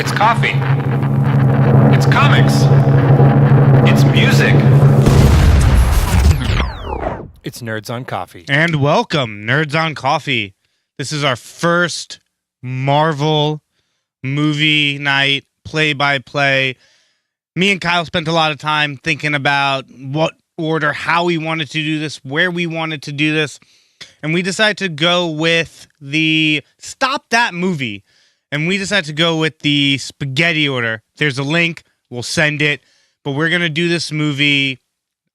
It's coffee. It's comics. It's music. It's Nerds on Coffee. And welcome, Nerds on Coffee. This is our first Marvel movie night, play-by-play. Me and Kyle spent a lot of time thinking about what order, how we wanted to do this, where we wanted to do this. And we decided to go with the Stop That Movie. And we decided to go with the spaghetti order. There's a link. We'll send it. But we're going to do this movie,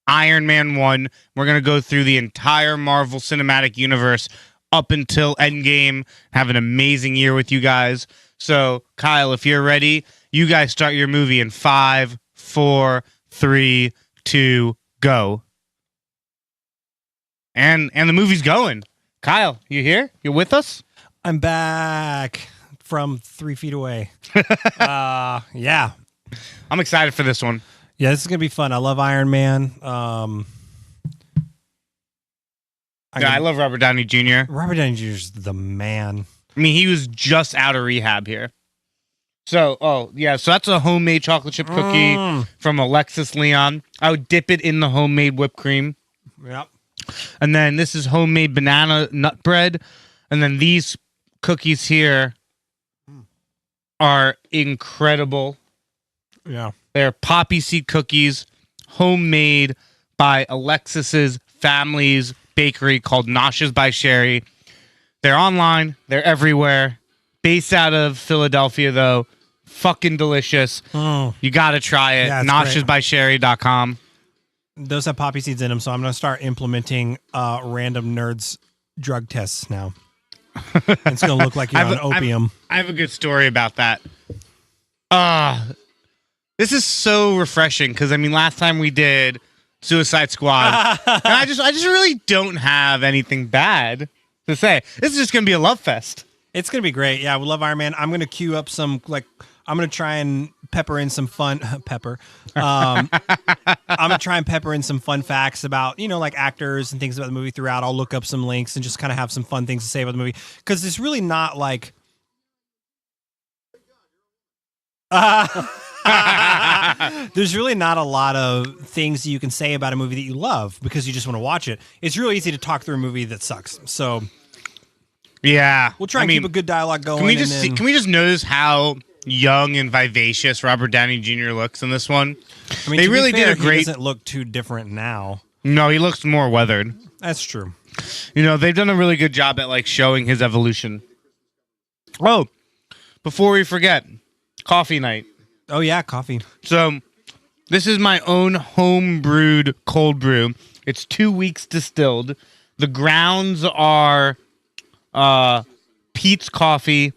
Iron Man 1. We're going to go through the entire Marvel Cinematic Universe up until Endgame. Have an amazing year with you guys. So, Kyle, if you're ready, you guys start your movie in 5, 4, 3, 2, go. And the movie's going. Kyle, you here? You with us? I'm back from 3 feet away. Yeah. I'm excited for this one. Yeah, this is going to be fun. I love Iron Man. I love Robert Downey Jr. Robert Downey Jr. is the man. I mean, he was just out of rehab here. So that's a homemade chocolate chip cookie from Alexis Leon. I would dip it in the homemade whipped cream. Yep. And then this is homemade banana nut bread. And then these cookies here are incredible. Yeah. They're poppy seed cookies, homemade by Alexis's family's bakery called Noshes by Sherry. They're online. They're everywhere. Based out of Philadelphia, though. Fucking delicious. You got to try it. Yeah, Noshesbysherry.com. Those have poppy seeds in them, so I'm going to start implementing random nerds drug tests now. It's going to look like you're on opium. I have a good story about that. This is so refreshing because, I mean, last time we did Suicide Squad, and I just really don't have anything bad to say. This is just going to be a love fest. It's going to be great. Yeah, we love Iron Man. I'm going to queue up some, I'm going to try and pepper in some fun, I'm going to try and pepper in some fun facts about, actors and things about the movie throughout. I'll look up some links and just kind of have some fun things to say about the movie. Because it's really not like... There's really not a lot of things you can say about a movie that you love because you just want to watch it. It's really easy to talk through a movie that sucks. So... Yeah, we'll try and keep a good dialogue going. Can we just notice how young and vivacious Robert Downey Jr. looks in this one? I mean, they really did a great. He doesn't look too different now. No, he looks more weathered. That's true. They've done a really good job at showing his evolution. Oh, before we forget, coffee night. Oh yeah, coffee. So, this is my own home brewed cold brew. It's 2 weeks distilled. The grounds are Pete's Coffee.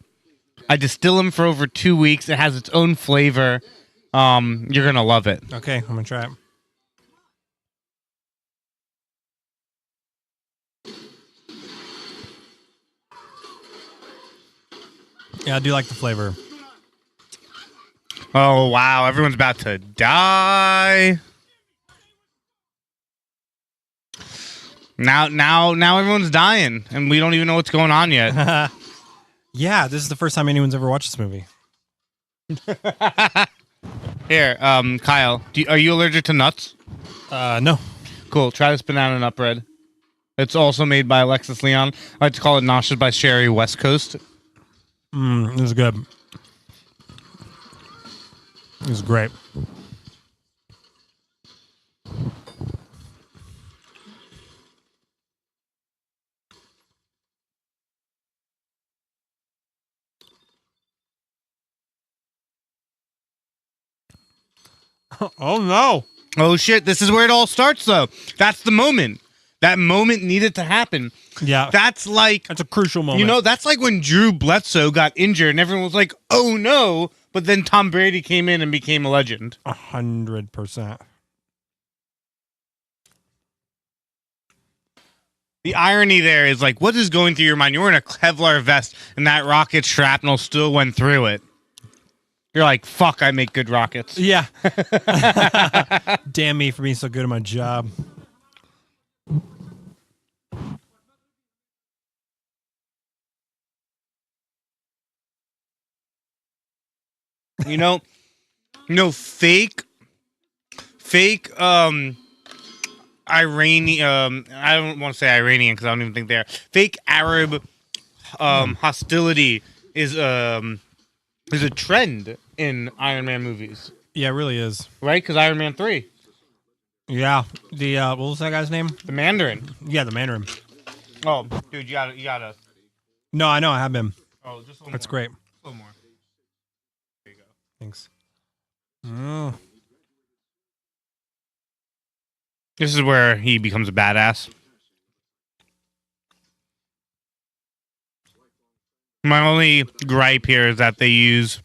I distill them for over 2 weeks. It has its own flavor. You're gonna love it. Okay, I'm gonna try it. Yeah, I do like the flavor. Oh wow, everyone's about to die. Now everyone's dying, and we don't even know what's going on yet. Yeah, this is the first time anyone's ever watched this movie. Here, Kyle, are you allergic to nuts? No. Cool. Try this banana nut bread. It's also made by Alexis Leon. I like to call it Noshes by Sherry West Coast. This is good. This is great. Oh no. Oh shit, this is where it all starts though. That's the moment. That moment needed to happen. Yeah. That's a crucial moment. That's like when Drew Bledsoe got injured and everyone was like, oh no. But then Tom Brady came in and became a legend. 100%. The irony there is what is going through your mind? You're in a Kevlar vest and that rocket shrapnel still went through it. You're like, fuck, I make good rockets. Yeah. Damn me for being so good at my job. You know, fake Iranian. I don't want to say Iranian because I don't even think they are. Fake Arab hostility is a trend in Iron Man movies, Yeah, it really is. right? Because Iron Man 3, Yeah. The what was that guy's name? the Mandarin. Yeah, the Mandarin. Oh, dude, you gotta. No, I know I have been. Oh, just a little That's more. great. A little more. There you go. Thanks. Oh. This is where he becomes a badass. My only gripe here is that they use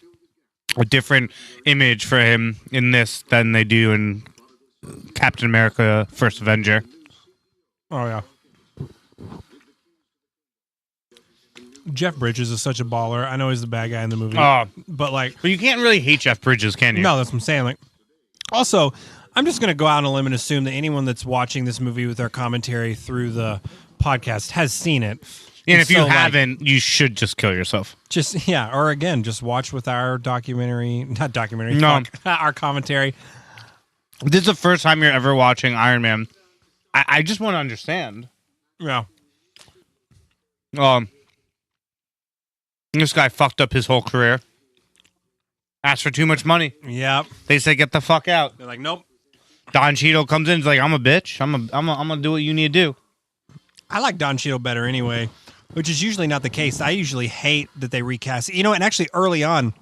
a different image for him in this than they do in Captain America: First Avenger. Oh yeah. Jeff Bridges is such a baller. I know he's the bad guy in the movie, but like, But you can't really hate Jeff Bridges, can you? no, that's what I'm saying. Like, also, I'm just gonna go out on a limb and assume that anyone that's watching this movie with our commentary through the podcast has seen it. And if you so, like, haven't, you should just kill yourself. just or again, just watch with our documentary, not documentary, No. our commentary. This is the first time you're ever watching Iron Man. I just want to understand. Yeah, This guy fucked up his whole career. Asked for too much money. yep. They say get the fuck out. They're like, nope. Don Cheadle comes in. He's like, I'm a bitch. I'm gonna do what you need to do. I like Don Cheadle better anyway, which is usually not the case. I usually hate that they recast. You know, and actually early on,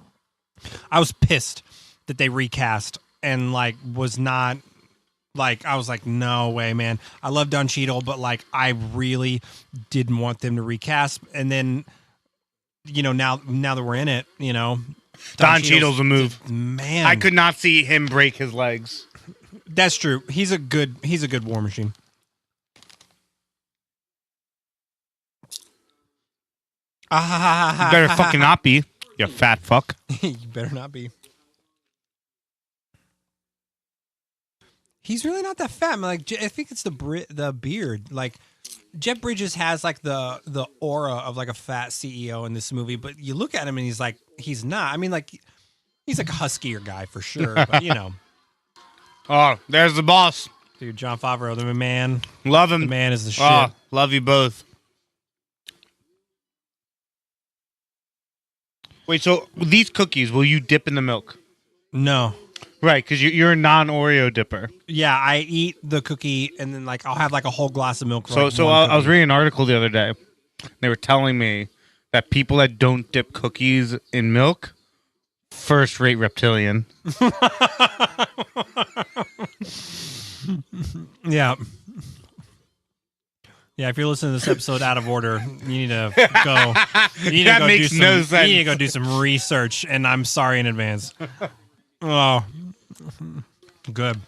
I was pissed that they recast and like was not like I was like, no way, man. I love Don Cheadle, but like I really didn't want them to recast. And then, you know, now that we're in it, you know, Don Cheadle's a move. Man, I could not see him break his legs. That's true. He's a good war machine. You better fucking not be, you fat fuck. You better not be. He's really not that fat. Like I think it's the beard. Like Jeff Bridges has like the aura of like a fat CEO in this movie, but you look at him and he's not. I mean, like he's like a huskier guy for sure, but you know. Oh, there's the boss. Dude, Jon Favreau, the man. Love him. The man is the shit. Oh, love you both. Wait, so these cookies, will you dip in the milk? No. Right, because you're a non-Oreo dipper. Yeah, I eat the cookie and then like I'll have like a whole glass of milk. For, So, like, so one I was cookie. reading an article the other day. They were telling me that people that don't dip cookies in milk, first-rate reptilian. Yeah. Yeah, if you're listening to this episode out of order, you need to go. You need That to go makes do some. no You sense. need to go do some research, and I'm sorry in advance. Oh, good.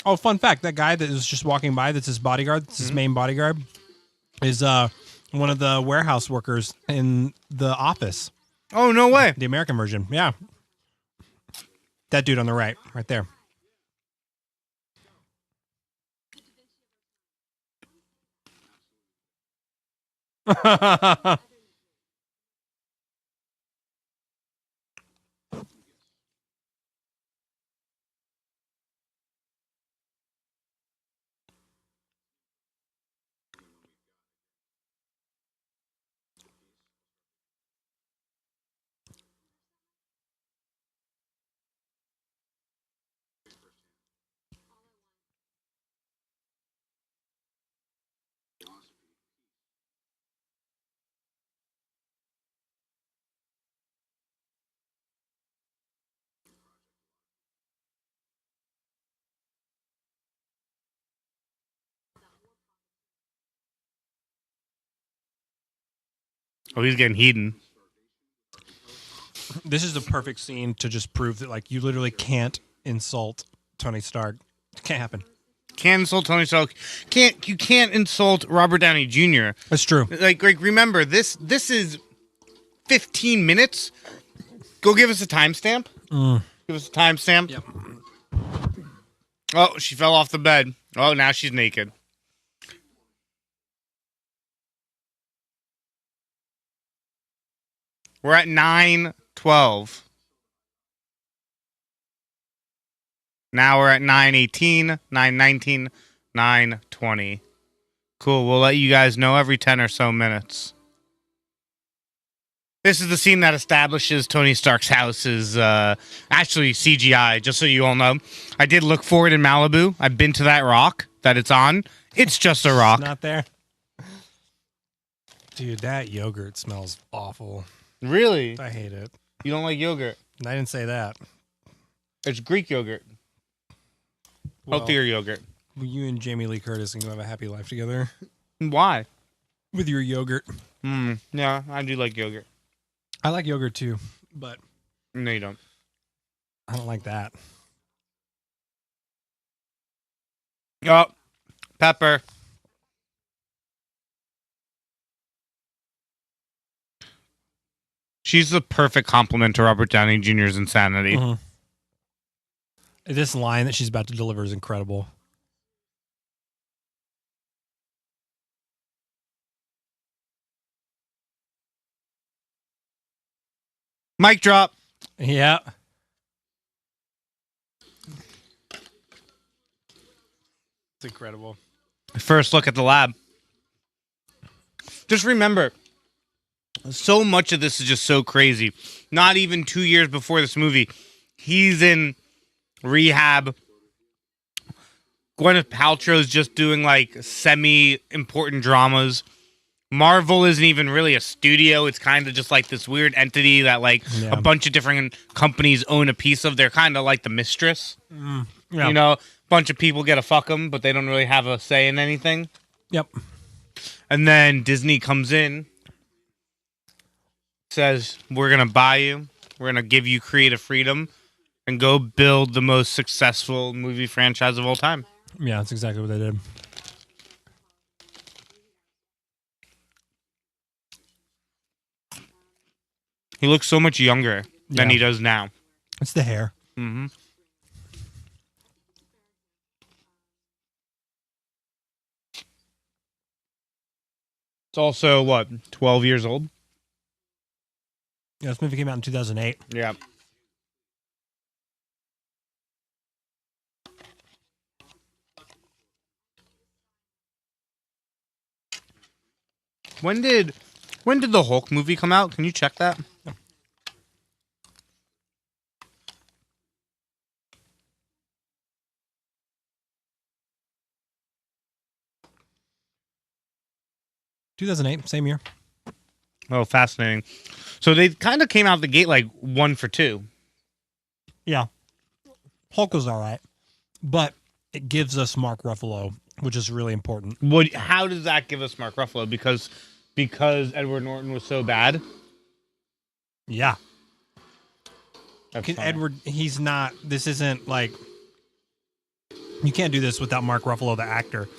Oh, fun fact: that guy that was just walking by, that's his bodyguard, that's his main bodyguard, is one of the warehouse workers in The Office, Oh, no way. the American version. Yeah, that dude on the right there. Oh, he's getting heathen. This is the perfect scene to just prove that, like, you literally can't insult Tony Stark. It can't happen. Can't insult Tony Stark. You can't insult Robert Downey Jr. That's true. Like, remember, this is 15 minutes. Go give us a timestamp. Give us a timestamp. Yep. Oh, she fell off the bed. Oh, now she's naked. We're at 9:12. Now we're at 9:18, 9:19, 9:20. Cool. We'll let you guys know every 10 or so minutes. This is the scene that establishes Tony Stark's house is actually CGI, just so you all know. I did look for it in Malibu. I've been to that rock that it's on. It's just a rock. Not there. Dude, that yogurt smells awful. Really? I hate it. You don't like yogurt? I didn't say that. It's Greek yogurt. Well, Healthier yogurt. you and Jamie Lee Curtis can go have a happy life together Why? with your yogurt. Yeah, I do like yogurt. I like yogurt too, but No, you don't. I don't like that. Oh, Pepper. She's the perfect complement to Robert Downey Jr.'s insanity. Mhm. This line that she's about to deliver is incredible. Mic drop. Yeah. It's incredible. First look at the lab. Just remember, so much of this is just so crazy. Not even 2 years before this movie, he's in rehab. Gwyneth Paltrow's just doing like semi-important dramas. Marvel isn't even really a studio. It's kind of just like this weird entity that like a bunch of different companies own a piece of. They're kind of like the mistress. Yeah. You know, a bunch of people get to fuck them, but they don't really have a say in anything. Yep. And then Disney comes in, says, we're going to buy you. We're going to give you creative freedom and go build the most successful movie franchise of all time. Yeah, that's exactly what they did. He looks so much younger than Yeah. he does now. It's the hair. Mm-hmm. It's also, what, 12 years old? Yeah, this movie came out in 2008. Yeah. When did the Hulk movie come out? Can you check that? Yeah. 2008, same year. Oh, fascinating. So they kind of came out the gate like 1 for 2. Yeah. Hulk was all right, but it gives us Mark Ruffalo, which is really important. How does that give us Mark Ruffalo? Because Edward Norton was so bad. Yeah. That's funny. Edward, he's not, this isn't like, you can't do this without Mark Ruffalo, the actor.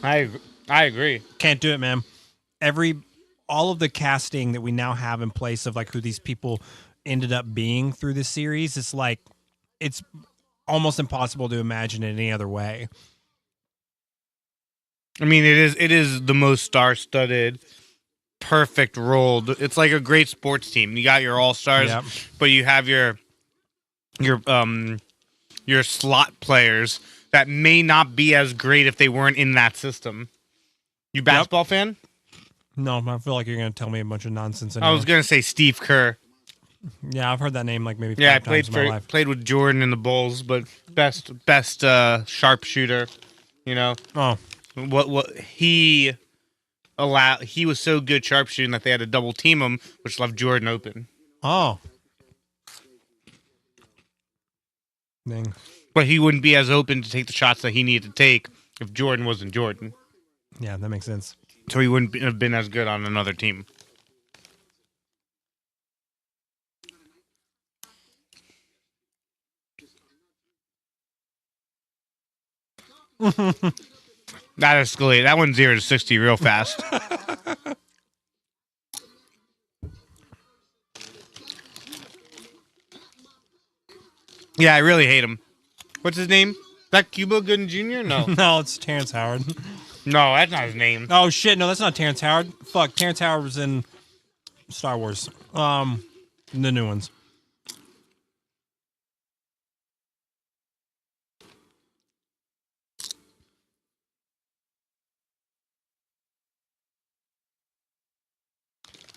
I agree. Can't do it, man. All of the casting that we now have in place of like who these people ended up being through this series, it's like, it's almost impossible to imagine it any other way. I mean, it is the most star-studded, perfect rolled. It's like a great sports team. You got your all-stars, Yep. but you have your slot players that may not be as great if they weren't in that system. You basketball fan? No, I feel like you're going to tell me a bunch of nonsense. I Anyway. was gonna say Steve Kerr. Yeah, I've heard that name like maybe 5 Yeah, I times in my life. played with Jordan in the Bulls, but best sharpshooter. You know Oh, what he was so good sharpshooting that they had to double team him, which left Jordan open. oh. Dang. But he wouldn't be as open to take the shots that he needed to take if Jordan wasn't Jordan. Yeah, that makes sense. So he wouldn't have been as good on another team. That escalated. That went 0 to 60 real fast. Yeah, I really hate him. What's his name? Is that Cuba Gooding Jr.? No. No, it's Terrence Howard. No, that's not his name. Oh, shit. No, that's not Terrence Howard. Fuck, Terrence Howard was in Star Wars. The new ones.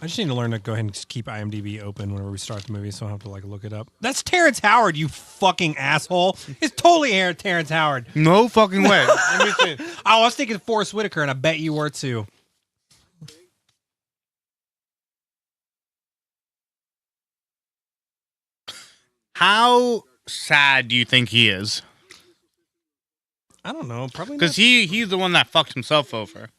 I just need to learn to go ahead and just keep IMDb open whenever we start the movie, so I don't have to like look it up. That's Terrence Howard, you fucking asshole! It's totally Terrence Howard. No fucking way. Let me see. I was thinking Forrest Whitaker, and I bet you were too. How sad do you think he is? I don't know. Probably Because he's the one that fucked himself over.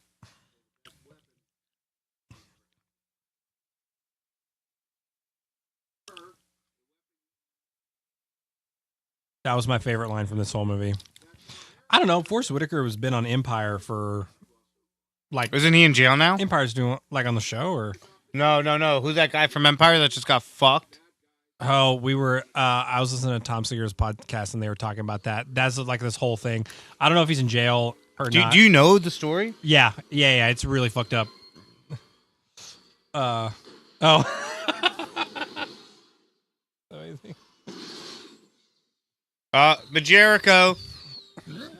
That was my favorite line from this whole movie. I don't know. Forrest Whitaker has been on Empire for like. Isn't he in jail now? Empire's doing like on the show or? No. Who's that guy from Empire that just got fucked? Oh, we were. I was listening to Tom Segura's podcast and they were talking about that. That's like this whole thing. I don't know if he's in jail or not. Do you know the story? Yeah. It's really fucked up. Oh. The Jericho.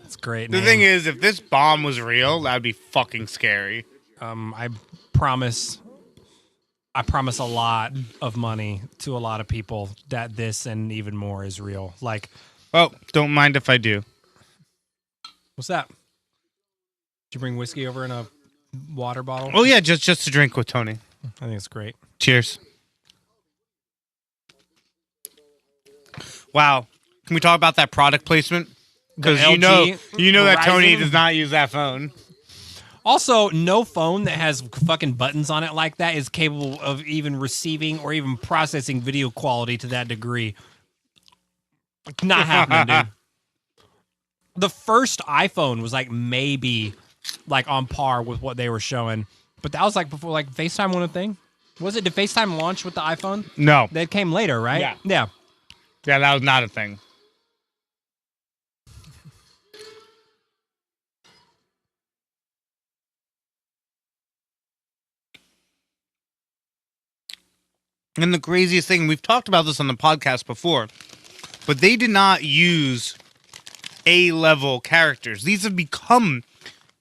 It's great. The name. thing is, if this bomb was real, that'd be fucking scary. I promise a lot of money to a lot of people that this and even more is real. Like, Oh, don't mind if I do. what's that? Did you bring whiskey over in a water bottle? Oh yeah, just to drink with Tony. I think it's great. Cheers. Wow. Can we talk about that product placement? Because The you know LG that Tony Verizon? does not use that phone. Also, no phone that has fucking buttons on it like that is capable of even receiving or even processing video quality to that degree. Not happening, dude. The first iPhone was like maybe like on par with what they were showing, but that was like before like FaceTime wasn't a thing. Was it? Did FaceTime launch with the iPhone? No. That came later, right? Yeah. Yeah. Yeah, that was not a thing. And the craziest thing, we've talked about this on the podcast before, but they did not use A-level characters. These have become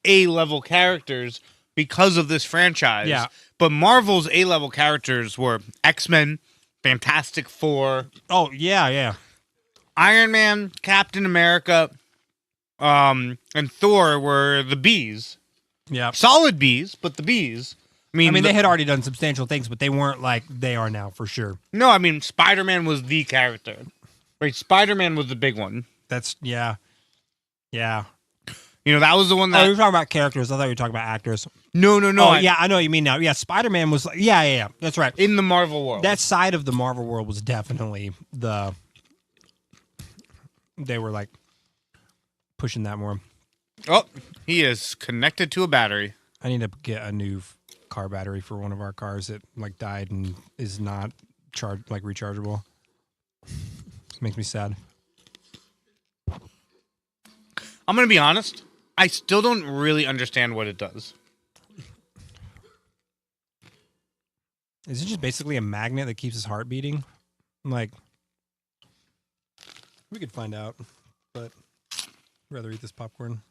A-level characters because of this franchise. Yeah. But Marvel's A-level characters were X-Men, Fantastic Four, Oh yeah. Iron Man, Captain America, and Thor were the Bs. Yeah. Solid Bs, but the Bs. I mean, they had already done substantial things, but they weren't like they are now for sure. No, I mean, Spider-Man was the character. Right, Spider-Man was the big one. That's yeah. You know, that was the one Oh, that... you were talking about characters. I thought you were talking about actors. No. Oh, yeah, I know what you mean now. Yeah, Spider-Man was like, yeah. That's right. In the Marvel world. That side of the Marvel world was definitely they were like pushing that more. Oh, he is connected to a battery. I need to get a new car battery for one of our cars that like died and is not rechargeable. Makes me sad. I'm going to be honest. I still don't really understand what it does. Is it just basically a magnet that keeps his heart beating? Like, we could find out, but I'd rather eat this popcorn.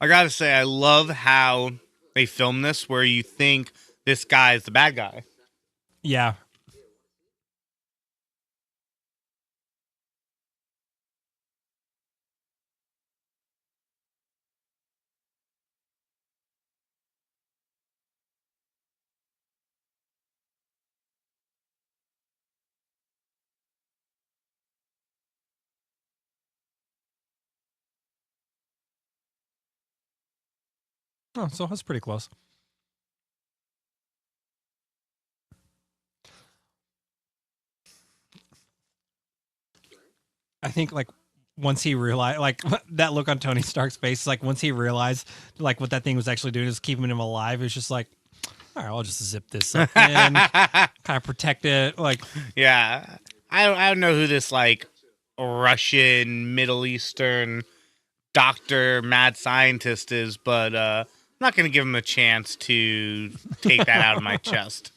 I got to say, I love how they film this where you think this guy is the bad guy. Yeah. Oh, so that's pretty close. I think like once he realized, like that look on Tony Stark's face, like once he realized like what that thing was actually doing is keeping him alive, it's just like, all right, I'll just zip this up and kind of protect it. Like, Yeah. I don't know who this like Russian, Middle Eastern doctor, mad scientist is, but I'm not going to give him a chance to take that out of my chest.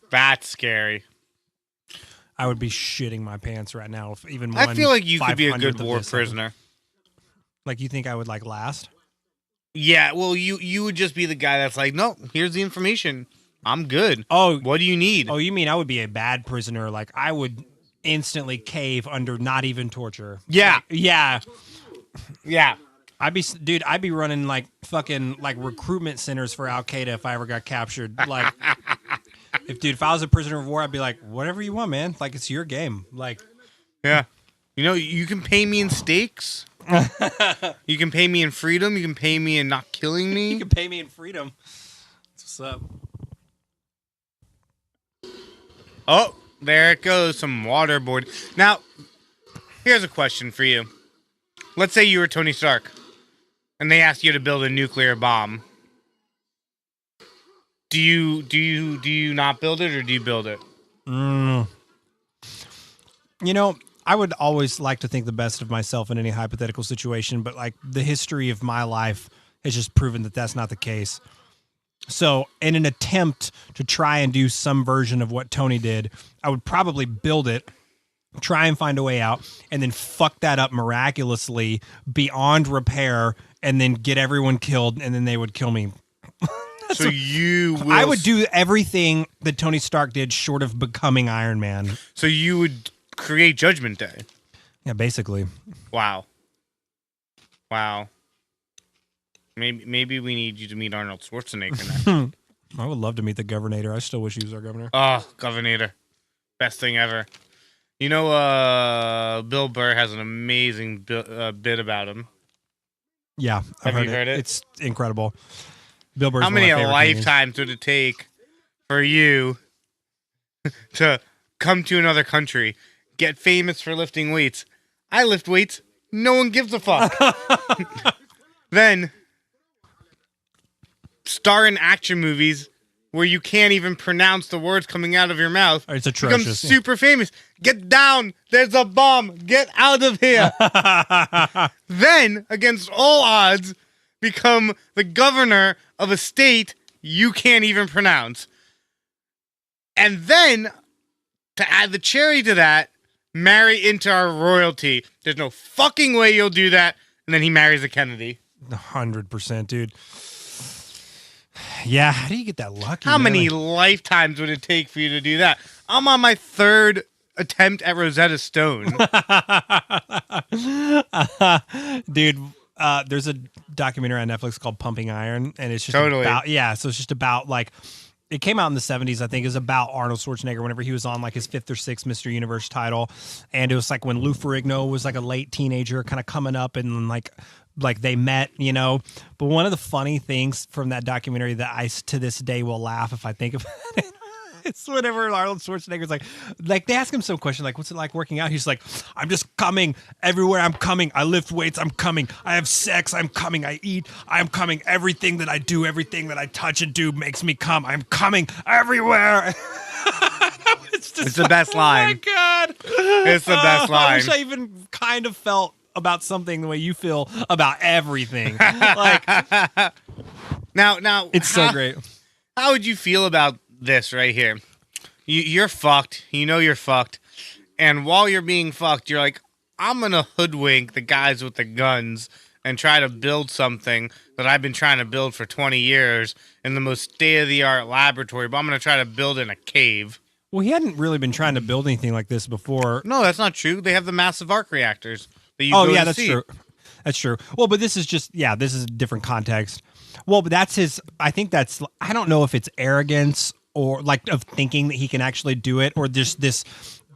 That's scary. I would be shitting my pants right now if even one. I feel like you could be a 500th good of war this prisoner. Like, you think I would like last? Yeah, well, you would just be the guy that's like, no, here's the information. I'm good. Oh, What do you need? oh, you mean I would be a bad prisoner? Like, I would instantly cave under not even torture. Yeah. Yeah. Yeah. I'd be running like fucking like recruitment centers for Al Qaeda if I ever got captured. Like, if I was a prisoner of war, I'd be like, whatever you want, man. Like, it's your game. Like, Yeah. You know, you can pay me in steaks. You can pay me in freedom. You can pay me in not killing me. you can pay me in freedom. What's up? Oh, there it goes. Some waterboard. Now, here's a question for you. Let's say you were Tony Stark, and they asked you to build a nuclear bomb. Do you not build it, or do you build it? You know, I would always like to think the best of myself in any hypothetical situation, but like the history of my life has just proven that that's not the case. So in an attempt to try and do some version of what Tony did, I would probably build it, try and find a way out, and then fuck that up miraculously beyond repair, and then get everyone killed, and then they would kill me. So you will... I would do everything that Tony Stark did short of becoming Iron Man. So you would create Judgment Day. Yeah, basically. Wow. Maybe we need you to meet Arnold Schwarzenegger now. I would love to meet the governor. I still wish he was our governor. Oh, Governor. Best thing ever. You know, Bill Burr has an amazing bit about him. Yeah, I've Have you heard it? It's incredible. Bill Burr's How many one of my favorite comedians. lifetimes would it take for you to come to another country, get famous for lifting weights? I lift weights. No one gives a fuck. Then star in action movies where you can't even pronounce the words coming out of your mouth. It's Become atrocious. super famous. Get down. There's a bomb. Get out of here. Then, against all odds, become the governor of a state you can't even pronounce. And then, to add the cherry to that, marry into our royalty. There's no fucking way you'll do that. And then he marries a Kennedy. 100%, dude. Yeah, how do you get that lucky? How man? many lifetimes would it take for you to do that? I'm on my third attempt at Rosetta Stone. Dude, there's a documentary on Netflix called Pumping Iron, and it's just Totally. about, yeah, so it's just about like, it came out in the 70s, I think. It was about Arnold Schwarzenegger whenever he was on like his 5th or 6th Mr. Universe title. And it was like when Lou Ferrigno was like a late teenager kind of coming up, and like they met, you know. But one of the funny things from that documentary that I to this day will laugh if I think about it, it's whenever Arnold Schwarzenegger's like they ask him some question like, what's it like working out? He's like, I'm just coming everywhere. I'm coming. I lift weights. I'm coming. I have sex. I'm coming. I eat. I'm coming. Everything that I do, everything that I touch and do makes me come. I'm coming everywhere. It's the best line. Oh my God. It's the best I line. wish I even kind of felt about something the way you feel about everything. Like, Now, it's so great. How would you feel about this right here? You're fucked. You know you're fucked. And while you're being fucked, you're like, I'm going to hoodwink the guys with the guns and try to build something that I've been trying to build for 20 years in the most state-of-the-art laboratory, but I'm going to try to build in a cave. Well, he hadn't really been trying to build anything like this before. No, that's not true. They have the massive arc reactors that you Oh go yeah, to that's see. true. That's true. Well, but this is just, yeah, this is a different context. Well, but that's his, I think that's, I don't know if it's arrogance or like of thinking that he can actually do it, or just this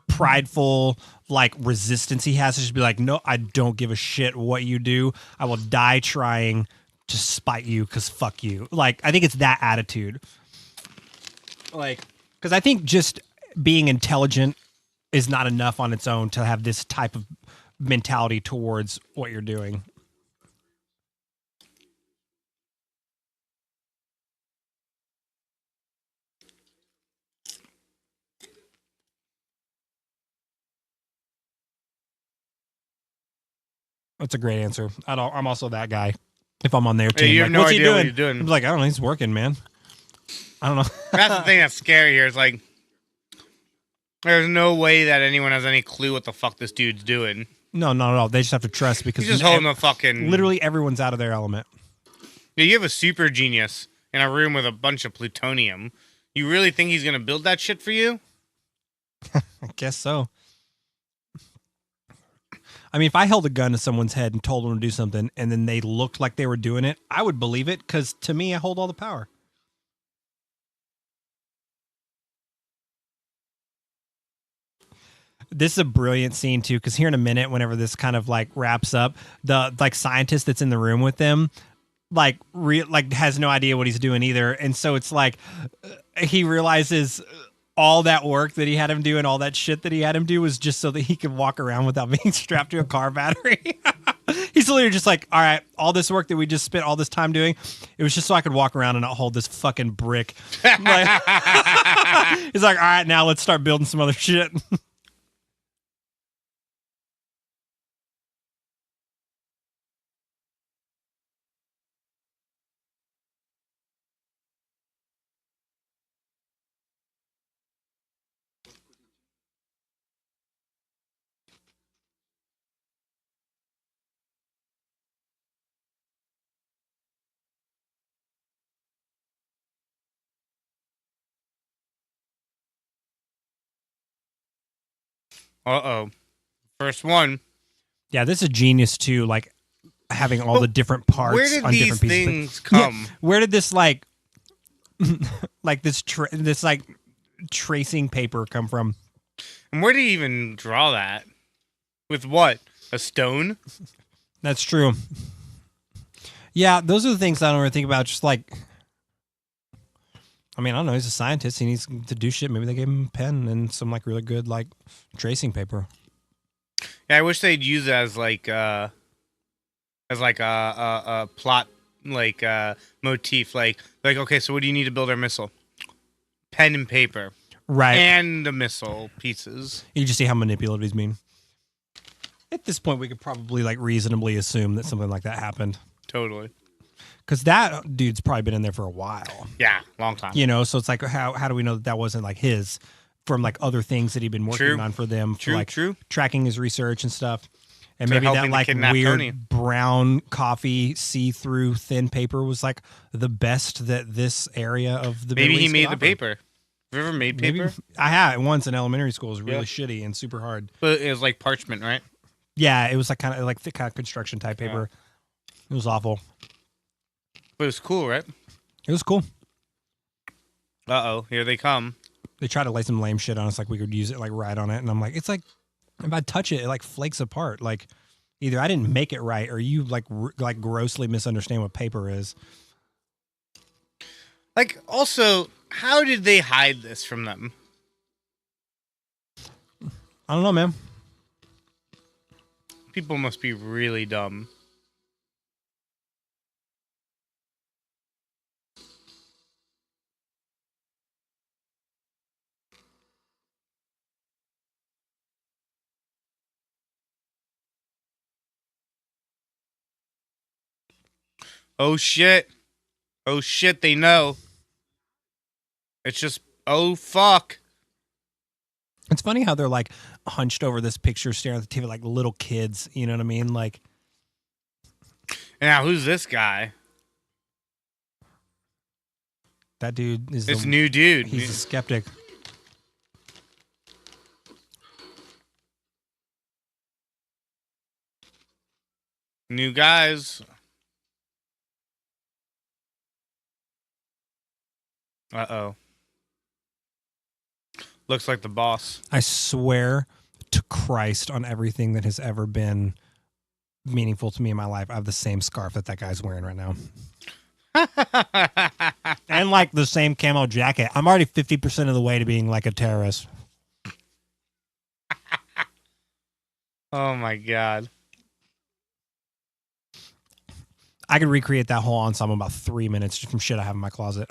prideful like resistance he has to just be like, no, I don't give a shit what you do. I will die trying to spite you because fuck you. Like, I think it's that attitude. Like, because I think just being intelligent is not enough on its own to have this type of mentality towards what you're doing. That's a great answer. I'm also that guy. If I'm on their team, you have like, no what's idea he doing? what he's doing. I'm like, I don't know. He's working, man. I don't know. That's the thing that's scary here. It's like there's no way that anyone has any clue what the fuck this dude's doing. No, not at all. They just have to trust because He's just holding a fucking. literally everyone's out of their element. Yeah, you have a super genius in a room with a bunch of plutonium. You really think he's gonna build that shit for you? I guess so. I mean, if I held a gun to someone's head and told them to do something and then they looked like they were doing it, I would believe it because to me, I hold all the power. This is a brilliant scene too, because here in a minute, whenever this kind of like wraps up, the like scientist that's in the room with them, like has no idea what he's doing either, and so it's like he realizes all that work that he had him do and all that shit that he had him do was just so that he could walk around without being strapped to a car battery. He's literally just like, all right, all this work that we just spent all this time doing, it was just so I could walk around and not hold this fucking brick. Like, he's like, all right, now let's start building some other shit. Uh-oh. First one. Yeah, this is genius too, like having all the different parts Where did on these different pieces. things come? Yeah, where did this like like this like tracing paper come from? And where did he even draw that? With what? A stone? That's true. Yeah, those are the things I don't really think about. Just like, I mean, I don't know. He's a scientist. He needs to do shit. Maybe they gave him a pen and some like really good like tracing paper. Yeah, I wish they'd use it as like a plot like motif. Like okay, so what do you need to build our missile? Pen and paper, Right. and the missile pieces. You just see how manipulative he's being. At this point, we could probably like reasonably assume that something like that happened. Totally. Because that dude's probably been in there for a while. Yeah, long time. You know, so it's like, how do we know that that wasn't like his from like other things that he'd been working True. on for them, for True, like true. tracking his research and stuff. And To maybe that helping to like kidnap weird Tony. brown coffee see-through thin paper was like the best that this area of the Maybe Middle he East made could the offer. paper. Have you ever made Maybe paper? I had it once in elementary school. It was really Yeah. shitty and super hard. But it was like parchment, right? Yeah, it was like kind of like thick kind of construction type paper. It was awful. But it was cool, right? It was cool. Uh-oh, here they come. They tried to lay some lame shit on us, like we could use it, like right on it, and I'm like, it's like if I touch it, it like flakes apart. Like either I didn't make it right, or you like like grossly misunderstand what paper is. Like, also, how did they hide this from them? I don't know, man. People must be really dumb. Oh shit. Oh shit, they know. It's just, oh fuck. It's funny how they're like hunched over this picture, staring at the TV like little kids. You know what I mean? Like, Now, who's this guy? that dude is This the, new dude. he's a skeptic. New guys. Uh-oh. Looks like the boss. I swear to Christ on everything that has ever been meaningful to me in my life, I have the same scarf that guy's wearing right now. And like the same camo jacket. I'm already 50% of the way to being like a terrorist. Oh my god. I could recreate that whole ensemble in about 3 minutes just from shit I have in my closet.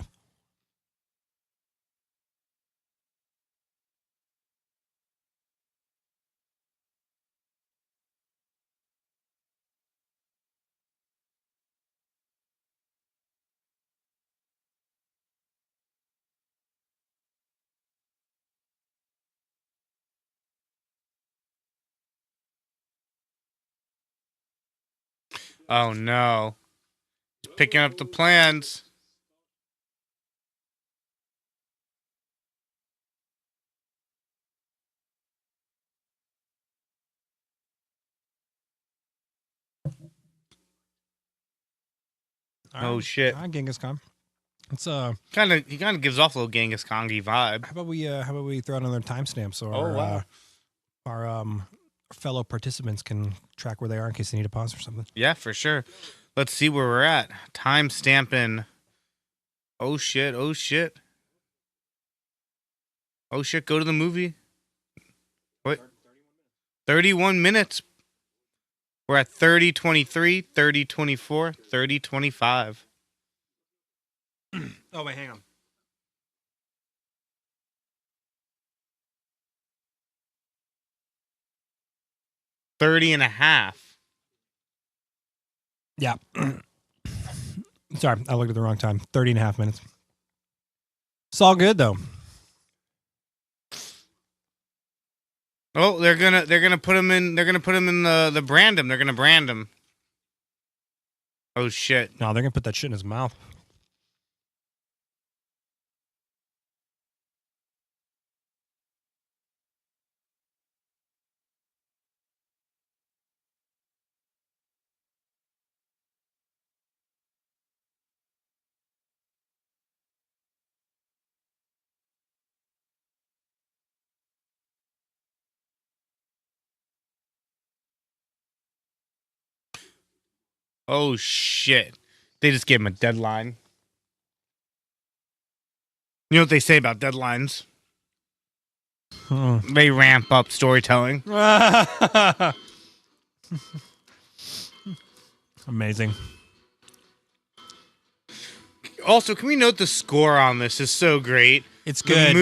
Oh no. He's picking up the plans. Oh, shit. Genghis Khan. It's He kind of gives off a little Genghis Khan-y vibe. how about we throw out another timestamp so Oh, wow. our fellow participants can track where they are in case they need to pause or something. Yeah, for sure. Let's see where we're at. Time stamping. Oh shit, oh shit. Oh shit, go to the movie. What? 31 minutes. We're at 30:23, 30:24, 30:25. Oh wait, hang on. $30 and a half. Yeah. Sorry, I looked at the wrong time. 30 and a half minutes. It's all good though. Oh, they're gonna put him in the brand him. They're gonna brand him. Oh shit. No, they're gonna put that shit in his mouth. Oh shit. They just gave him a deadline. You know what they say about deadlines? They ramp up storytelling. Amazing. Also, can we note the score on this is so great? It's good.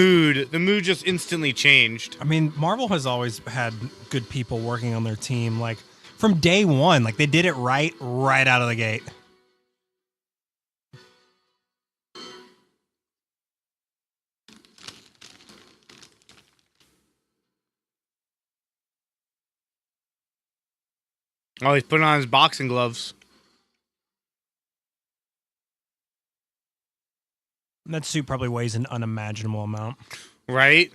The mood just instantly changed. I mean, Marvel has always had good people working on their team, like from day one. Like they did it right out of the gate. Oh, he's putting on his boxing gloves. That suit probably weighs an unimaginable amount. Right?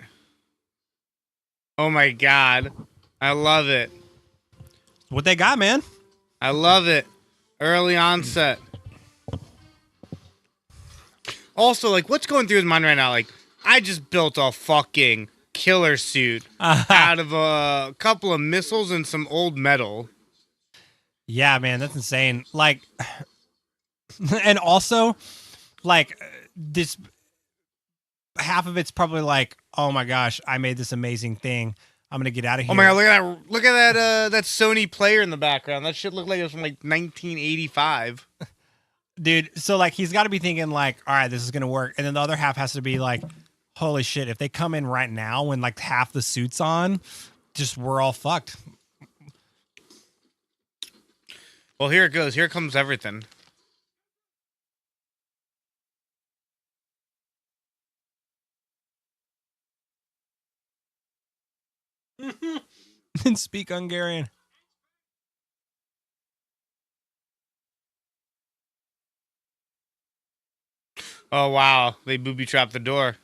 Oh my god. I love it. What they got, man? I love it. Early onset. Also, like, what's going through his mind right now? Like, I just built a fucking killer suit out of a couple of missiles and some old metal. Yeah, man, that's insane. Like, and also, like, this half of it's probably like, oh my gosh, I made this amazing thing. I'm gonna get out of here. Oh my god, look at that Sony player in the background. That shit looked like it was from like 1985. Dude, so like he's got to be thinking like, all right, this is gonna work, and then the other half has to be like, holy shit, if they come in right now when like half the suit's on, just we're all fucked. Well, here it goes. Here comes everything. And speak Hungarian. Oh wow, they booby trapped the door.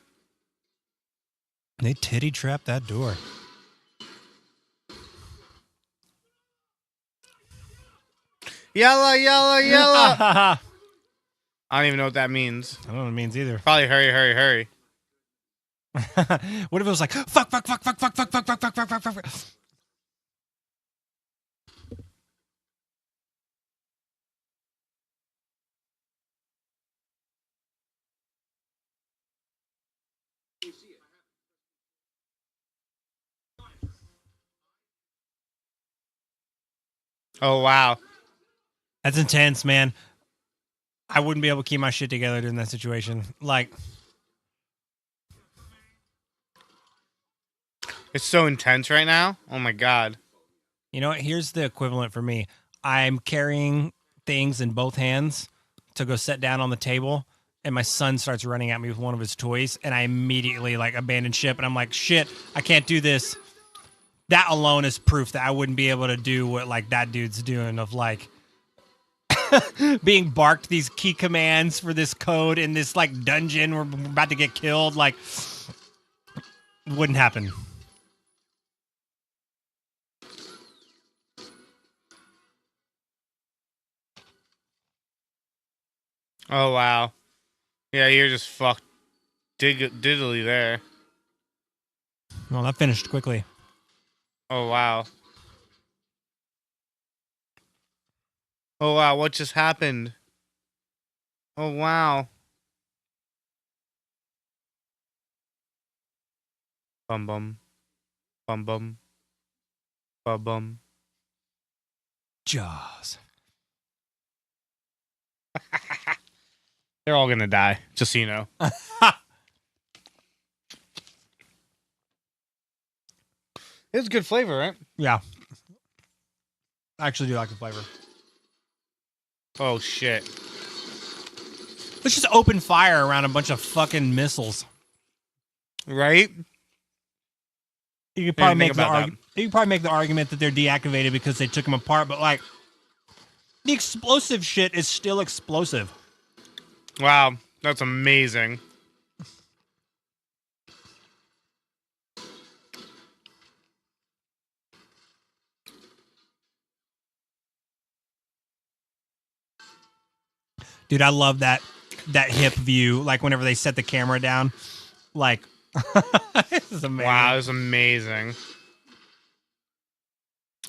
They titty trapped that door. Yalla, yalla, yalla. I I don't even know what that means. don't know what it means either. Probably hurry, hurry, hurry. What if it was like fuck, fuck, fuck, fuck, fuck, fuck, fuck, fuck, fuck, fuck, fuck, fuck. Oh wow. That's intense, man. I wouldn't be able to keep my shit together during that situation. Like, It's so intense right now. Oh my god. you know what? Here's the equivalent for me. I'm carrying things in both hands to go sit down on the table, and my son starts running at me with one of his toys, and I immediately like abandon ship, and I'm like, shit, I can't do this. That alone is proof that I wouldn't be able to do what like that dude's doing of like being barked these key commands for this code in this like dungeon. We're about to get killed. Like, wouldn't happen. Oh, wow. Yeah, you're just fucked diddly there. Well, that finished quickly. Oh, wow. Oh, wow. What just happened? Oh, wow. Bum bum. Bum bum. Bum bum. Jaws. They're all gonna die, just so you know. It's good flavor, right? Yeah. I actually do like the flavor. Oh, shit. Let's just open fire around a bunch of fucking missiles. Right? You could probably Didn't think make the about argument. You could probably make the argument that they're deactivated because they took them apart, but like the explosive shit is still explosive. Wow, that's amazing. Dude, I love that hip view. Like whenever they set the camera down, like this is amazing. Wow, it's amazing.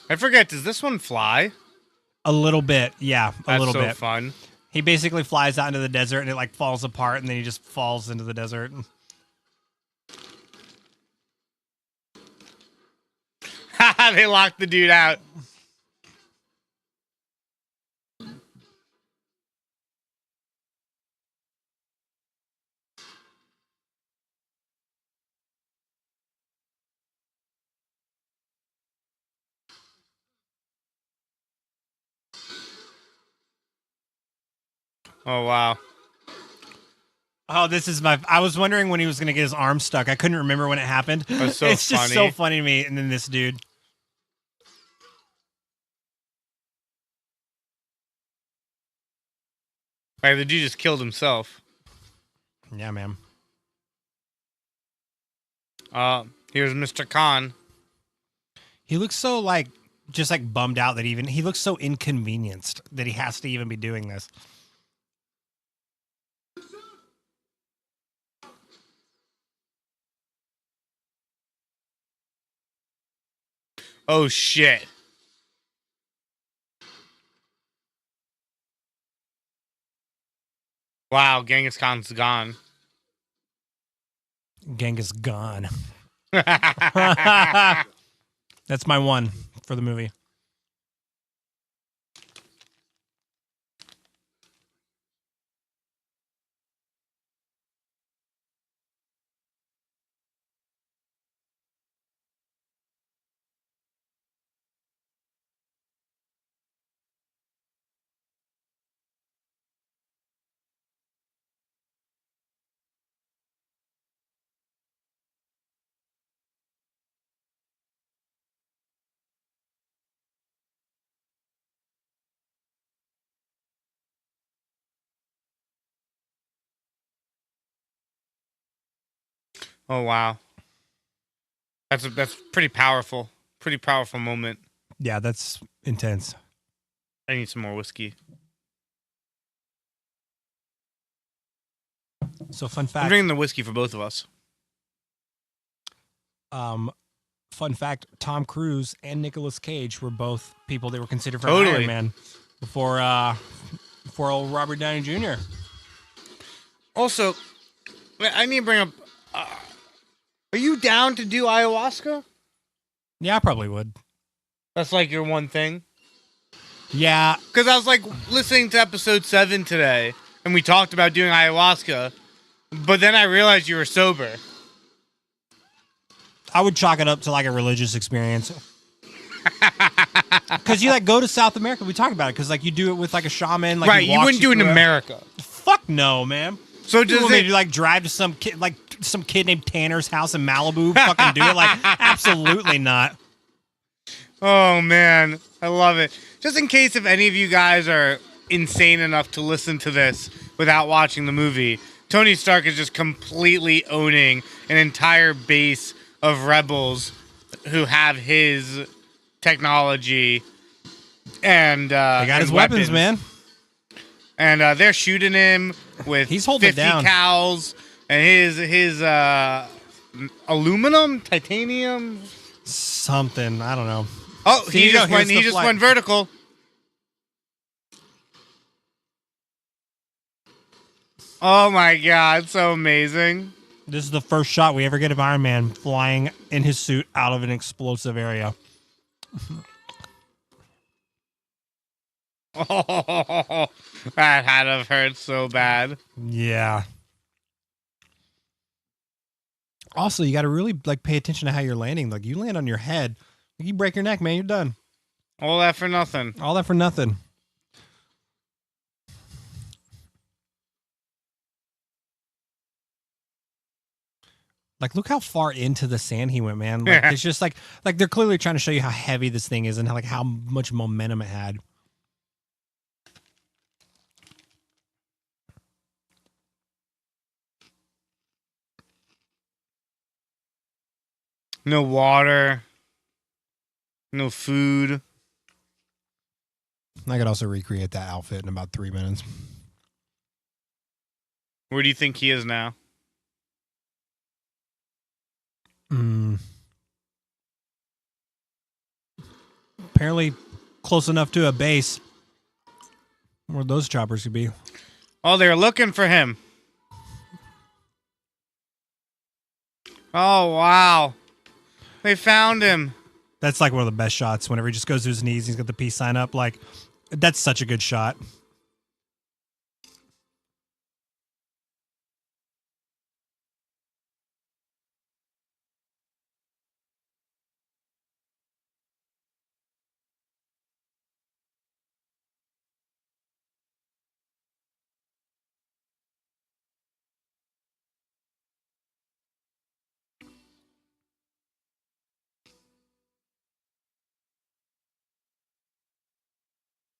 I forget, does this one fly? A little bit, yeah, a That's little so bit. fun. He basically flies out into the desert and it like falls apart, and then he just falls into the desert. They locked the dude out. Oh, wow. Oh, this is my. I was wondering when he was going to get his arm stuck. I couldn't remember when it happened. That's so it's just funny. so funny to me. And then this dude. Right, the dude just killed himself. Yeah, man. Here's Mr. Khan. He looks so like just like bummed out that he looks so inconvenienced that he has to even be doing this. Oh, shit. Wow, Genghis Khan's gone. Genghis gone. That's my one for the movie. Oh, wow. That's pretty powerful. Pretty powerful moment. Yeah, that's intense. I need some more whiskey. So fun I'm fact. drinking the whiskey for both of us. Fun fact: Tom Cruise and Nicolas Cage were both people that were considered for Totally. Iron Man before old Robert Downey Jr. Also, I need to bring up... are you down to do ayahuasca? Yeah, I probably would. That's like your one thing? Yeah, Because I was like listening to episode 7 today, and we talked about doing ayahuasca, but then I realized you were sober. I would chalk it up to like a religious experience. Because you like go to South America. We talked about it because like you do it with like a shaman. Like, Right, he you walks wouldn't do it in through America. Fuck no, man. So You does want me it... to like drive to some kid named Tanner's house in Malibu? Fucking do it? Like absolutely not. Oh, man. I love it. Just in case if any of you guys are insane enough to listen to this without watching the movie. Tony Stark is just completely owning an entire base of rebels who have his technology and They got his weapons, man. And they're shooting him with He's holding 50 it down. cals and his aluminum, titanium. Something, I don't know. Oh, See, he just went vertical. Oh my god, so amazing. This is the first shot we ever get of Iron Man flying in his suit out of an explosive area. Oh, that had to have hurt so bad. Yeah. Also, you got to really like pay attention to how you're landing. Like you land on your head, you break your neck, man. You're done. All that for nothing. All that for nothing. Like, look how far into the sand he went, man. Like, it's just like they're clearly trying to show you how heavy this thing is and how much momentum it had. No water. No food. I could also recreate that outfit in about 3 minutes. Where do you think he is now? Apparently close enough to a base where those choppers could be. Oh, they're looking for him. Oh, wow. They found him. That's like one of the best shots. Whenever he just goes to his knees, he's got the peace sign up. Like, that's such a good shot.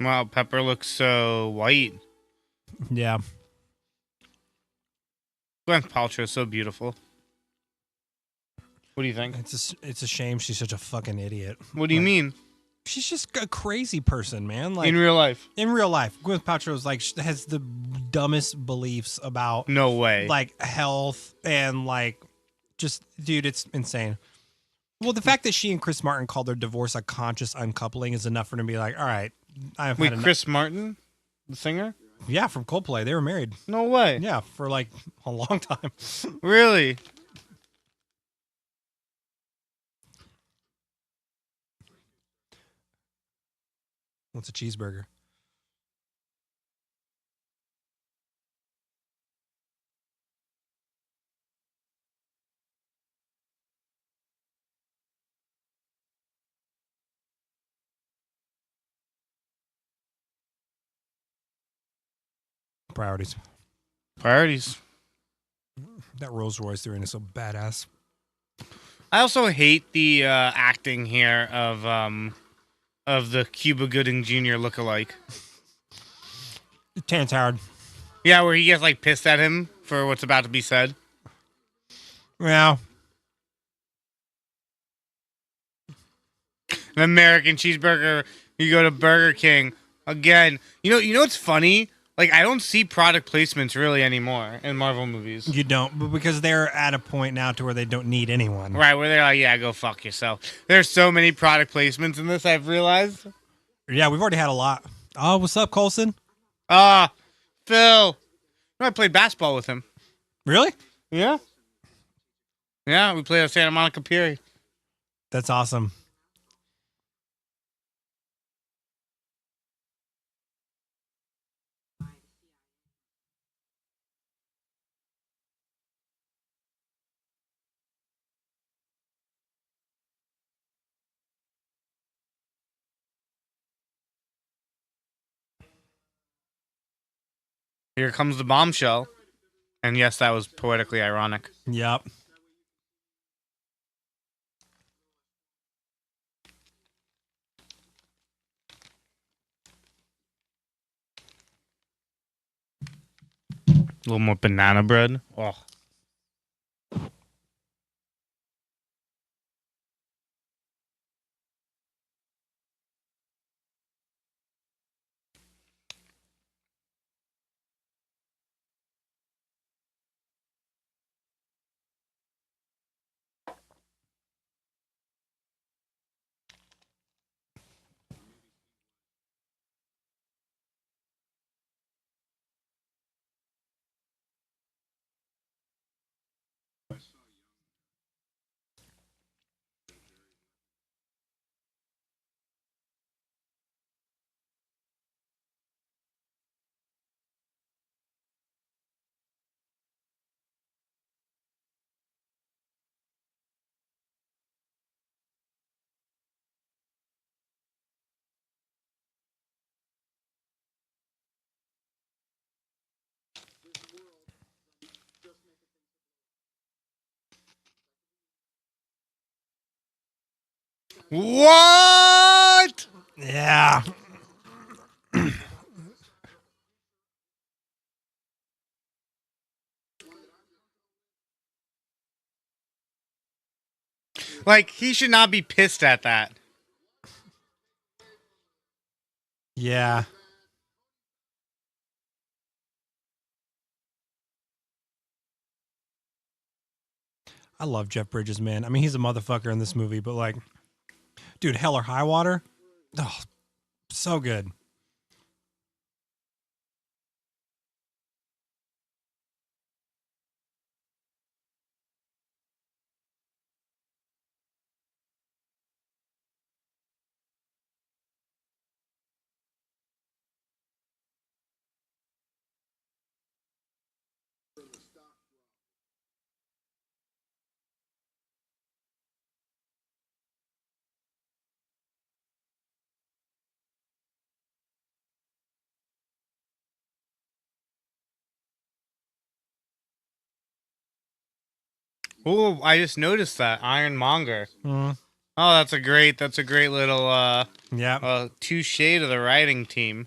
Wow, Pepper looks so white. Yeah. Gwyneth Paltrow is so beautiful. What do you think? It's a shame she's such a fucking idiot. What do you mean? She's just a crazy person, man. Like In real life? in real life, Gwyneth Paltrow is like has the dumbest beliefs about No way. like health and like just dude, it's insane. Well, the fact that she and Chris Martin called their divorce a conscious uncoupling is enough for them to be like, all right, I've Wait, had enough. Chris Martin? The singer? Yeah, from Coldplay, they were married. No way. Yeah, for like a long time. Really? What's a cheeseburger? Priorities. Priorities. That Rolls Royce they're in is so badass. I also hate the acting here of the Cuba Gooding Jr. lookalike. Terrence Howard. Yeah, where he gets like pissed at him for what's about to be said. Yeah. An American cheeseburger. You go to Burger King again. You know what's funny? Like I don't see product placements really anymore in Marvel movies. You don't, but because they're at a point now to where they don't need anyone. Right, where they're like, yeah, go fuck yourself. There's so many product placements in this, I've realized. Yeah, we've already had a lot. Oh, what's up, Colson? Phil. I played basketball with him. Really? Yeah. Yeah, we played at Santa Monica Pier. That's awesome. Here comes the bombshell. And yes, that was poetically ironic. Yep. little more banana bread. Oh. What? Yeah. Like, he should not be pissed at that. Yeah. I love Jeff Bridges, man. I mean, he's a motherfucker in this movie, but like, dude, Hell or High Water, oh, so good. Oh, I just noticed that Ironmonger. Mm, Oh, that's a great little yeah. touche to the writing team.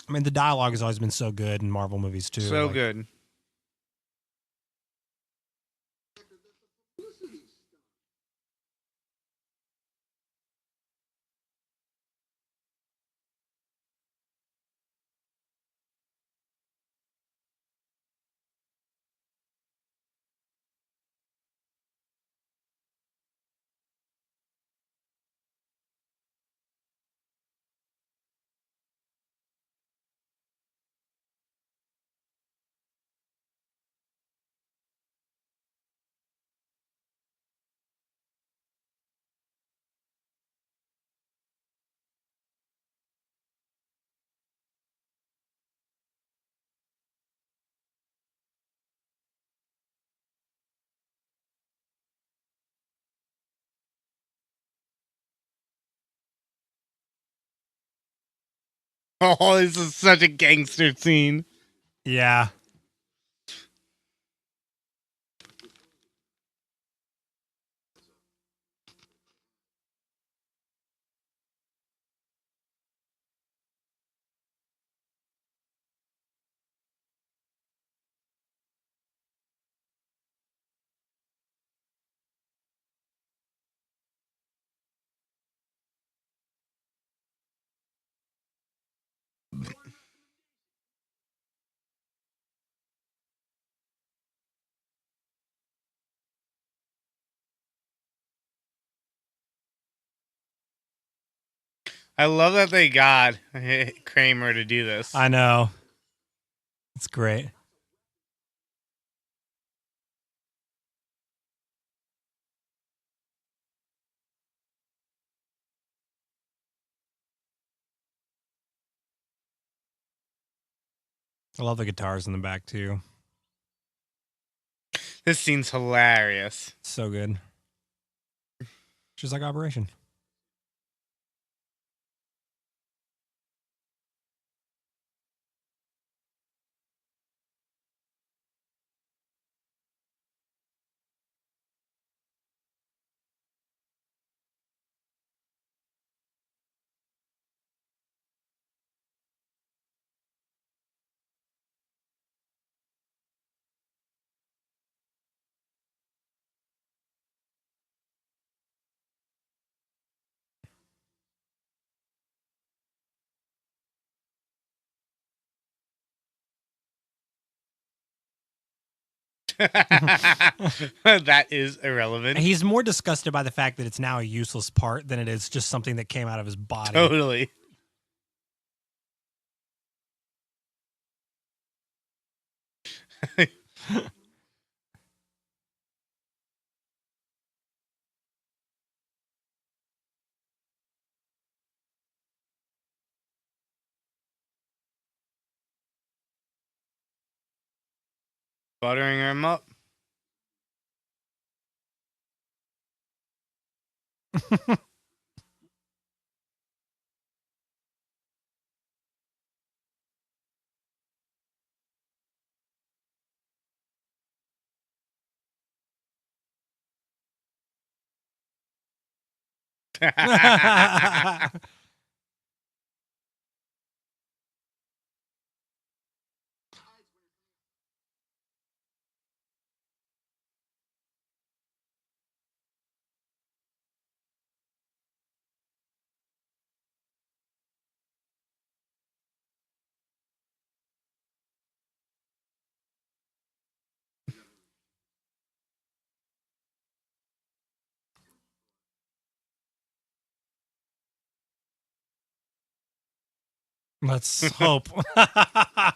I mean, the dialogue has always been so good in Marvel movies too. So Like, good. Oh, this is such a gangster scene. yeah. I love that they got Kramer to do this. I know. It's great. I love the guitars in the back too. This scene's hilarious. So good. Just like Operation. That is irrelevant. He's more disgusted by the fact that it's now a useless part than it is just something that came out of his body. Totally. Buttering him up. Let's hope. I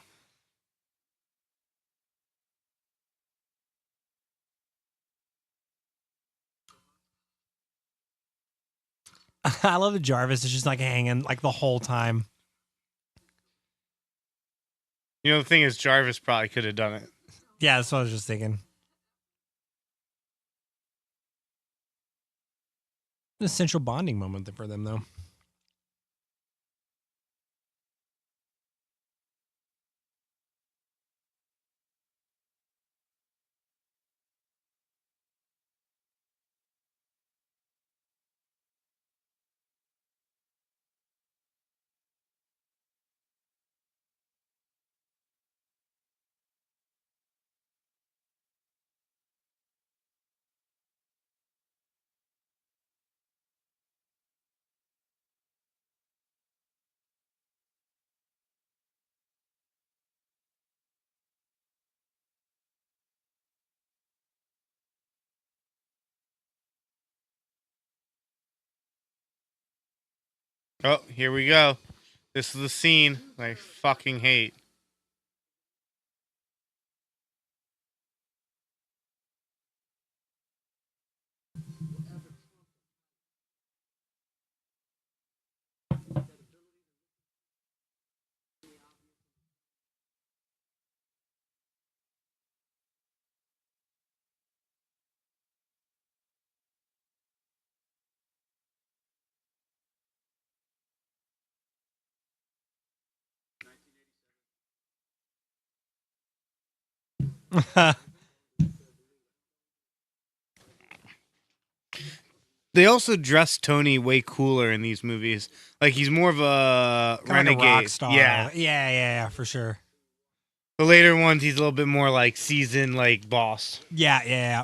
love that Jarvis is just like hanging like the whole time. You know, the thing is, Jarvis probably could have done it. Yeah, that's what I was just thinking. An essential bonding moment for them, though. Oh, here we go. This is the scene I fucking hate. They also dress Tony way cooler in these movies. Like, he's more of a Kind of renegade. like a rock star. Yeah. Yeah, for sure. The later ones, he's a little bit more like seasoned, like boss. Yeah.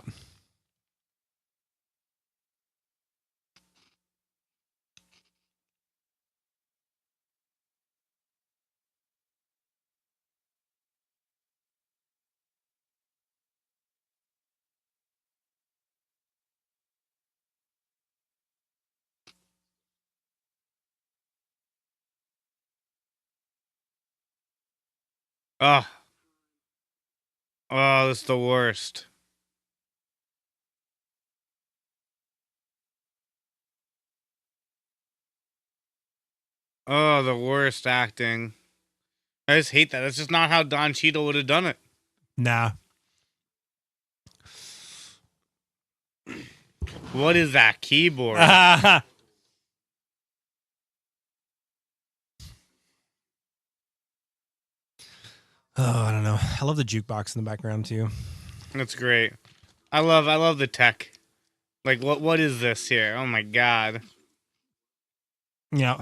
Oh, oh, that's the worst. Oh, the worst acting. I just hate that. That's just not how Don Cheadle would have done it. Nah. What is that keyboard? Oh, I don't know. I love the jukebox in the background too. That's great. I love the tech. Like, what is this here? Oh my god. Yeah.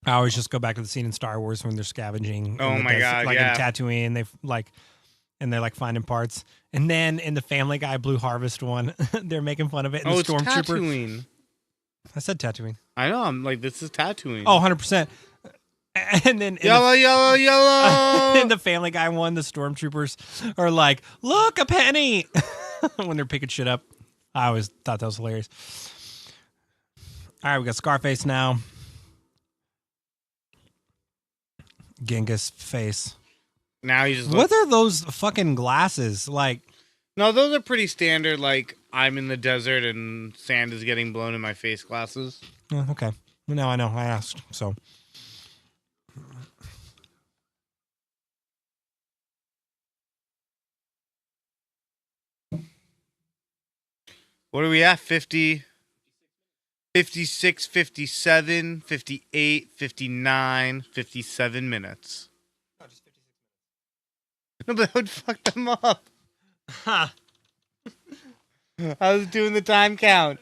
I always just go back to the scene in Star Wars when they're scavenging. Oh in the my God, like yeah. in Tatooine, they're like finding parts. And then in the Family Guy Blue Harvest one, they're making fun of it. And Oh, the it's stormtrooper. Tatooine. I said Tatooine. I know. I'm like, this is Tatooine. Oh, 100%. And then yellow, yellow, yellow. in the Family Guy one, the stormtroopers are like, "Look, a penny," when they're picking shit up. I always thought that was hilarious. All right, we got Scarface now. Genghis face. Now you just What are those fucking glasses? Like, No, those are pretty standard. Like, I'm in the desert and sand is getting blown in my face glasses. okay. Well, now I know. I asked. So, What are we at? 50, 56, 57, 58, 59, 57 minutes. No, but that would fuck them up. I was doing the time count.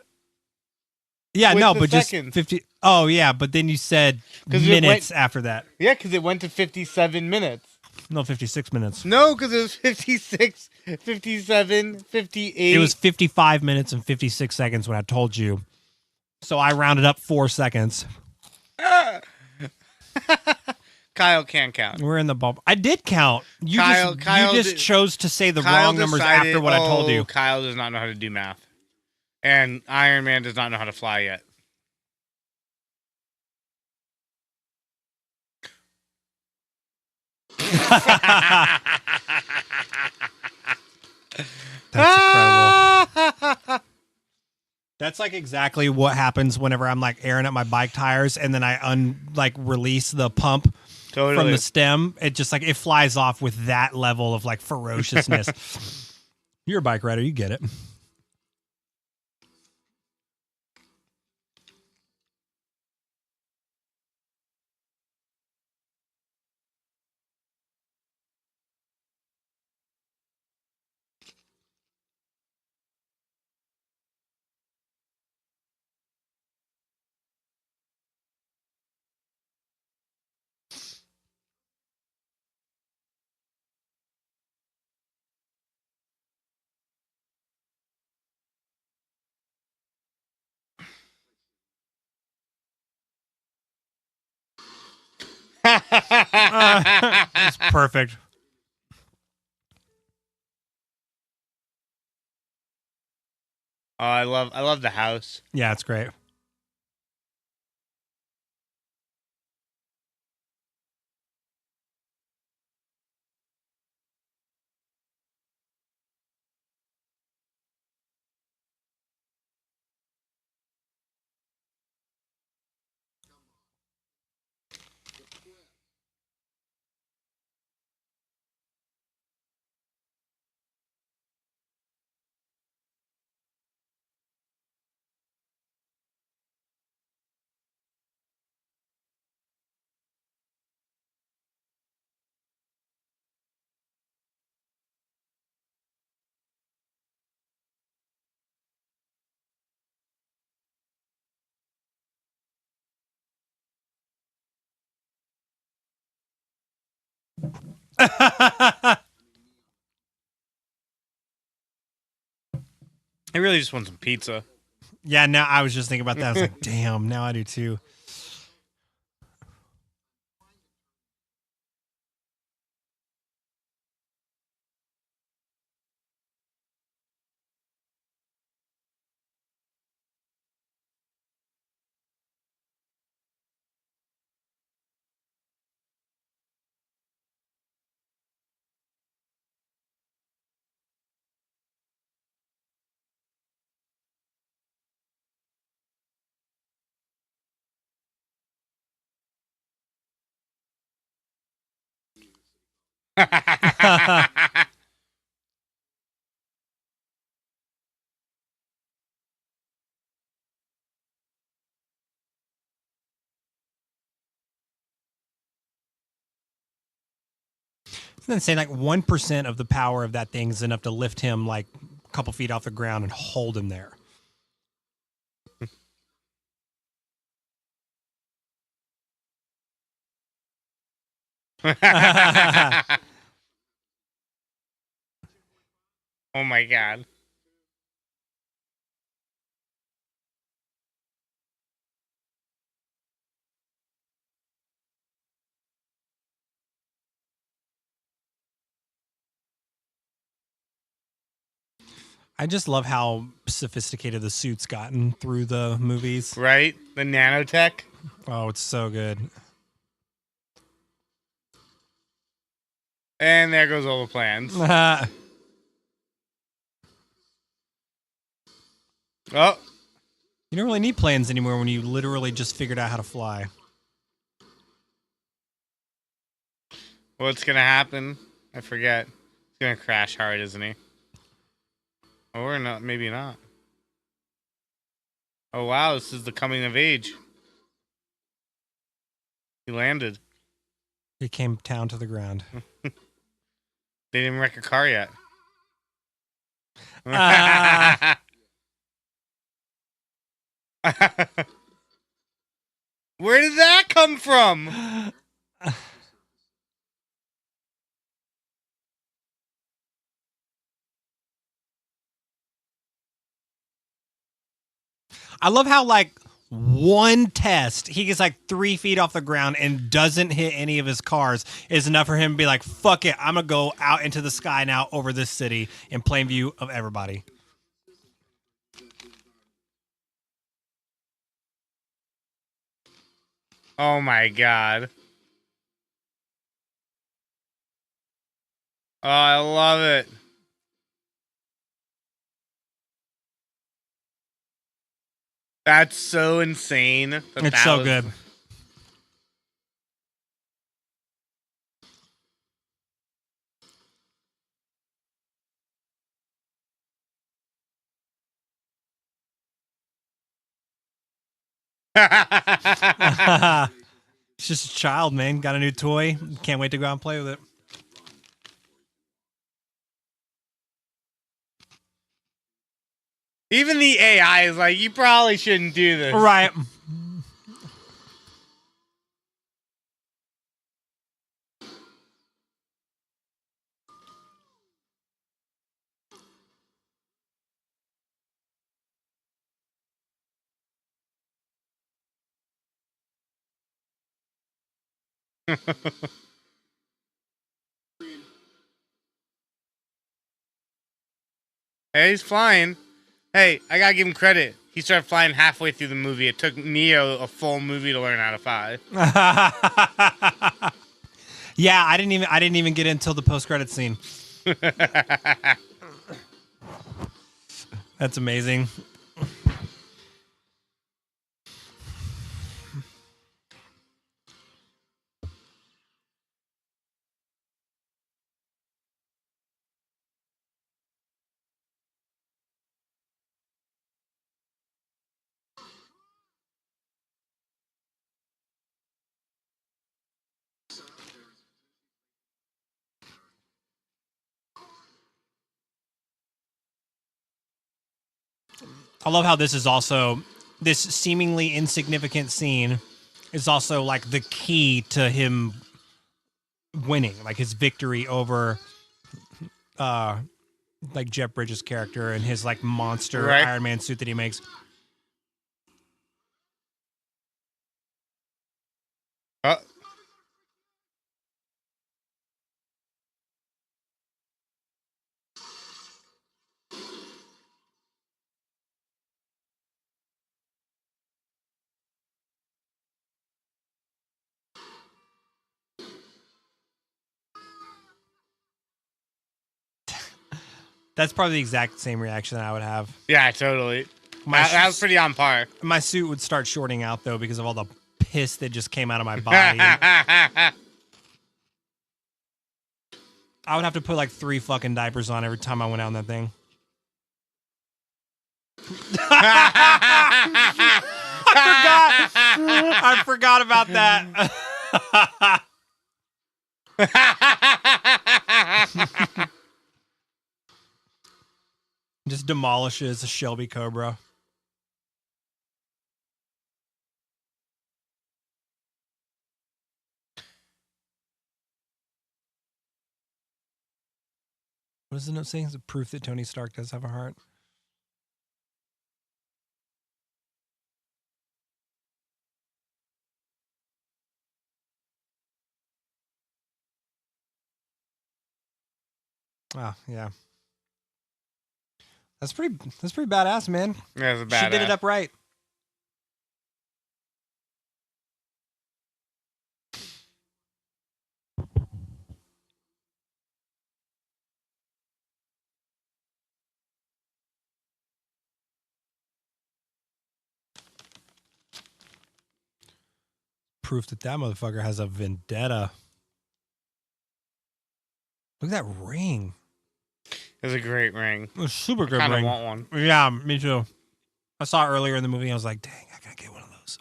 yeah, With no, the but seconds. just 50. Oh, yeah, but then you said 'Cause it minutes went- after that. Yeah, because it went to 57 minutes. No, 56 minutes. No, because it was 56, 57, 58. It was 55 minutes and 56 seconds when I told you. So I rounded up 4 seconds. Kyle can't count. We're in the ball. I did count. You Kyle just did- chose to say the Kyle wrong numbers decided, after what I told you. Kyle does not know how to do math. And Iron Man does not know how to fly yet. That's incredible. That's like exactly what happens whenever I'm like airing up my bike tires and then I release the pump Totally. from the stem. It just like it flies off with that level of like ferociousness. You're a bike rider, you get it. It's perfect. Oh, I love the house. Yeah, it's great. I really just want some pizza. Yeah, now I was just thinking about that. I was like, damn, now I do too. Isn't that insane? Like 1% of the power of that thing is enough to lift him like a couple feet off the ground and hold him there. Oh my god. I just love how sophisticated the suit's gotten through the movies. Right? The nanotech. Oh, it's so good. And there goes all the plans. Oh. You don't really need plans anymore when you literally just figured out how to fly. What's gonna happen? I forget. He's gonna crash hard, isn't he? Or not, maybe not. Oh wow, this is the coming of age. He landed. He came down to the ground. They didn't wreck a car yet. Where did that come from? I love how like one test he gets like 3 feet off the ground and doesn't hit any of his cars is enough for him to be like, fuck it, I'm gonna go out into the sky now over this city in plain view of everybody. Oh my god. Oh, I love it. That's so insane. It's so good. It's just a child, man. Got a new toy. Can't wait to go out and play with it. Even the AI is like, you probably shouldn't do this. Right. Hey, he's flying. Hey, I gotta give him credit. He started flying halfway through the movie. It took Neo a full movie to learn how to fly. Yeah, I didn't even get in until the post-credit scene. That's amazing. I love how this is also this seemingly insignificant scene is also like the key to him winning, like his victory over like Jeff Bridges' character and his like monster Iron Man suit that he makes. That's probably the exact same reaction that I would have. Yeah, totally. That was pretty on par. My suit would start shorting out though because of all the piss that just came out of my body. I would have to put like 3 fucking diapers on every time I went out in that thing. I forgot about that. Just demolishes a Shelby Cobra. What does the note say? Is it proof that Tony Stark does have a heart? Oh, yeah. That's pretty badass, man. That's a badass. She did it upright. Proof that motherfucker has a vendetta. Look at that ring. It's a great ring. A super good Kind of ring. want one. Yeah, me too. I saw it earlier in the movie. And I was like, dang, I gotta get one of those.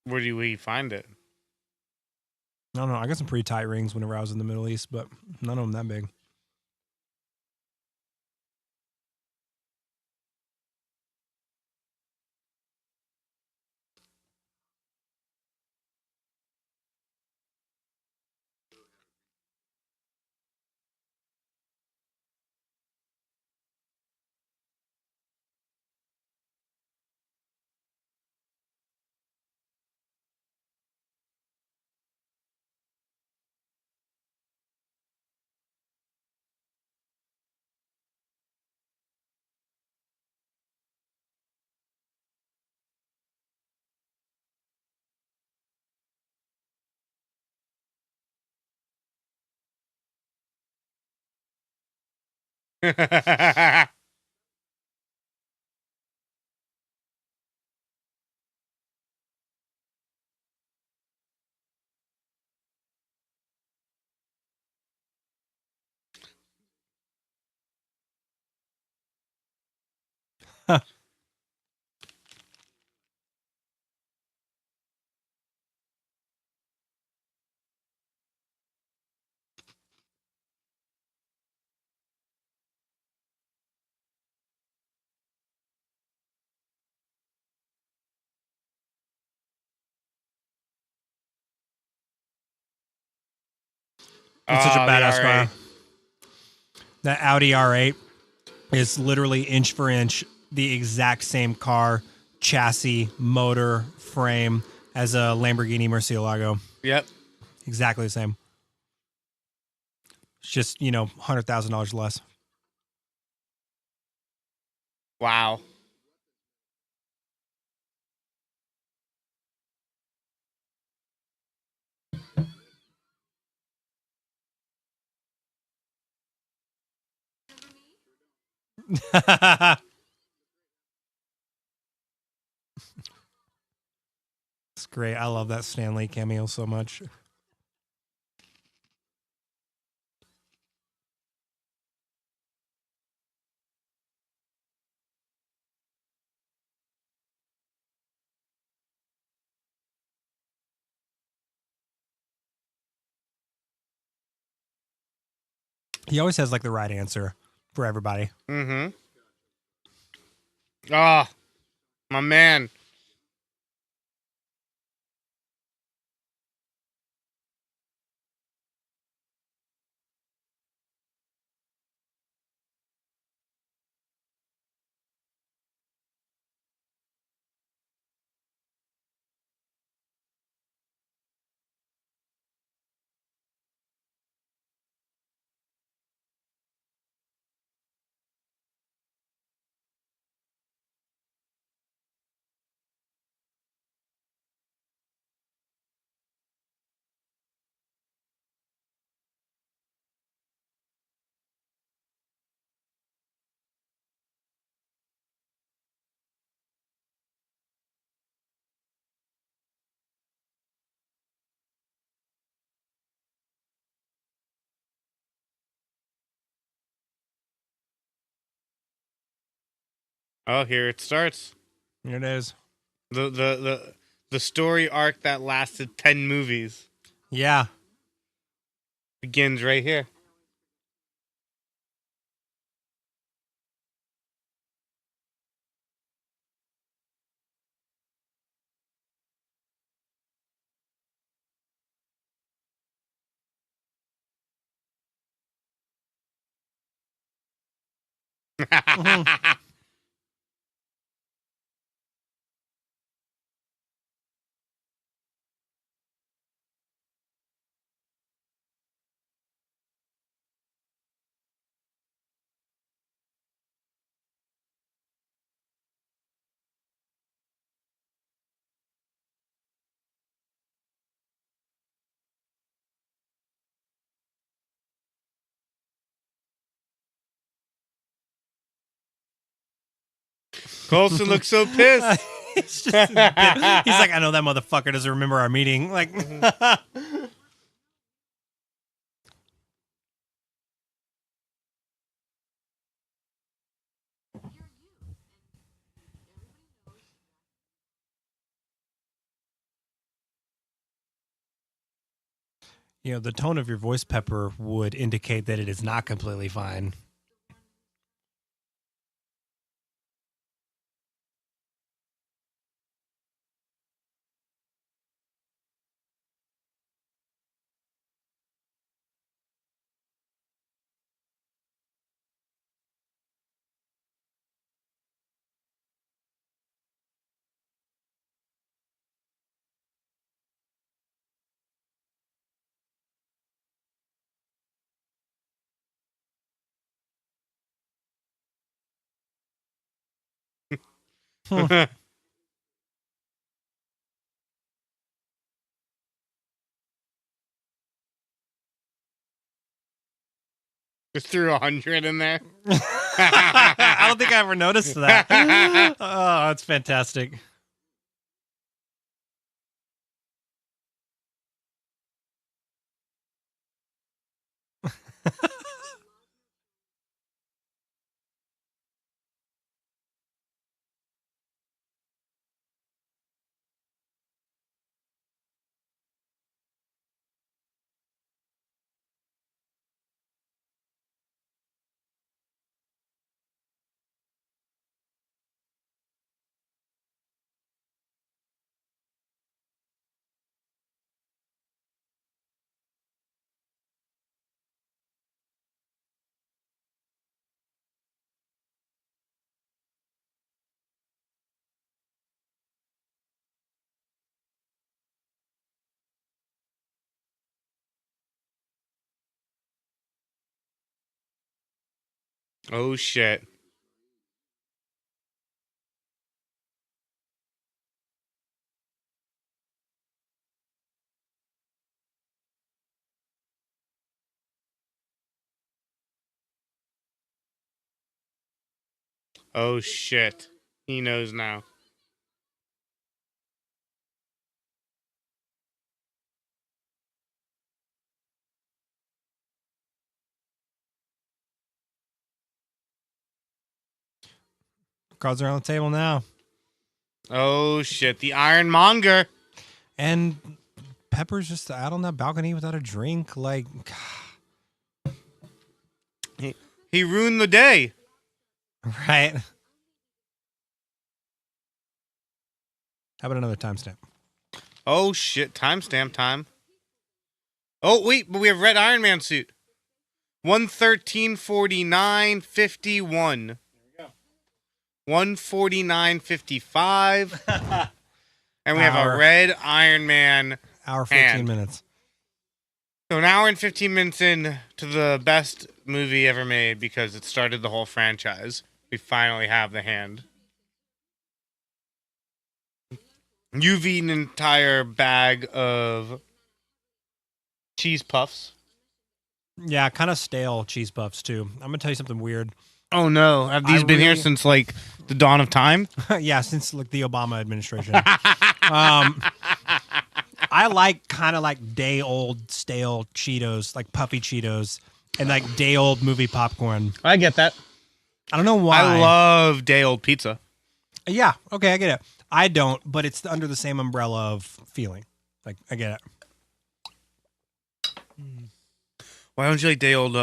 Where do we find it? I don't know. I got some pretty tight rings whenever I was in the Middle East, but none of them that big. It's such a the badass R8. car. That Audi R8 is literally inch for inch the exact same car, chassis, motor, frame as a Lamborghini Murcielago. Yep. Exactly the same. It's just, $100,000 less. Wow. It's great. I love that Stan Lee cameo so much. He always has like the right answer for everybody. Mm-hmm. Oh, my man. Oh, here it starts. Here it is. The story arc that lasted 10 movies Yeah. begins right here. Colson looks so pissed. He's like, I know that motherfucker doesn't remember our meeting. Like, the tone of your voice, Pepper, would indicate that it is not completely fine. Just threw 100 in there. I don't think I ever noticed that. Oh, that's fantastic. Oh, shit. Oh, shit. He knows now. Cards are on the table now. Oh, shit. The Ironmonger. And Pepper's just out on that balcony without a drink. Like, He ruined the day. right? How about another timestamp? Oh, shit. Timestamp time. Oh, wait. But we have Red Iron Man suit. 113.49.51. 149.55. And we have a Red Iron Man. Hour 15 minutes. So an hour and 15 minutes in to the best movie ever made because it started the whole franchise. We finally have the hand. You've eaten an entire bag of cheese puffs. Yeah, kind of stale cheese puffs, too. I'm going to tell you something weird. Oh, no. Have these been here since, like, the dawn of time? Yeah, since like the Obama administration. I like kind of like day old stale Cheetos, like puffy Cheetos, and like day old movie popcorn. I get that. I don't know why. I love day old pizza. Yeah, okay, I get it. I don't, but it's under the same umbrella of feeling. Like, I get it. Why don't you like day old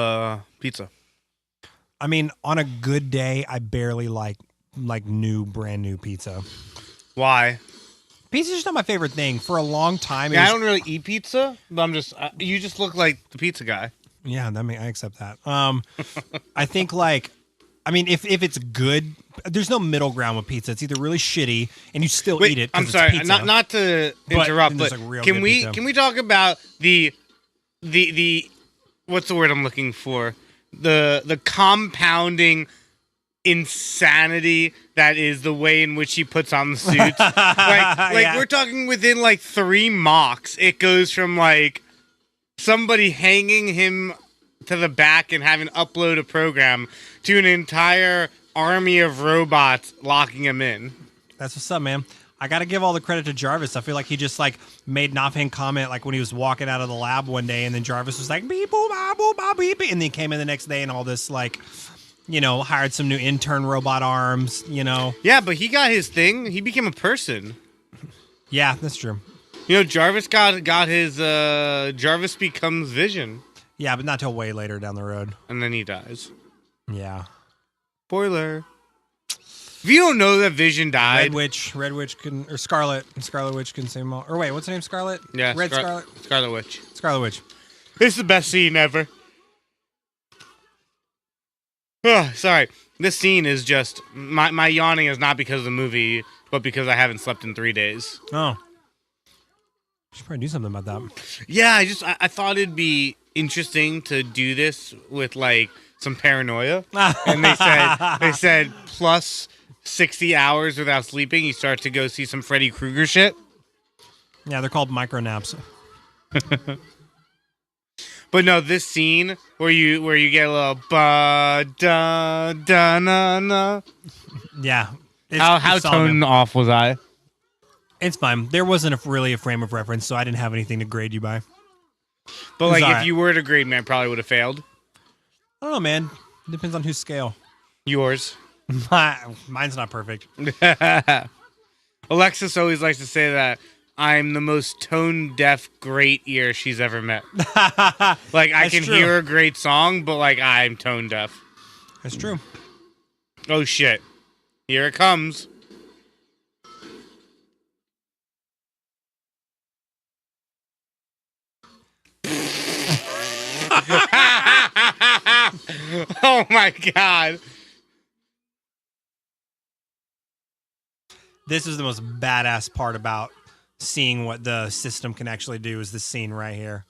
pizza? I mean, on a good day, I barely like brand new pizza. Why? Pizza's just not my favorite thing. For a long time, I don't really eat pizza, but I'm just you just look like the pizza guy. Yeah, I accept that. I think I mean, if it's good, there's no middle ground with pizza. It's either really shitty and you still Wait, eat it. 'cause I'm it's sorry, pizza. not to But interrupt, then but there's, like, real can good we pizza. talk about the what's the word I'm looking for? The compounding insanity that is the way in which he puts on the suits. like Yeah. we're talking within like 3 mocks. It goes from like somebody hanging him to the back and having upload a program to an entire army of robots locking him in. That's what's up, man. I got to give all the credit to Jarvis. I feel like he just like made an offhand comment like when he was walking out of the lab one day, and then Jarvis was like beep boop ah, boop ah, beep, beep, and then he came in the next day and all this like, hired some new intern robot arms. Yeah, but he got his thing. He became a person. Yeah, that's true. Jarvis got his Jarvis becomes Vision, Yeah, but not till way later down the road. and then he dies. Yeah. Spoiler. If you don't know that Vision died, Red Witch couldn't, or Scarlet Witch couldn't save them all. Or wait, what's her name? Scarlet? yeah, Scarlet? Scarlet Witch. Scarlet Witch. It's the best scene ever. Oh, sorry. This scene is just my yawning is not because of the movie, but because I haven't slept in 3 days. Oh. Should probably do something about that. Yeah, I thought it'd be interesting to do this with like some paranoia. And they said plus 60 hours without sleeping, you start to go see some Freddy Krueger shit. Yeah, they're called micro naps. But no, this scene where you get a little ba da da na na. Yeah. How it's solid, man. tone off was I? It's fine. There wasn't really a frame of reference, so I didn't have anything to grade you by. But like, all if right. you were to grade me, I probably would have failed. I don't know, man. It depends on whose scale. Yours. Mine's not perfect. Alexis always likes to say that I'm the most tone deaf great ear she's ever met. Like, I That's can true. hear a great song, but like, I'm tone deaf. That's true. Oh shit. Here it comes. Oh my god. This is the most badass part about seeing what the system can actually do is this scene right here.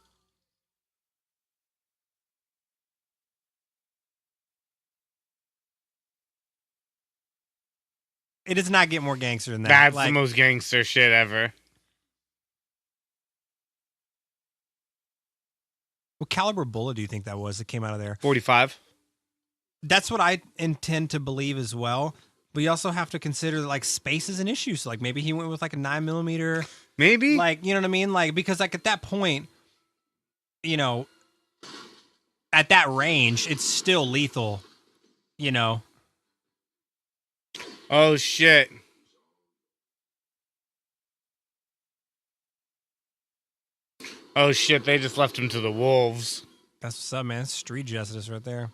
It does not get more gangster than that. That's Like, the most gangster shit ever. what caliber bullet do you think that was that came out of there? 45. That's what I intend to believe as well. But you also have to consider that like space is an issue. So like maybe he went with like a 9mm. Maybe? Like, you know what I mean? Like, because like at that point, at that range, it's still lethal, Oh shit. Oh shit, they just left him to the wolves. That's what's up, man. It's street justice right there.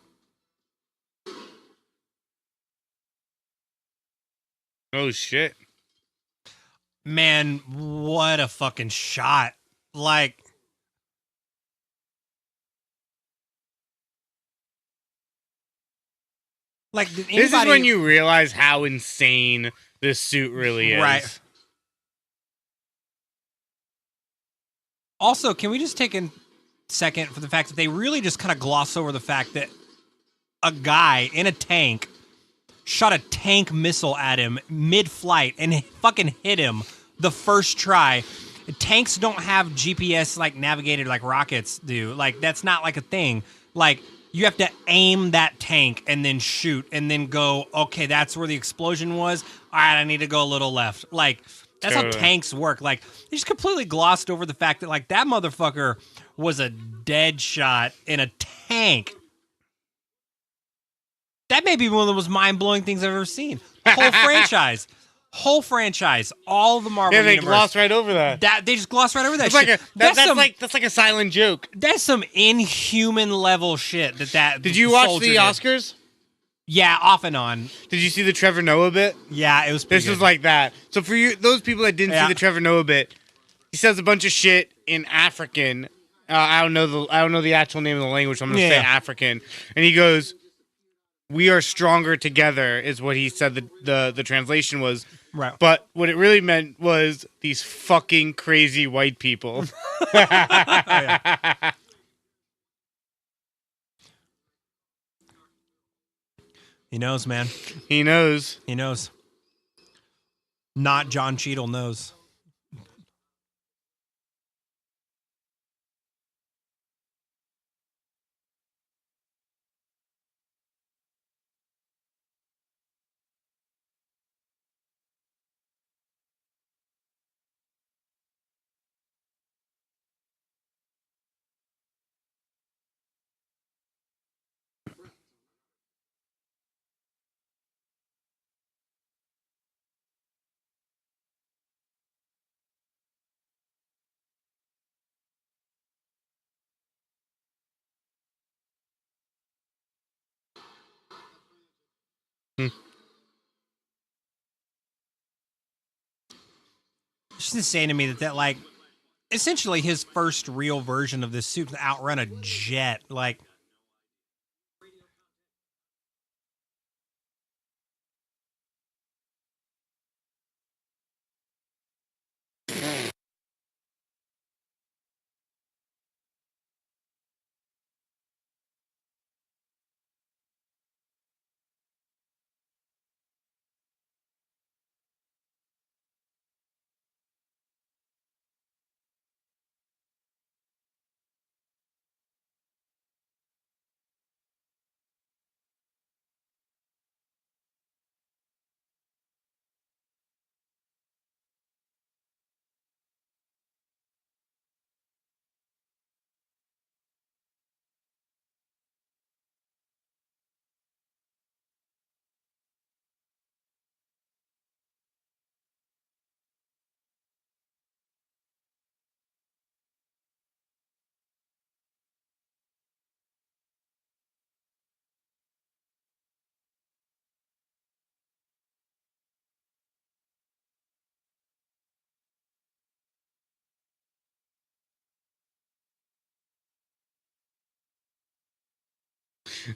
Oh shit. Man, what a fucking shot. Like, did anybody... This is when you realize how insane this suit really is. Right. Also, can we just take a second for the fact that they really just kind of gloss over the fact that a guy in a tank shot a tank missile at him mid-flight and fucking hit him the first try. Tanks don't have GPS like navigated like rockets do. Like, that's not like a thing. Like, you have to aim that tank and then shoot and then go, okay, that's where the explosion was. All right, I need to go a little left. Like, that's Totally. how tanks work. Like, they just completely glossed over the fact that like that motherfucker was a dead shot in a tank. That may be one of the most mind-blowing things I've ever seen. Whole franchise, all the Marvel Yeah, they universe. glossed right over that. They just gloss right over that It's shit. like that's like a silent joke. That's some inhuman level shit. Did you watch soldier the did. Oscars? Yeah, off and on. Did you see the Trevor Noah bit? Yeah, it was pretty This was good. like that. So for you, those people that didn't Yeah. see the Trevor Noah bit, he says a bunch of shit in African. I don't know the actual name of the language, so I'm gonna say Yeah. African. And he goes, we are stronger together is what he said the translation was. Right. But what it really meant was these fucking crazy white people. He knows, man. He knows. He knows. Not John Cheadle knows. It's just insane to me that like essentially his first real version of this suit can outrun a jet. Like,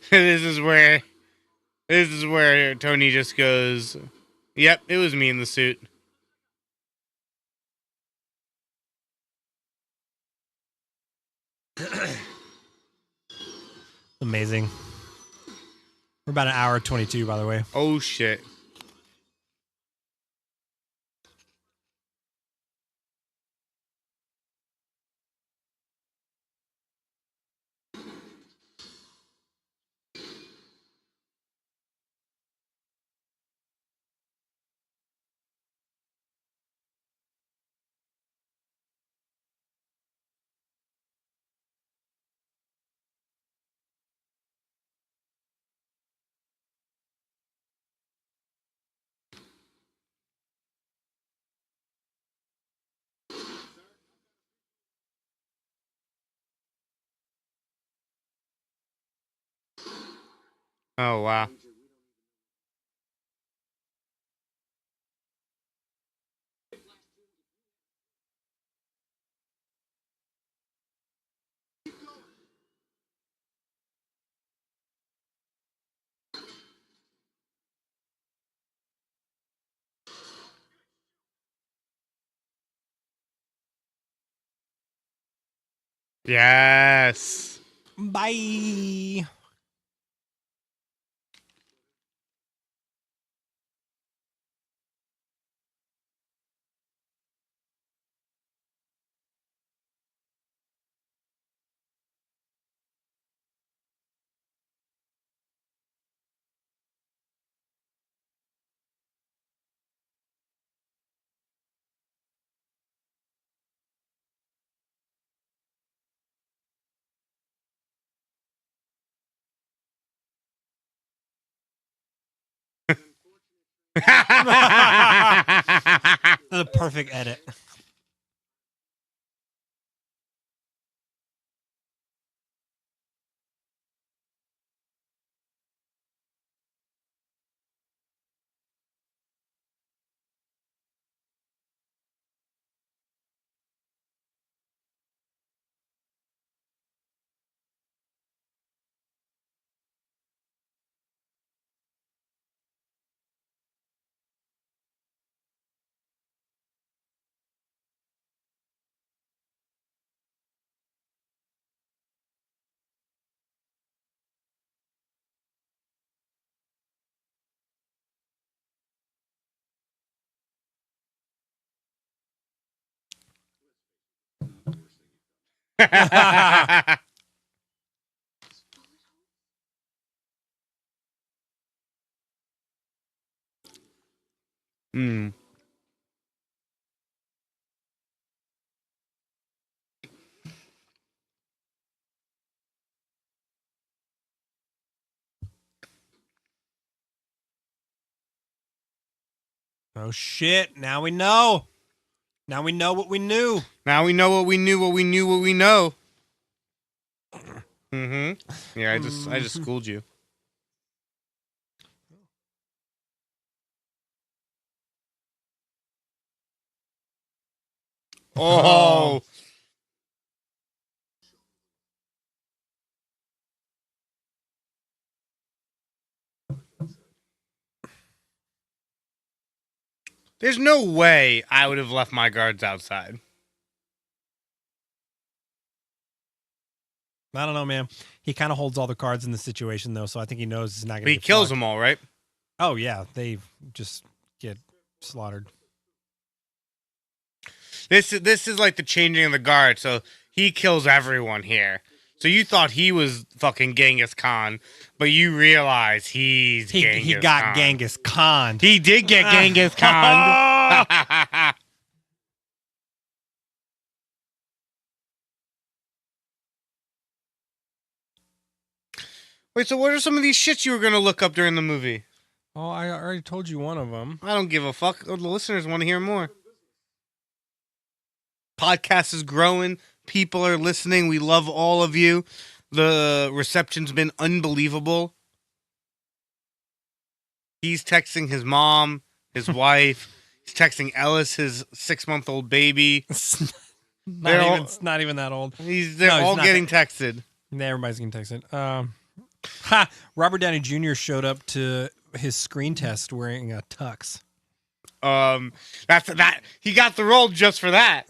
this is where Tony just goes, "Yep, it was me in the suit." amazing. We're about an hour 22, by the way. Oh shit. Oh wow. Yes. Bye. The perfect edit. Hmm. Oh shit! Now we know. Now we know what we knew. Now we know what we knew, what we knew, what we know. Mm-hmm. Yeah, I just schooled you. Oh. There's no way I would have left my guards outside. I don't know, man. He kind of holds all the cards in the situation, though, so I think he knows he's not going to. But he kills them all, right? Oh yeah, they just get slaughtered. This is like the changing of the guard. So he kills everyone here. So you thought he was fucking Genghis Khan, but you realize He got Khan. Genghis Khan. He did get Genghis Khan. Wait, so what are some of these shits you were gonna look up during the movie? Oh, I already told you one of them. I don't give a fuck. The listeners want to hear more. Podcast is growing. People are listening. We love all of you. The reception's been unbelievable. He's texting his mom, his wife. He's texting Ellis, his 6-month-old baby. It's not even that old. They're all getting texted. Everybody's getting texted. Robert Downey Jr. showed up to his screen test wearing a tux. That he got the role just for that.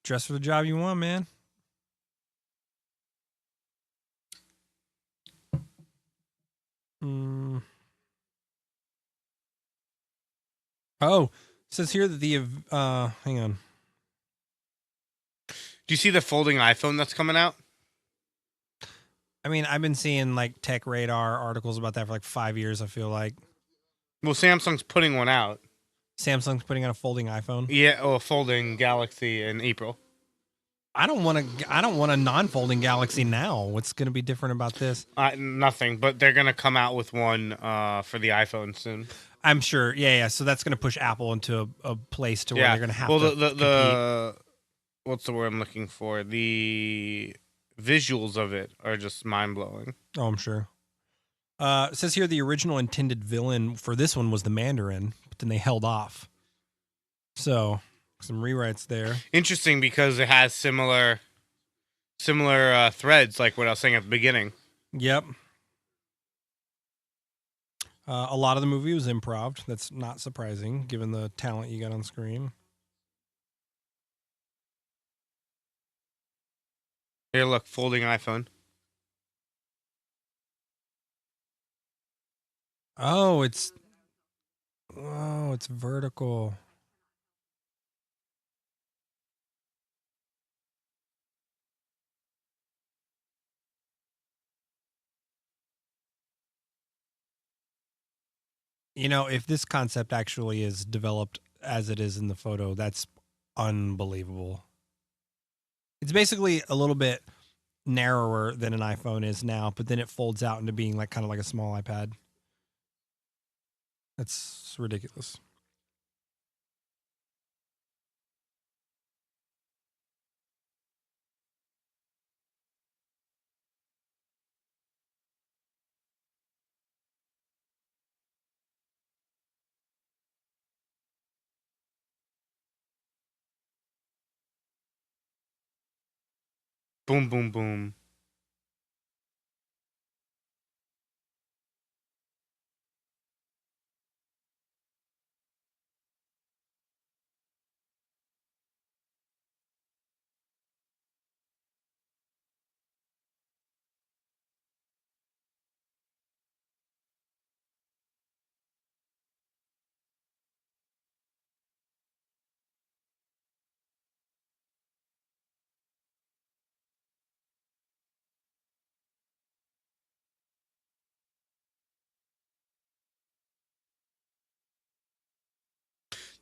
Dress for the job you want, man. Oh, it says here that the hang on. Do you see the folding iPhone that's coming out? I mean, I've been seeing like Tech Radar articles about that for like 5 years, I feel like. Well, Samsung's putting one out. Samsung's putting out a folding iPhone. Yeah, a folding Galaxy in April. I don't want a non-folding Galaxy now. What's going to be different about this? Nothing, but they're going to come out with one for the iPhone soon. I'm sure. Yeah. So that's going to push Apple into a place to where they're going to have to the what's the word I'm looking for? The visuals of it are just mind-blowing. Oh, I'm sure. It says here the original intended villain for this one was the Mandarin, but then they held off. So some rewrites there. Interesting because it has similar threads, like what I was saying at the beginning. Yep. A lot of the movie was improv. That's not surprising given the talent you got on screen. Here, look, folding iPhone. Oh, it's vertical. You know, if this concept actually is developed as it is in the photo, that's unbelievable. It's basically a little bit narrower than an iPhone is now, but then it folds out into being like kind of like a small iPad. That's ridiculous. Boom, boom, boom.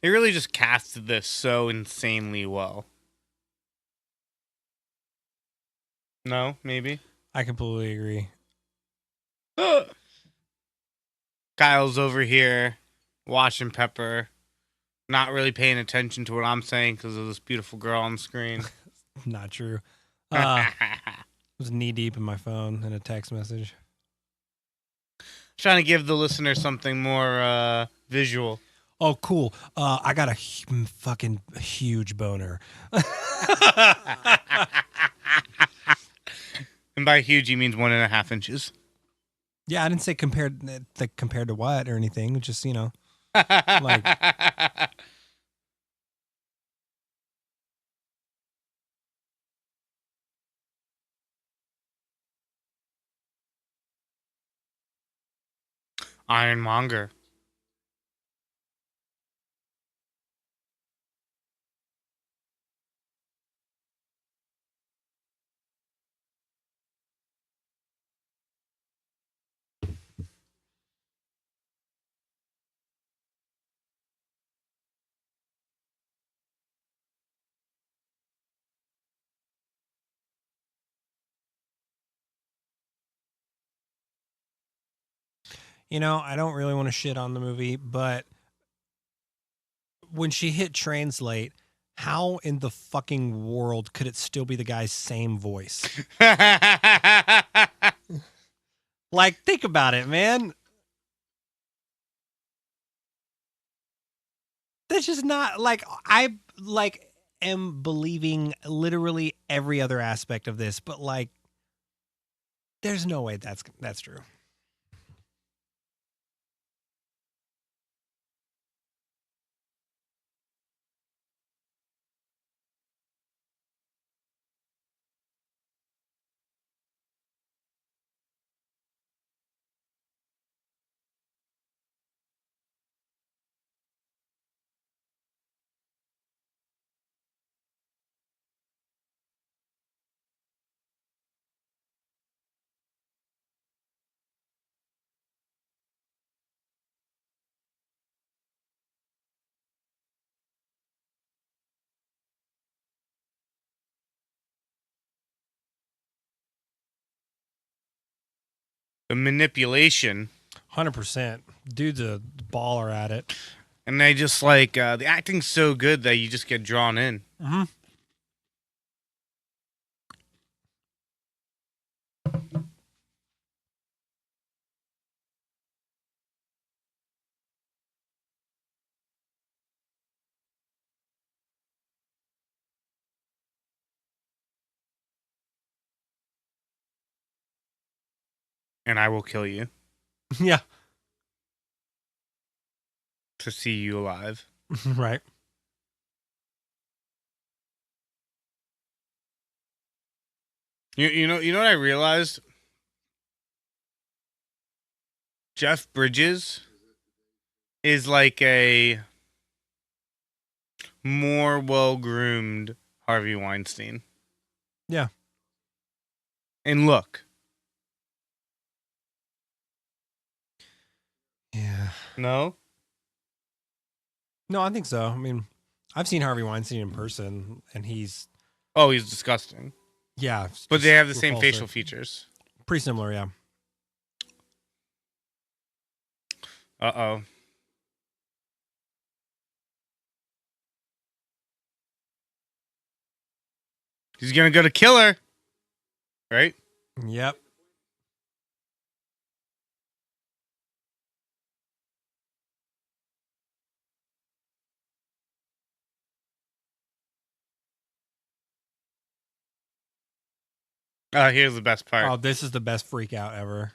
They really just casted this so insanely well. No, maybe. I completely agree. Kyle's over here watching Pepper, not really paying attention to what I'm saying because of this beautiful girl on the screen. Not true. I was knee deep in my phone in a text message. Trying to give the listener something more visual. Oh, cool. I got a fucking huge boner. And by huge, he means 1.5 inches. Yeah, I didn't say compared to what or anything. Just, like Ironmonger. I don't really want to shit on the movie, but when she hit translate, how in the fucking world could it still be the guy's same voice? Like, think about it, man. That's just not like I like am believing literally every other aspect of this, but like there's no way that's true. The manipulation. 100%. Dude's a baller at it. And they just like, the acting's so good that you just get drawn in. Mm-hmm. And I will kill you Yeah. to see you alive. Right. You know what I realized? Jeff Bridges is like a more well-groomed Harvey Weinstein. Yeah. And look. Yeah. No? No, I think so. I mean, I've seen Harvey Weinstein in person, and he's Oh, he's disgusting. But just they have the same repulsive. facial features. Pretty similar, yeah. Uh-oh. He's gonna go to killer. Right? Yep. Here's the best part. Oh, this is the best freak out ever.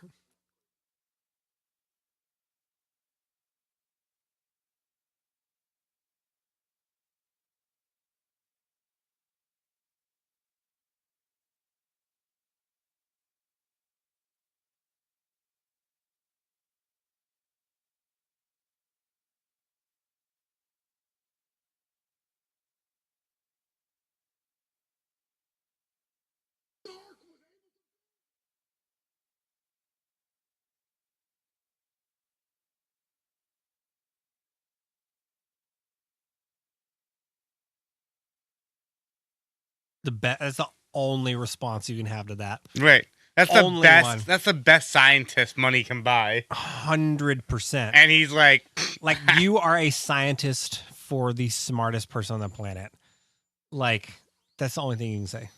That's the only response you can have to that. Right. That's the Only best. one. That's the best scientist money can buy. 100%. And he's like, Like, you are a scientist for the smartest person on the planet. Like, that's the only thing you can say.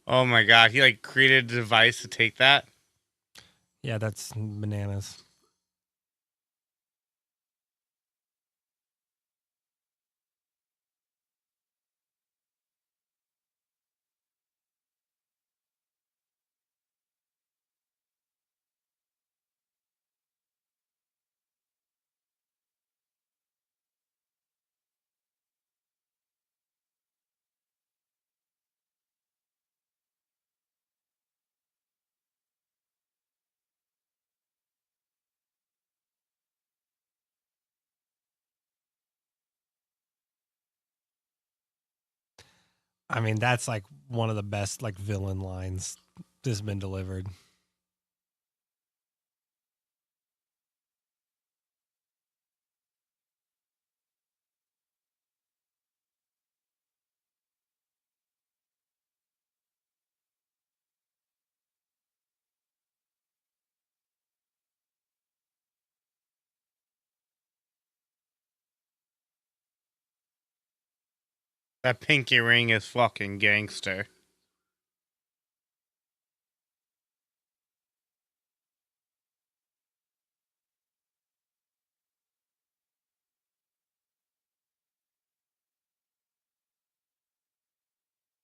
oh my god, he like created a device to take that. Yeah, that's bananas. I mean, that's like one of the best like villain lines that's been delivered. That pinky ring is fucking gangster.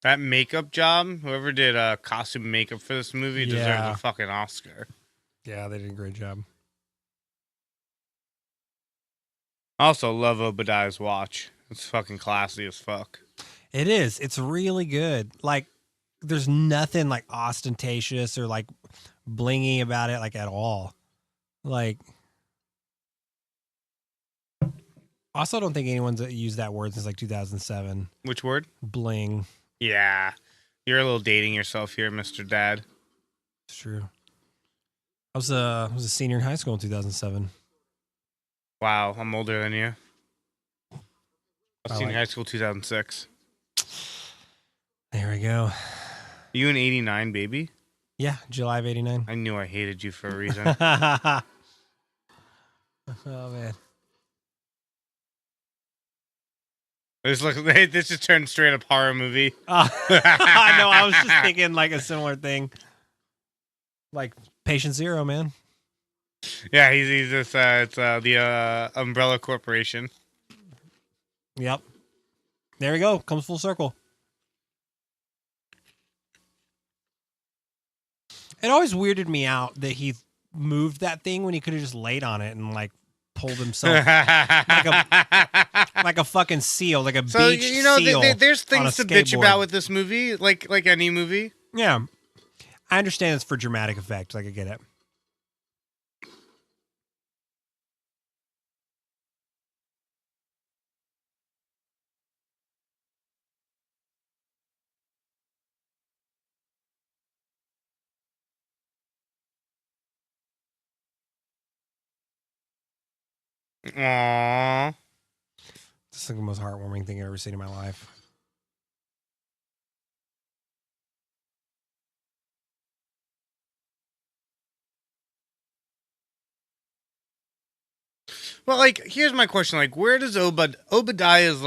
That makeup job, whoever did costume makeup for this movie deserves Yeah. a fucking Oscar. Yeah, they did a great job. I also love Obadiah's watch. It's fucking classy as fuck. It is. It's really good. Like, there's nothing like ostentatious or like blingy about it, like at all. Like, also don't think anyone's used that word since like 2007. Which word? Bling. Yeah. You're a little dating yourself here, Mr. Dad. It's true. I was a senior in high school in 2007. Wow, I'm older than you. I was I senior like- high school 2006. There we go. You an 89 baby? Yeah, July of 89. I knew I hated you for a reason. Oh, man. This just turned straight up horror movie. I know. I was just thinking like a similar thing. Like Patient Zero, man. Yeah, he's just it's the Umbrella Corporation. Yep. There we go. Comes full circle. It always weirded me out that he moved that thing when he could have just laid on it and like pulled himself like a fucking seal, like a So beach you know, seal. there's on a things to bitch skateboard. about with this movie, like any movie. Yeah. I understand it's for dramatic effect. Like I get it. Aww. This is like the most heartwarming thing I've ever seen in my life. Well, like, here's my question: like, where does Obadiah's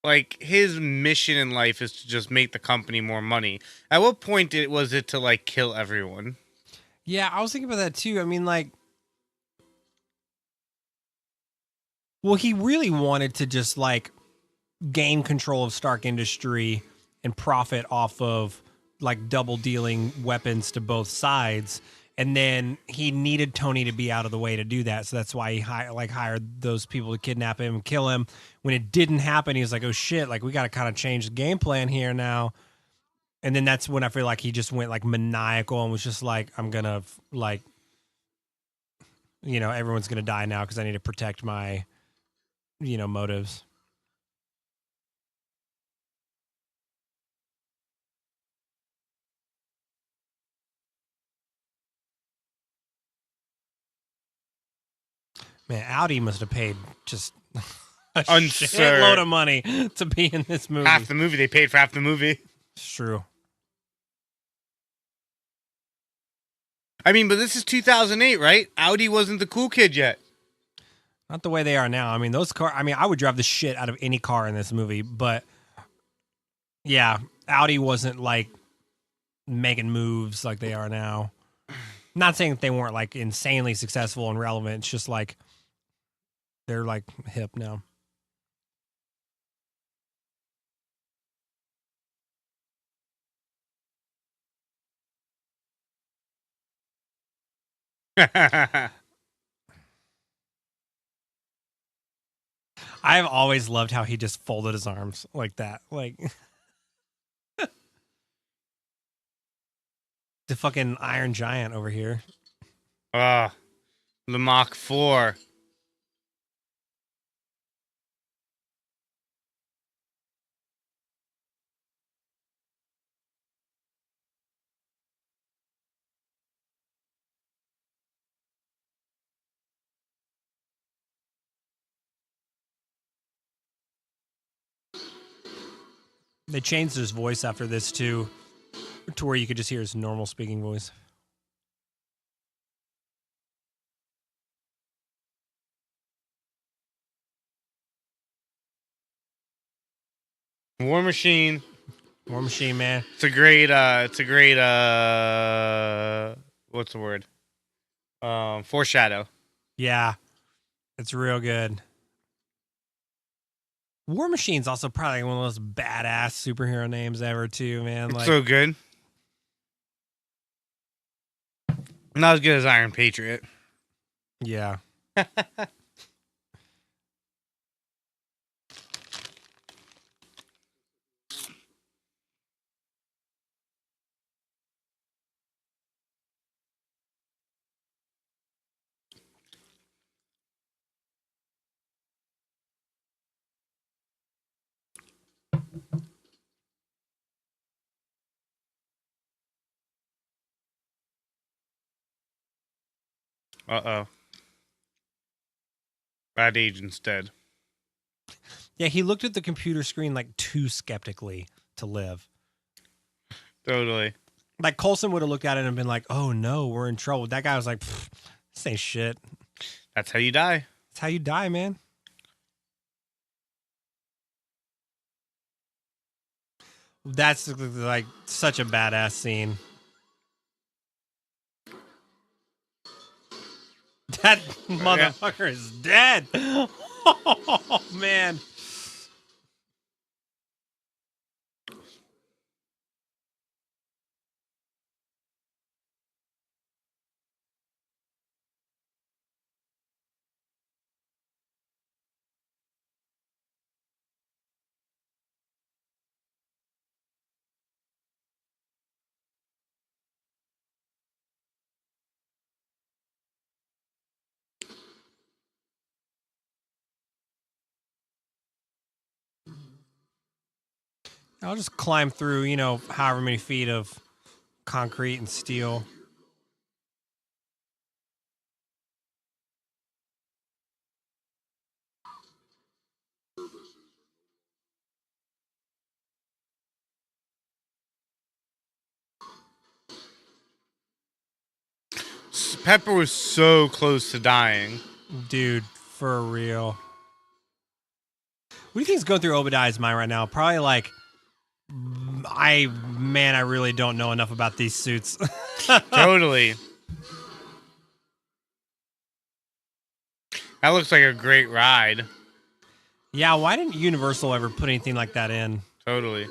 like his mission in life is to just make the company more money? At what point was it to like kill everyone? Yeah, I was thinking about that too. I mean, like, well, he really wanted to just like gain control of Stark Industry and profit off of like double dealing weapons to both sides. And then he needed Tony to be out of the way to do that. So that's why he hired those people to kidnap him and kill him. When it didn't happen, he was like, oh shit, like we got to kind of change the game plan here now. And then that's when I feel like he just went like maniacal and was just like, I'm going to like, everyone's going to die now because I need to protect my, motives. Man, Audi must have paid just a shitload of money to be in this movie. Half the movie. They paid for half the movie. It's true. I mean, but this is 2008, right? Audi wasn't the cool kid yet. Not the way they are now. I mean, I would drive the shit out of any car in this movie, but yeah, Audi wasn't like making moves like they are now. Not saying that they weren't like insanely successful and relevant. It's just like they're like hip now. I've always loved how he just folded his arms like that. Like the fucking Iron Giant over here. The Mach 4. They changed his voice after this too, to where you could just hear his normal speaking voice. War Machine. War Machine, man. It's a great what's the word? Foreshadow. Yeah. It's real good. War Machine's also probably one of those badass superhero names ever too, man. Like, so good. Not as good as Iron Patriot. Yeah. Uh-oh. Bad agent's dead. Yeah, he looked at the computer screen like too skeptically to live. Totally. Like Coulson would have looked at it and been like, oh no, we're in trouble. That guy was like, this ain't shit. That's how you die. That's how you die, man. That's like such a badass scene. That motherfucker is dead. Oh, man. I'll just climb through, however many feet of concrete and steel. Pepper was so close to dying. Dude, for real. What do you think is going through Obadiah's mind right now? Probably like, I really don't know enough about these suits. Totally. That looks like a great ride. Yeah, why didn't Universal ever put anything like that in? Totally.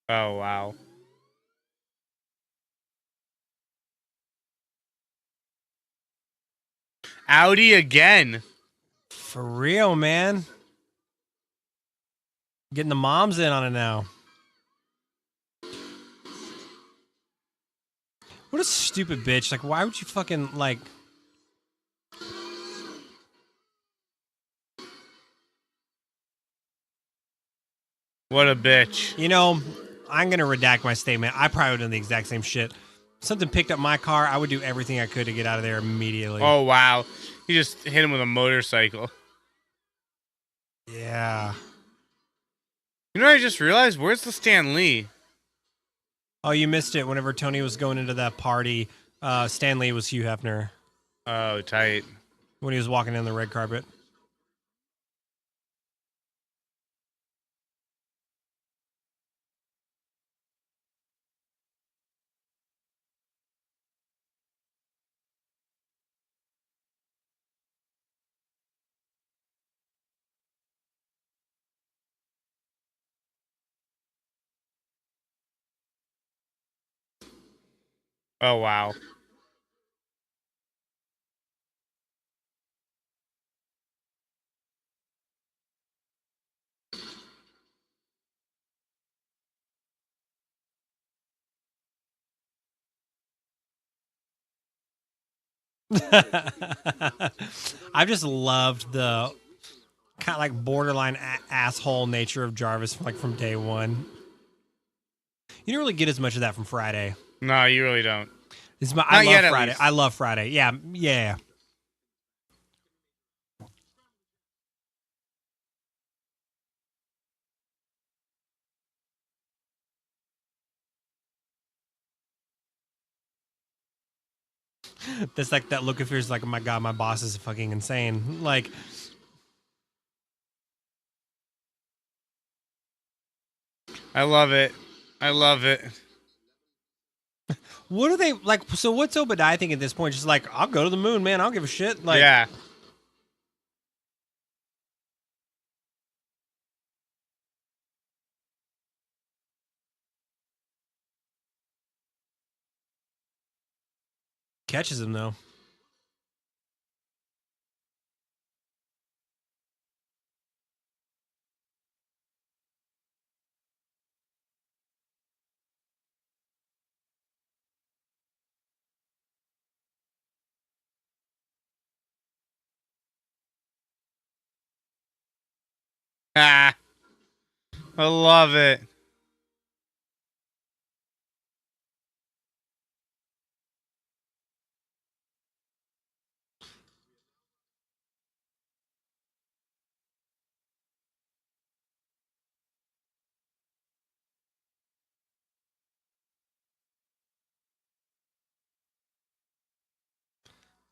Oh, wow. Audi again. For real, man. Getting the moms in on it now. What a stupid bitch. Like, why would you fucking, like... What a bitch. You know, I'm going to redact my statement. I probably would have done the exact same shit. Something picked up my car, I would do everything I could to get out of there immediately. Oh, wow. You just hit him with a motorcycle. Yeah. You know what I just realized? Where's the Stan Lee? Oh, you missed it. Whenever Tony was going into that party, Stan Lee was Hugh Hefner Oh, tight. when he was walking down the red carpet. Oh, wow. I've just loved the kind of like borderline asshole nature of Jarvis from day one. You don't really get as much of that from Friday. No, you really don't. I Not yet, love at Friday. least. I love Friday. Yeah, yeah. That's like that look of fear is like, oh my god, my boss is fucking insane. Like, I love it. I love it. what are they like? So what's Obadiah thinking at this point? Just like, I'll go to the moon, man. I don't give a shit. Like, Yeah. catches him though. Ah, I love it.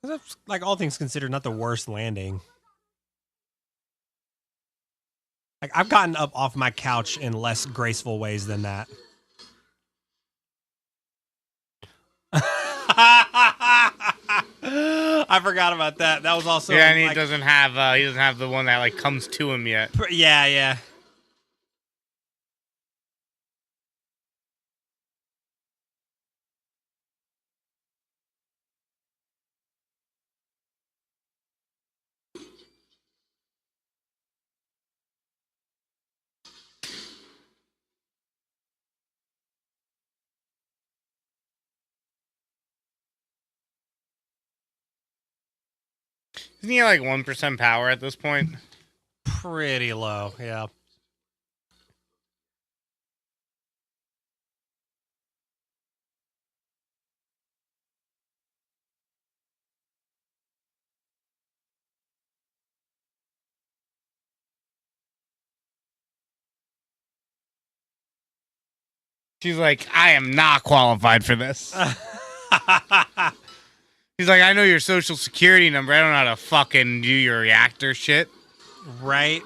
That's, like, all things considered, not the worst landing. Like, I've gotten up off my couch in less graceful ways than that. I forgot about that. That was also Yeah, and he like, doesn't have the one that like comes to him yet. yeah, yeah. Isn't he like 1% power at this point? Pretty low, yeah. She's like, I am not qualified for this. He's like, I know your social security number. I don't know how to fucking do your reactor shit. Right?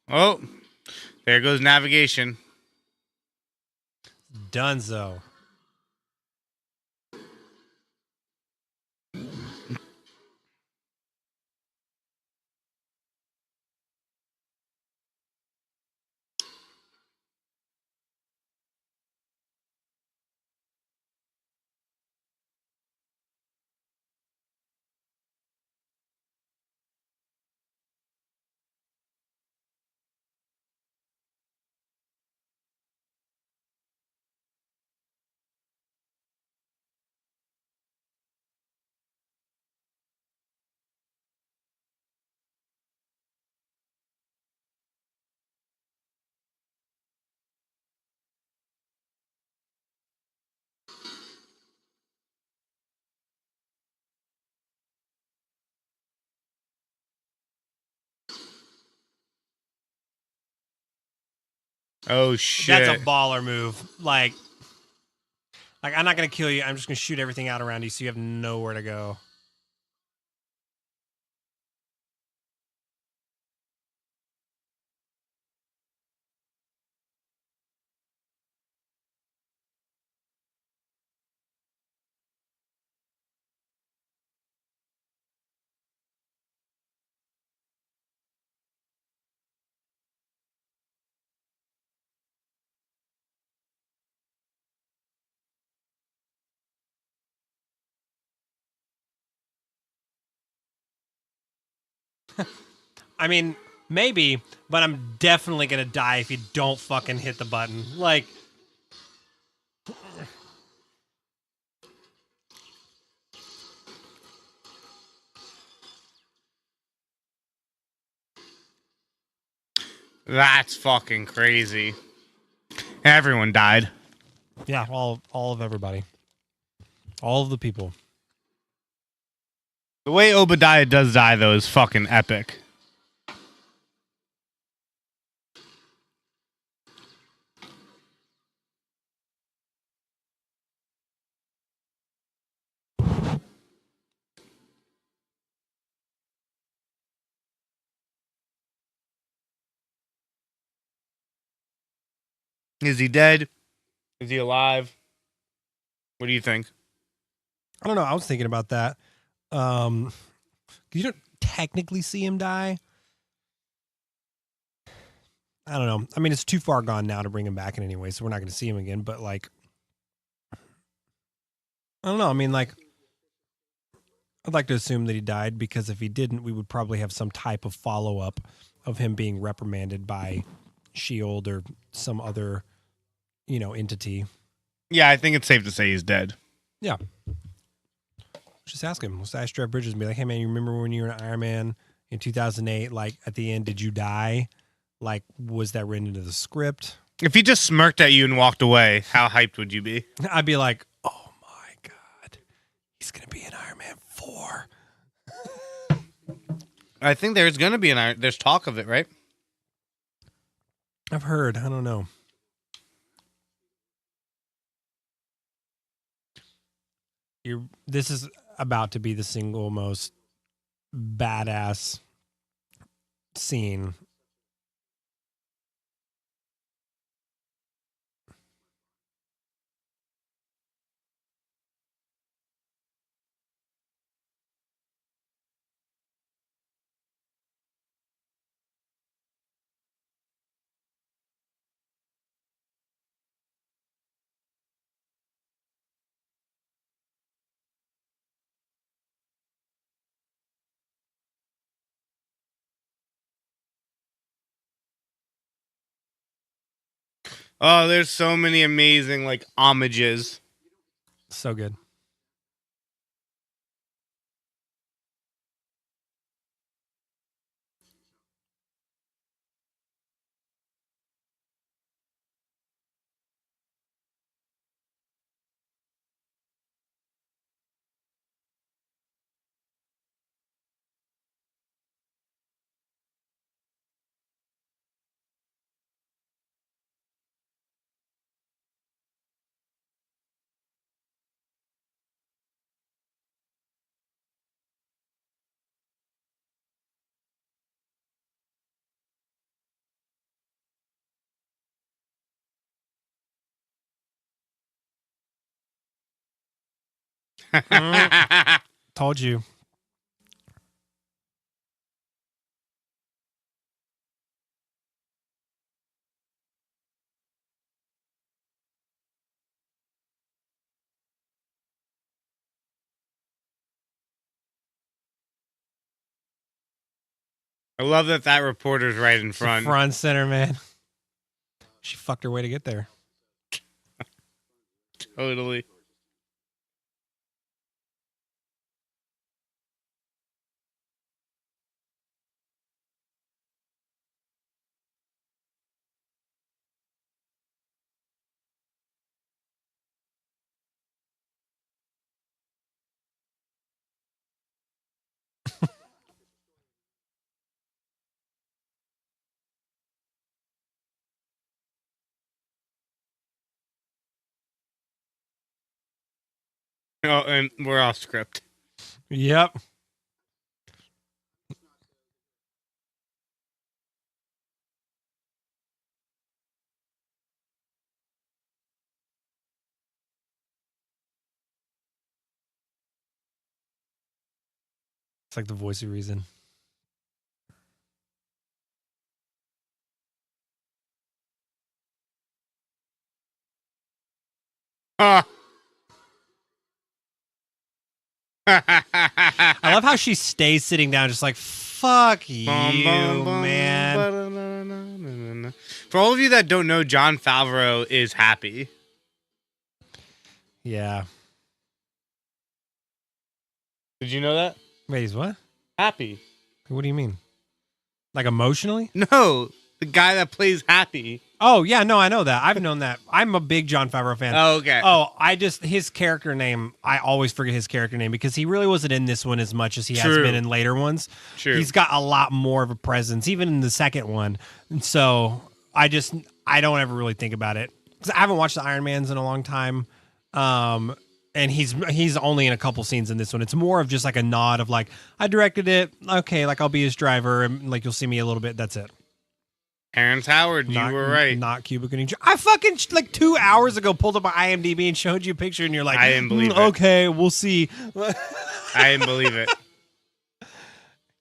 Oh, there goes navigation. Dunzo. Oh shit! That's a baller move. Like I'm not gonna kill you. I'm just gonna shoot everything out around you, so you have nowhere to go. I mean, maybe, but I'm definitely gonna die if you don't fucking hit the button. Like, That's fucking crazy. Everyone died. yeah, all of everybody, all of the people. The way Obadiah does die, though, is fucking epic. Is he dead? Is he alive? What do you think? I don't know. I was thinking about that. Um, you don't technically see him die. I don't know. I mean, it's too far gone now to bring him back in any way, so we're not going to see him again. But like, I don't know. I mean, like, I'd like to assume that he died because if he didn't, we would probably have some type of follow up of him being reprimanded by Shield or some other, entity. Yeah, I think it's safe to say he's dead. Yeah. Just ask him. Let's ask Jeff Bridges and be like, hey, man, you remember when you were in Iron Man in 2008? Like, at the end, did you die? Like, was that written into the script? If he just smirked at you and walked away, how hyped would you be? I'd be like, oh, my God. He's going to be in Iron Man 4. I think there's going to be there's talk of it, right? I've heard. I don't know. This is about to be the single most badass scene. Oh, there's so many amazing like homages. So good. Told you. I love that reporter's right in front. Front center, man. She fucked her way to get there. Totally. Oh, and we're off script. Yep. It's like the voice of reason. Ah. I love how she stays sitting down, just like, fuck you, man. For all of you that don't know, Jon Favreau is happy. Yeah. Did you know that? Wait, he's what? Happy. What do you mean? Like emotionally? No, the guy that plays Happy. Oh, yeah, no, I know that. I've known that. I'm a big Jon Favreau fan. Oh, okay. Oh, his character name, I always forget his character name because he really wasn't in this one as much as he has True. been in later ones. True. He's got a lot more of a presence, even in the second one. And so I don't ever really think about it. 'Cause I haven't watched the Iron Mans in a long time. And he's only in a couple scenes in this one. It's more of just like a nod of like, I directed it. Okay, like I'll be his driver and like you'll see me a little bit. That's it. Terrence Howard, you were right. Not Cuba Gooding Jr. I fucking like 2 hours ago pulled up my IMDb and showed you a picture, and you're like, I didn't believe it. Okay, we'll see. I didn't believe it.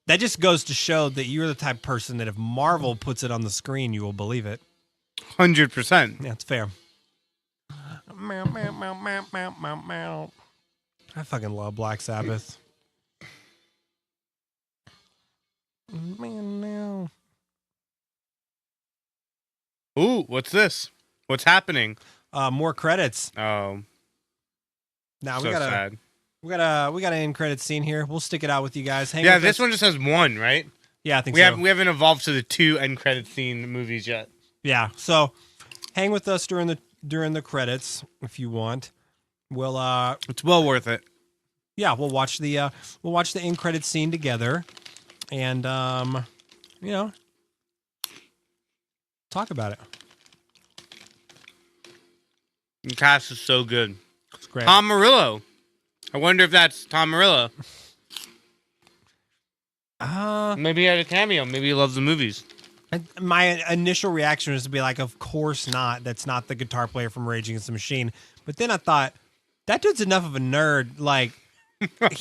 That just goes to show that you're the type of person that if Marvel puts it on the screen, you will believe it. 100%. Yeah, it's fair. Meow, meow, meow, meow, meow, meow, meow. I fucking love Black Sabbath. Man, no. Ooh, what's this? What's happening? More credits. Oh, Now so we got sad. an end credit scene here. We'll stick it out with you guys. Hang Yeah, with this us. one just has one, right? Yeah, I think We so. we haven't evolved to the 2 end credit scene movies yet. Yeah, so hang with us during the credits if you want. We'll It's well worth it. yeah, we'll watch the end credit scene together, and talk about it. The cast is so good. It's great. Tom Morello. I wonder if that's Tom Morello. Maybe he had a cameo. Maybe he loves the movies. My initial reaction was to be like, of course not. That's not the guitar player from Rage Against the Machine. But then I thought, that dude's enough of a nerd. Like,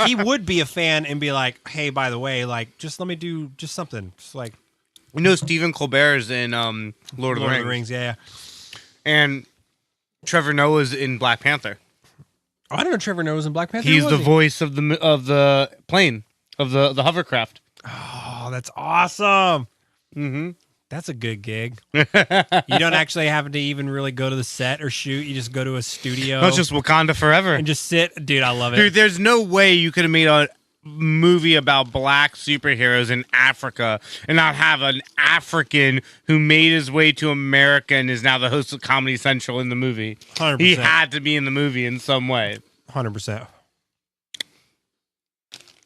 he would be a fan and be like, hey, by the way, like, just let me do just something. Just like You know Stephen Colbert is in Lord of the Rings. Yeah. And Trevor Noah's in Black Panther. Oh, I don't know Trevor Noah's in Black Panther. He's Was the he? voice of the plane, of the hovercraft. Oh, that's awesome. Mm-hmm. That's a good gig. You don't actually have to even really go to the set or shoot. You just go to a studio. That's just Wakanda forever. and just sit. Dude, I love it. Dude, there's no way you could have made a movie about black superheroes in Africa and not have an African who made his way to America and is now the host of Comedy Central in the movie. 100%. He had to be in the movie in some way. 100%.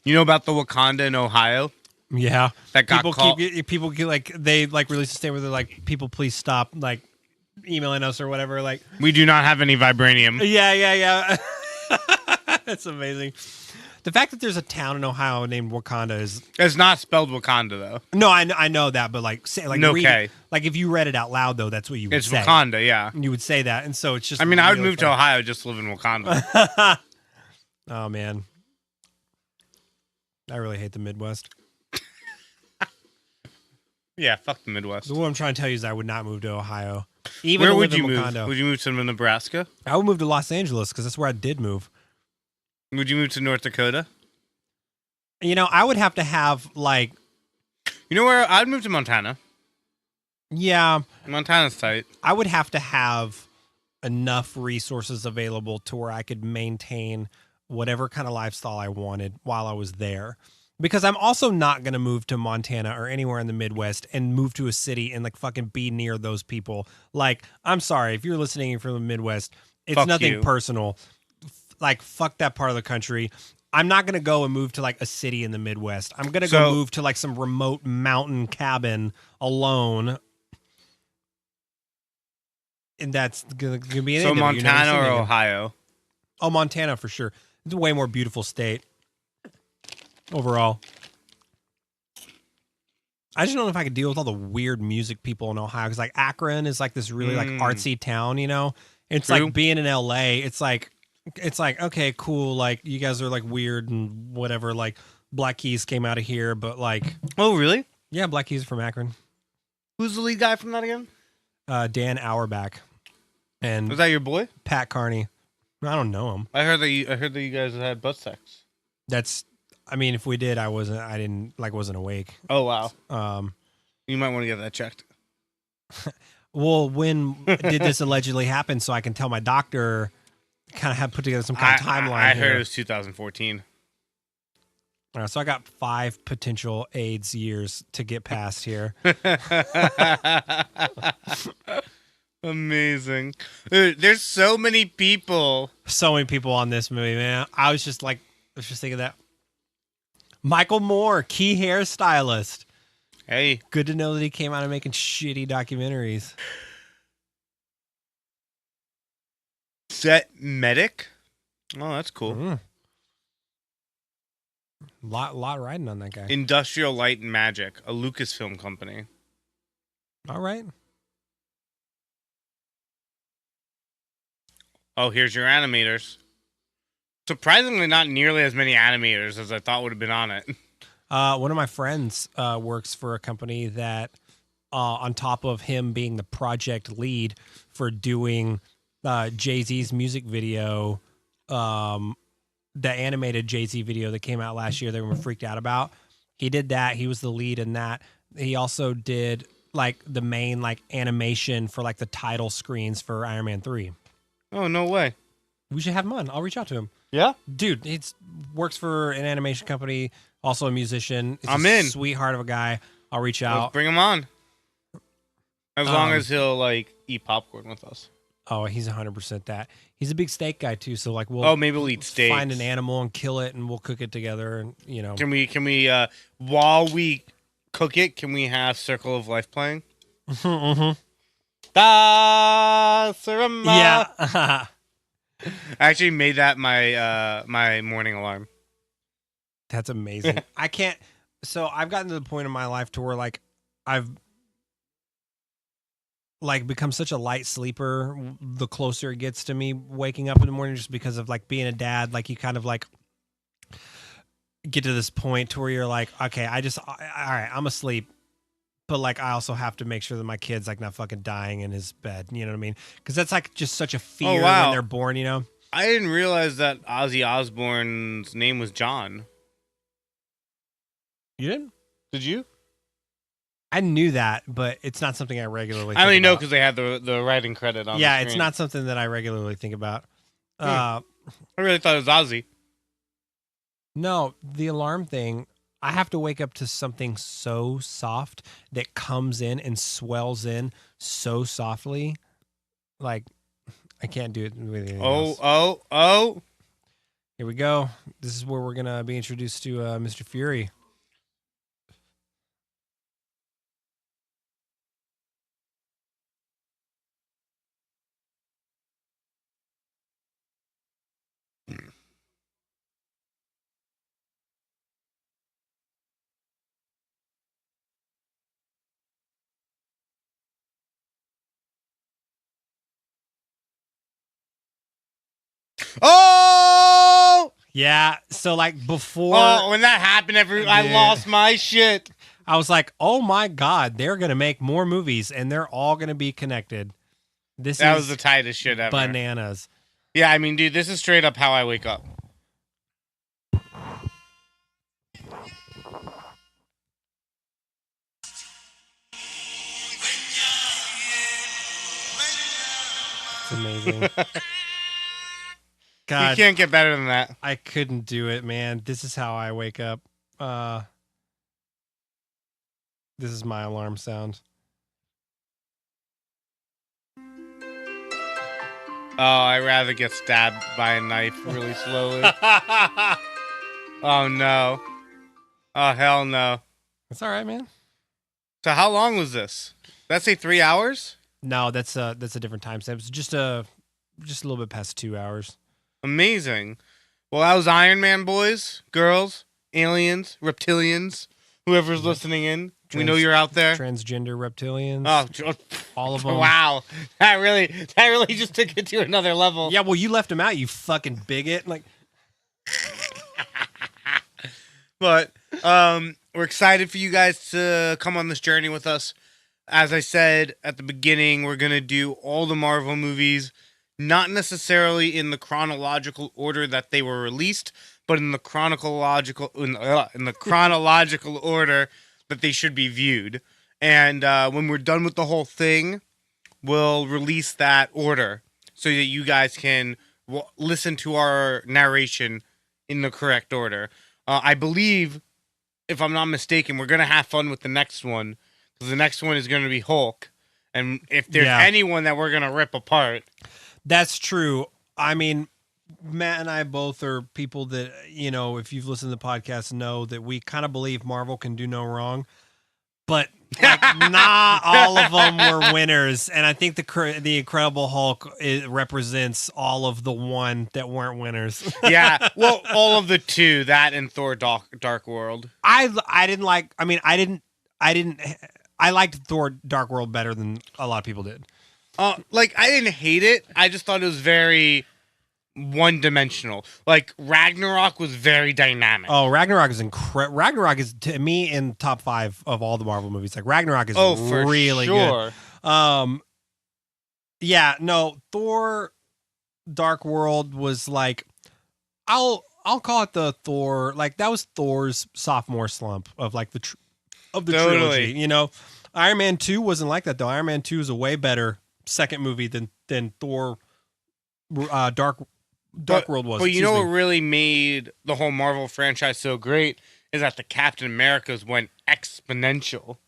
You know about the Wakanda in Ohio? Yeah. That got caught. People get like, they like release a statement where they're like, people please stop like emailing us or whatever. Like, We do not have any vibranium. yeah. That's amazing. The fact that there's a town in Ohio named Wakanda is It's not spelled Wakanda, though. no, I know that, but like, say, like, No read, K. like if you read it out loud though, that's what you would It's say. Wakanda, yeah. You would say that, and so it's just. I mean, I would really move to funny. Ohio just to live in Wakanda. Oh man, I really hate the Midwest. Yeah, fuck the Midwest. So what I'm trying to tell you is I would not move to Ohio. Even Where to would live you in move? Wakanda. Would you move to Nebraska? I would move to Los Angeles because that's where I did move. Would you move to North Dakota? You know, I would have to have like, You know where? I'd move to Montana. yeah, Montana's tight. I would have to have enough resources available to where I could maintain whatever kind of lifestyle I wanted while I was there. Because I'm also not going to move to Montana or anywhere in the Midwest and move to a city and like fucking be near those people. Like, I'm sorry if you're listening from the Midwest, it's Fuck nothing you. personal. Like, fuck that part of the country. I'm not going to go and move to like a city in the Midwest. I'm going to go So- move to like some remote mountain cabin alone. And that's going to be an So end of it. You're never Montana seeing or me again. Ohio? Oh, Montana for sure. It's a way more beautiful state overall. I just don't know if I could deal with all the weird music people in Ohio because like Akron is like this really like artsy town, you know. It's True. like being in LA. It's like okay, cool. Like you guys are like weird and whatever. Like Black Keys came out of here, but like Oh, really? yeah, Black Keys are from Akron. Who's the lead guy from that again? Dan Auerbach and Was that your boy? Pat Carney. I don't know him. I heard that you guys had butt sex. That's. I mean, if we did, I wasn't awake. Oh wow. Um, You might want to get that checked. well, when did this allegedly happen? So I can tell my doctor, kind of have put together some kind of timeline. I heard here. it was 2014. So I got 5 potential AIDS years to get past here. Amazing. Dude, there's so many people. So many people on this movie, man. I was just thinking that. Michael Moore, key hairstylist. Hey, Good to know that he came out of making shitty documentaries. set medic. Oh, that's cool. Mm. Lot riding on that guy. Industrial Light and Magic, a Lucasfilm company. All right. Oh, here's your animators. Surprisingly, not nearly as many animators as I thought would have been on it. One of my friends works for a company that, on top of him being the project lead for doing Jay-Z's music video, the animated Jay-Z video that came out last year that we were freaked out about. He did that. He was the lead in that. He also did like the main like animation for like the title screens for Iron Man 3. Oh, no way. We should have him on. I'll reach out to him. Yeah? Dude, he works for an animation company, also a musician. He's I'm a in. sweetheart of a guy. I'll reach Let's out. bring him on. As long Um, as he'll, like, eat popcorn with us. Oh, he's 100% that. He's a big steak guy too, so like we'll Oh, maybe we'll eat steak. find an animal and kill it and we'll cook it together and you know. Can we, while we cook it, can we have Circle of Life playing? Mhm. Da Sarama. Yeah. I actually made that my my morning alarm. That's amazing. I can't so I've gotten to the point in my life to where like I've like become such a light sleeper the closer it gets to me waking up in the morning just because of like being a dad. Like you kind of like get to this point to where you're like, okay, all right, I'm asleep. But like I also have to make sure that my kid's like not fucking dying in his bed. You know what I mean? Because that's like just such a fear wow. when they're born, you know? I didn't realize that Ozzy Osbourne's name was John. You didn't? Did you? I knew that, but it's not something I regularly I only think know about. because they had the writing credit on. Yeah, the it's screen. not something that I regularly think about. I really thought it was Ozzy. No, the alarm thing, I have to wake up to something so soft that comes in and swells in so softly. Like, I can't do it with anything else. Oh. Here we go. This is where we're going to be introduced to Mr. Fury. Oh! Yeah. So like before, Oh, when that happened, I Yeah. lost my shit. I was like, oh my God, they're going to make more movies and they're all going to be connected. This That is was the tightest shit ever. bananas. Yeah, I mean, dude, this is straight up how I wake up. It's amazing. You God, can't get better than that. I couldn't do it, man. This is how I wake up. This is my alarm sound. Oh, I'd rather get stabbed by a knife really slowly. Oh, no. Oh, hell no. It's all right, man. So how long was this? Did that say 3 hours? No, that's a different timestamp. It's just a little bit past 2 hours. Amazing. Well, that was Iron Man, boys, girls, aliens, reptilians, whoever's listening in. We know you're out there. Transgender reptilians. Oh, all of them. wow. That really just took it to another level. Yeah, well, you left them out, you fucking bigot. Like, But we're excited for you guys to come on this journey with us. As I said at the beginning, we're going to do all the Marvel movies, not necessarily in the chronological order that they were released, but in the chronological order that they should be viewed. And when we're done with the whole thing, we'll release that order so that you guys can listen to our narration in the correct order. I believe, if I'm not mistaken, we're going to have fun with the next one, because the next one is going to be Hulk. And if there's anyone that we're going to rip apart. that's true. I mean, Matt and I both are people that, if you've listened to the podcast, know that we kind of believe Marvel can do no wrong. But like, not all of them were winners. And I think the Incredible Hulk represents all of the one that weren't winners. Yeah, well, all of the two, that and Thor Dark World. I liked Thor Dark World better than a lot of people did. I didn't hate it. I just thought it was very one-dimensional. Like, Ragnarok was very dynamic. Oh, Ragnarok is incredible. Ragnarok is, to me, in top 5 of all the Marvel movies. Like, Ragnarok is really good. Yeah, no, Thor Dark World was like, I'll call it the Thor, like, that was Thor's sophomore slump of like the trilogy, Iron Man 2 wasn't like that though. Iron Man 2 is a way better second movie than Thor Dark World was. But you know what really made the whole Marvel franchise so great is that the Captain Americas went exponential,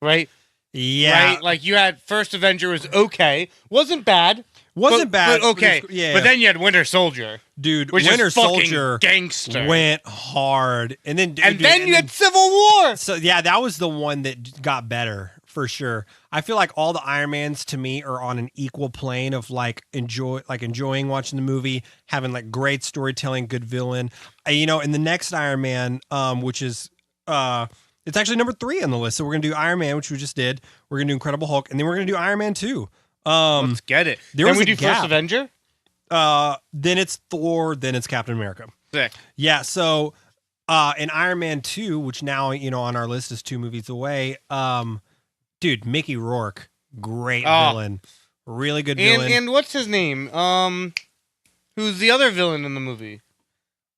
right? Yeah. Right? Like, you had First Avenger was okay. Wasn't bad. Wasn't bad. But okay. Yeah. But then you had Winter Soldier. Dude, which Winter is fucking Soldier gangster. went hard. And then you had Civil War. So yeah, that was the one that got better for sure. I feel like all the Iron Mans to me are on an equal plane of enjoying watching the movie, having like great storytelling, good villain. In the next Iron Man, which is it's actually number 3 on the list. So we're gonna do Iron Man, which we just did. We're gonna do Incredible Hulk, and then we're gonna do Iron Man 2. Let's get it. Then we do First Avenger. Then it's Thor. Then it's Captain America. Sick. Yeah. So, in Iron Man 2, which now on our list is 2 movies away. Dude, Mickey Rourke, great villain, really good villain. And what's his name? Who's the other villain in the movie?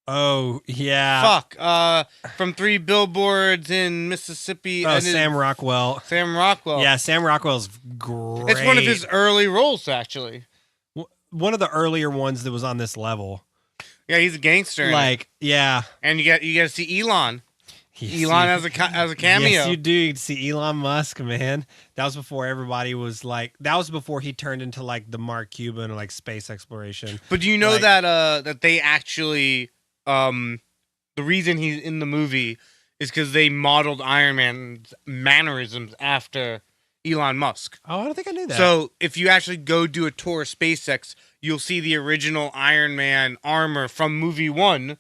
Oh yeah. Fuck. From 3 Billboards in Mississippi. Oh, Sam Rockwell. Sam Rockwell. Yeah, Sam Rockwell's great. It's one of his early roles, actually. One of the earlier ones that was on this level. Yeah, he's a gangster. Like, yeah. And you get to see Elon. Elon as a cameo. Yes, you do. You see Elon Musk, man. That was before everybody was like. That was before he turned into like the Mark Cuban or like space exploration. But do you know that they actually the reason he's in the movie is because they modeled Iron Man's mannerisms after Elon Musk. Oh, I don't think I knew that. So if you actually go do a tour of SpaceX, you'll see the original Iron Man armor from movie 1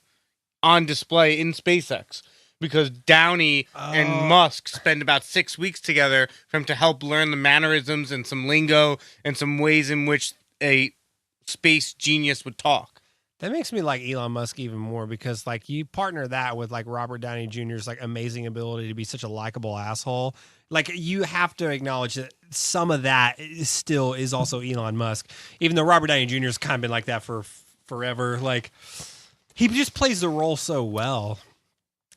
on display in SpaceX. Because Downey and Musk spend about 6 weeks together for him to help learn the mannerisms and some lingo and some ways in which a space genius would talk. That makes me like Elon Musk even more because like you partner that with like Robert Downey Jr.'s like amazing ability to be such a likable asshole. Like you have to acknowledge that some of that still is also Elon Musk, even though Robert Downey Jr. has kind of been like that for forever. Like he just plays the role so well.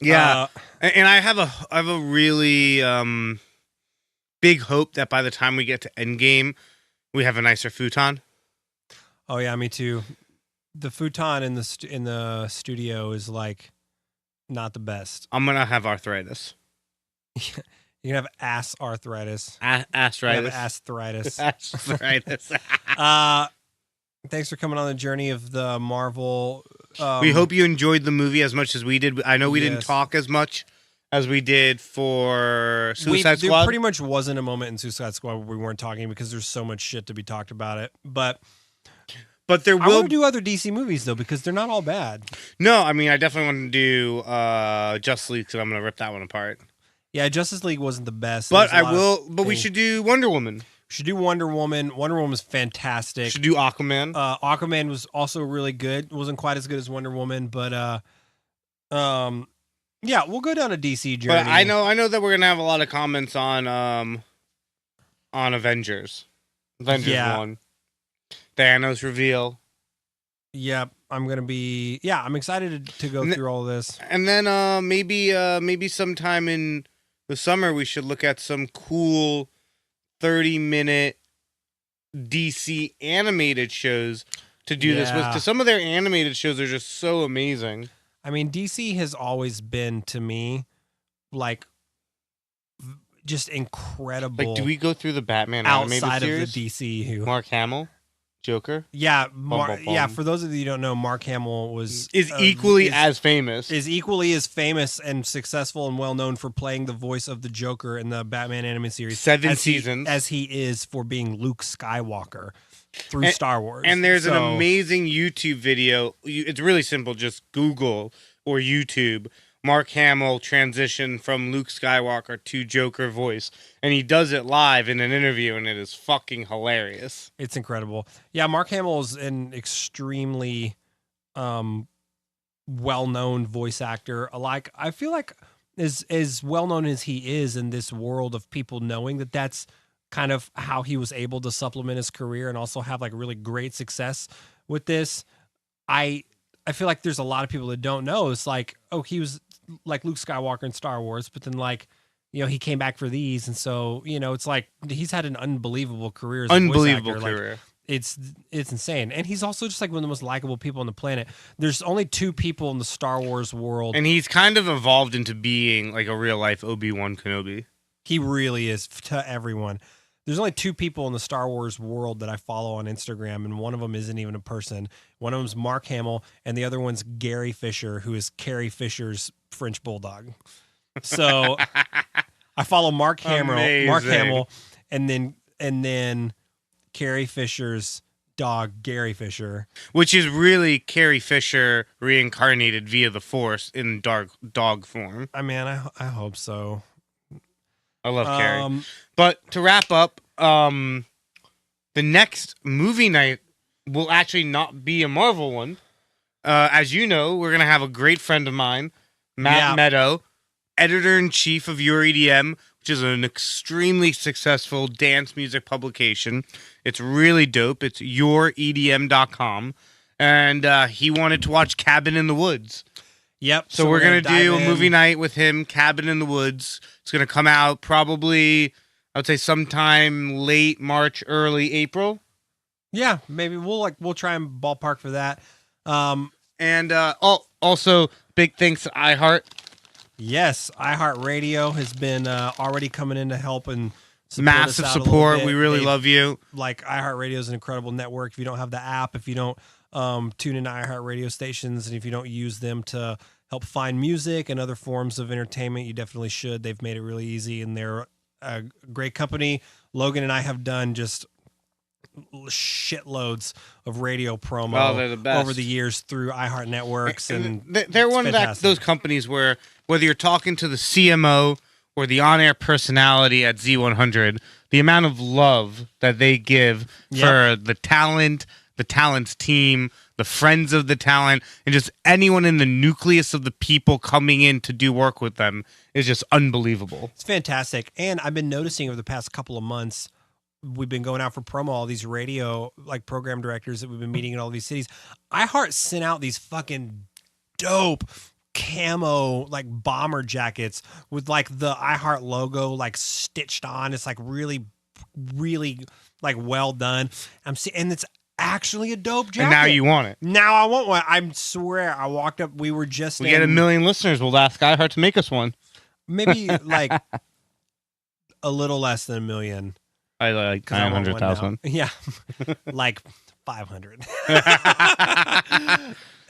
Yeah, and I have a really big hope that by the time we get to Endgame, we have a nicer futon. Oh yeah, me too. The futon in the studio is like not the best. I'm gonna have arthritis. You can have ass arthritis. Arthritis. You have arthritis. Arthritis. Thanks for coming on the journey of the Marvel. We hope you enjoyed the movie as much as we did. I know we didn't Yes. talk as much as we did for Suicide There Squad. pretty much wasn't a moment in Suicide Squad where we weren't talking because there's so much shit to be talked about it. But But I want to do other DC movies though because they're not all bad. No, I mean I definitely want to do Justice League because I'm gonna rip that one apart. Yeah, Justice League wasn't the best. But There's a lot of But we things. should do Wonder Woman. We should do Wonder Woman. Wonder Woman was fantastic. Should do Aquaman. Aquaman was also really good. It wasn't quite as good as Wonder Woman, but yeah, we'll go down a DC journey. But I know that we're gonna have a lot of comments on Avengers. Avengers Yeah. 1. Thanos reveal. Yep, I'm gonna be. Yeah, I'm excited to go And through all this. And then maybe sometime in the summer we should look at some cool 30-minute DC animated shows to do this with. Yeah. Because some of their animated shows are just so amazing. I mean, DC has always been to me like just incredible. Like, do we go through the Batman animated outside of series? the DCU? Mark Hamill, Joker, Yeah, bum, yeah. bum. For those of you who don't know, Mark Hamill is equally as famous. is equally as famous and successful and well known for playing the voice of the Joker in the Batman animated series. 7 as he- seasons. as he is for being Luke Skywalker through Star Wars. And there's an So- amazing YouTube video. It's really simple. Just Google or YouTube Mark Hamill transition from Luke Skywalker to Joker voice. And he does it live in an interview, and it is fucking hilarious. It's incredible. Yeah, Mark Hamill is an extremely well-known voice actor. I feel like as well-known as he is in this world of people knowing that that's kind of how he was able to supplement his career and also have like really great success with this. I feel like there's a lot of people that don't know. It's like, oh, he was like Luke Skywalker in Star Wars, but then like, you know, he came back for these, and so you know, it's like he's had an unbelievable career. As a voice Unbelievable actor. Like, career. it's insane, and he's also just like one of the most likable people on the planet. There's only 2 people in the Star Wars world. And he's kind of evolved into being like a real life Obi-Wan Kenobi. He really is to everyone. There's only 2 people in the Star Wars world that I follow on Instagram, and one of them isn't even a person. One of them's Mark Hamill, and the other one's Gary Fisher, who is Carrie Fisher's French bulldog. So I follow Mark Hamill, and then Carrie Fisher's dog, Gary Fisher. Which is really Carrie Fisher reincarnated via the Force in dog form. I mean, I hope so. I love Carrie. Carrie. But to wrap up, the next movie night will actually not be a Marvel one. As you know, we're going to have a great friend of mine, Matt Meadow, editor-in-chief of Your EDM, which is an extremely successful dance music publication. It's really dope. It's youredm.com. And he wanted to watch Cabin in the Woods. Yep. So we're going to do a dive movie in. night with him, Cabin in the Woods. It's going to come out probably, I would say, sometime late March, early April. Yeah, maybe we'll try and ballpark for that. And also, big thanks to iHeart. Yes, iHeartRadio has been already coming in to help and support Massive us out a little support. bit. We really They've- love you. Like iHeartRadio is an incredible network. If you don't have the app, if you don't tune into iHeartRadio stations, and if you don't use them to help find music and other forms of entertainment, you definitely should. They've made it really easy, and they're a great company. Logan and I have done just shitloads of radio promo they're the best. over the years through iHeart networks, and They're one of fantastic. those companies where whether you're talking to the CMO or the on-air personality at Z100, the amount of love that they give Yep. for the talent, the talent's team, the friends of the talent, and just anyone in the nucleus of the people coming in to do work with them is just unbelievable. It's fantastic. And I've been noticing over the past couple of months, we've been going out for promo, all these radio like program directors that we've been meeting in all these cities. iHeart sent out these fucking dope camo like bomber jackets with like the iHeart logo like stitched on. It's like really like well done. And it's actually a dope jacket. And now you want it. Now I want one. I swear I walked up. We were just We get 1 million listeners. We'll ask iHeart to make us one. maybe like a little less than 1 million. I like 'Cause I want one 900,000. now. Yeah, like 500.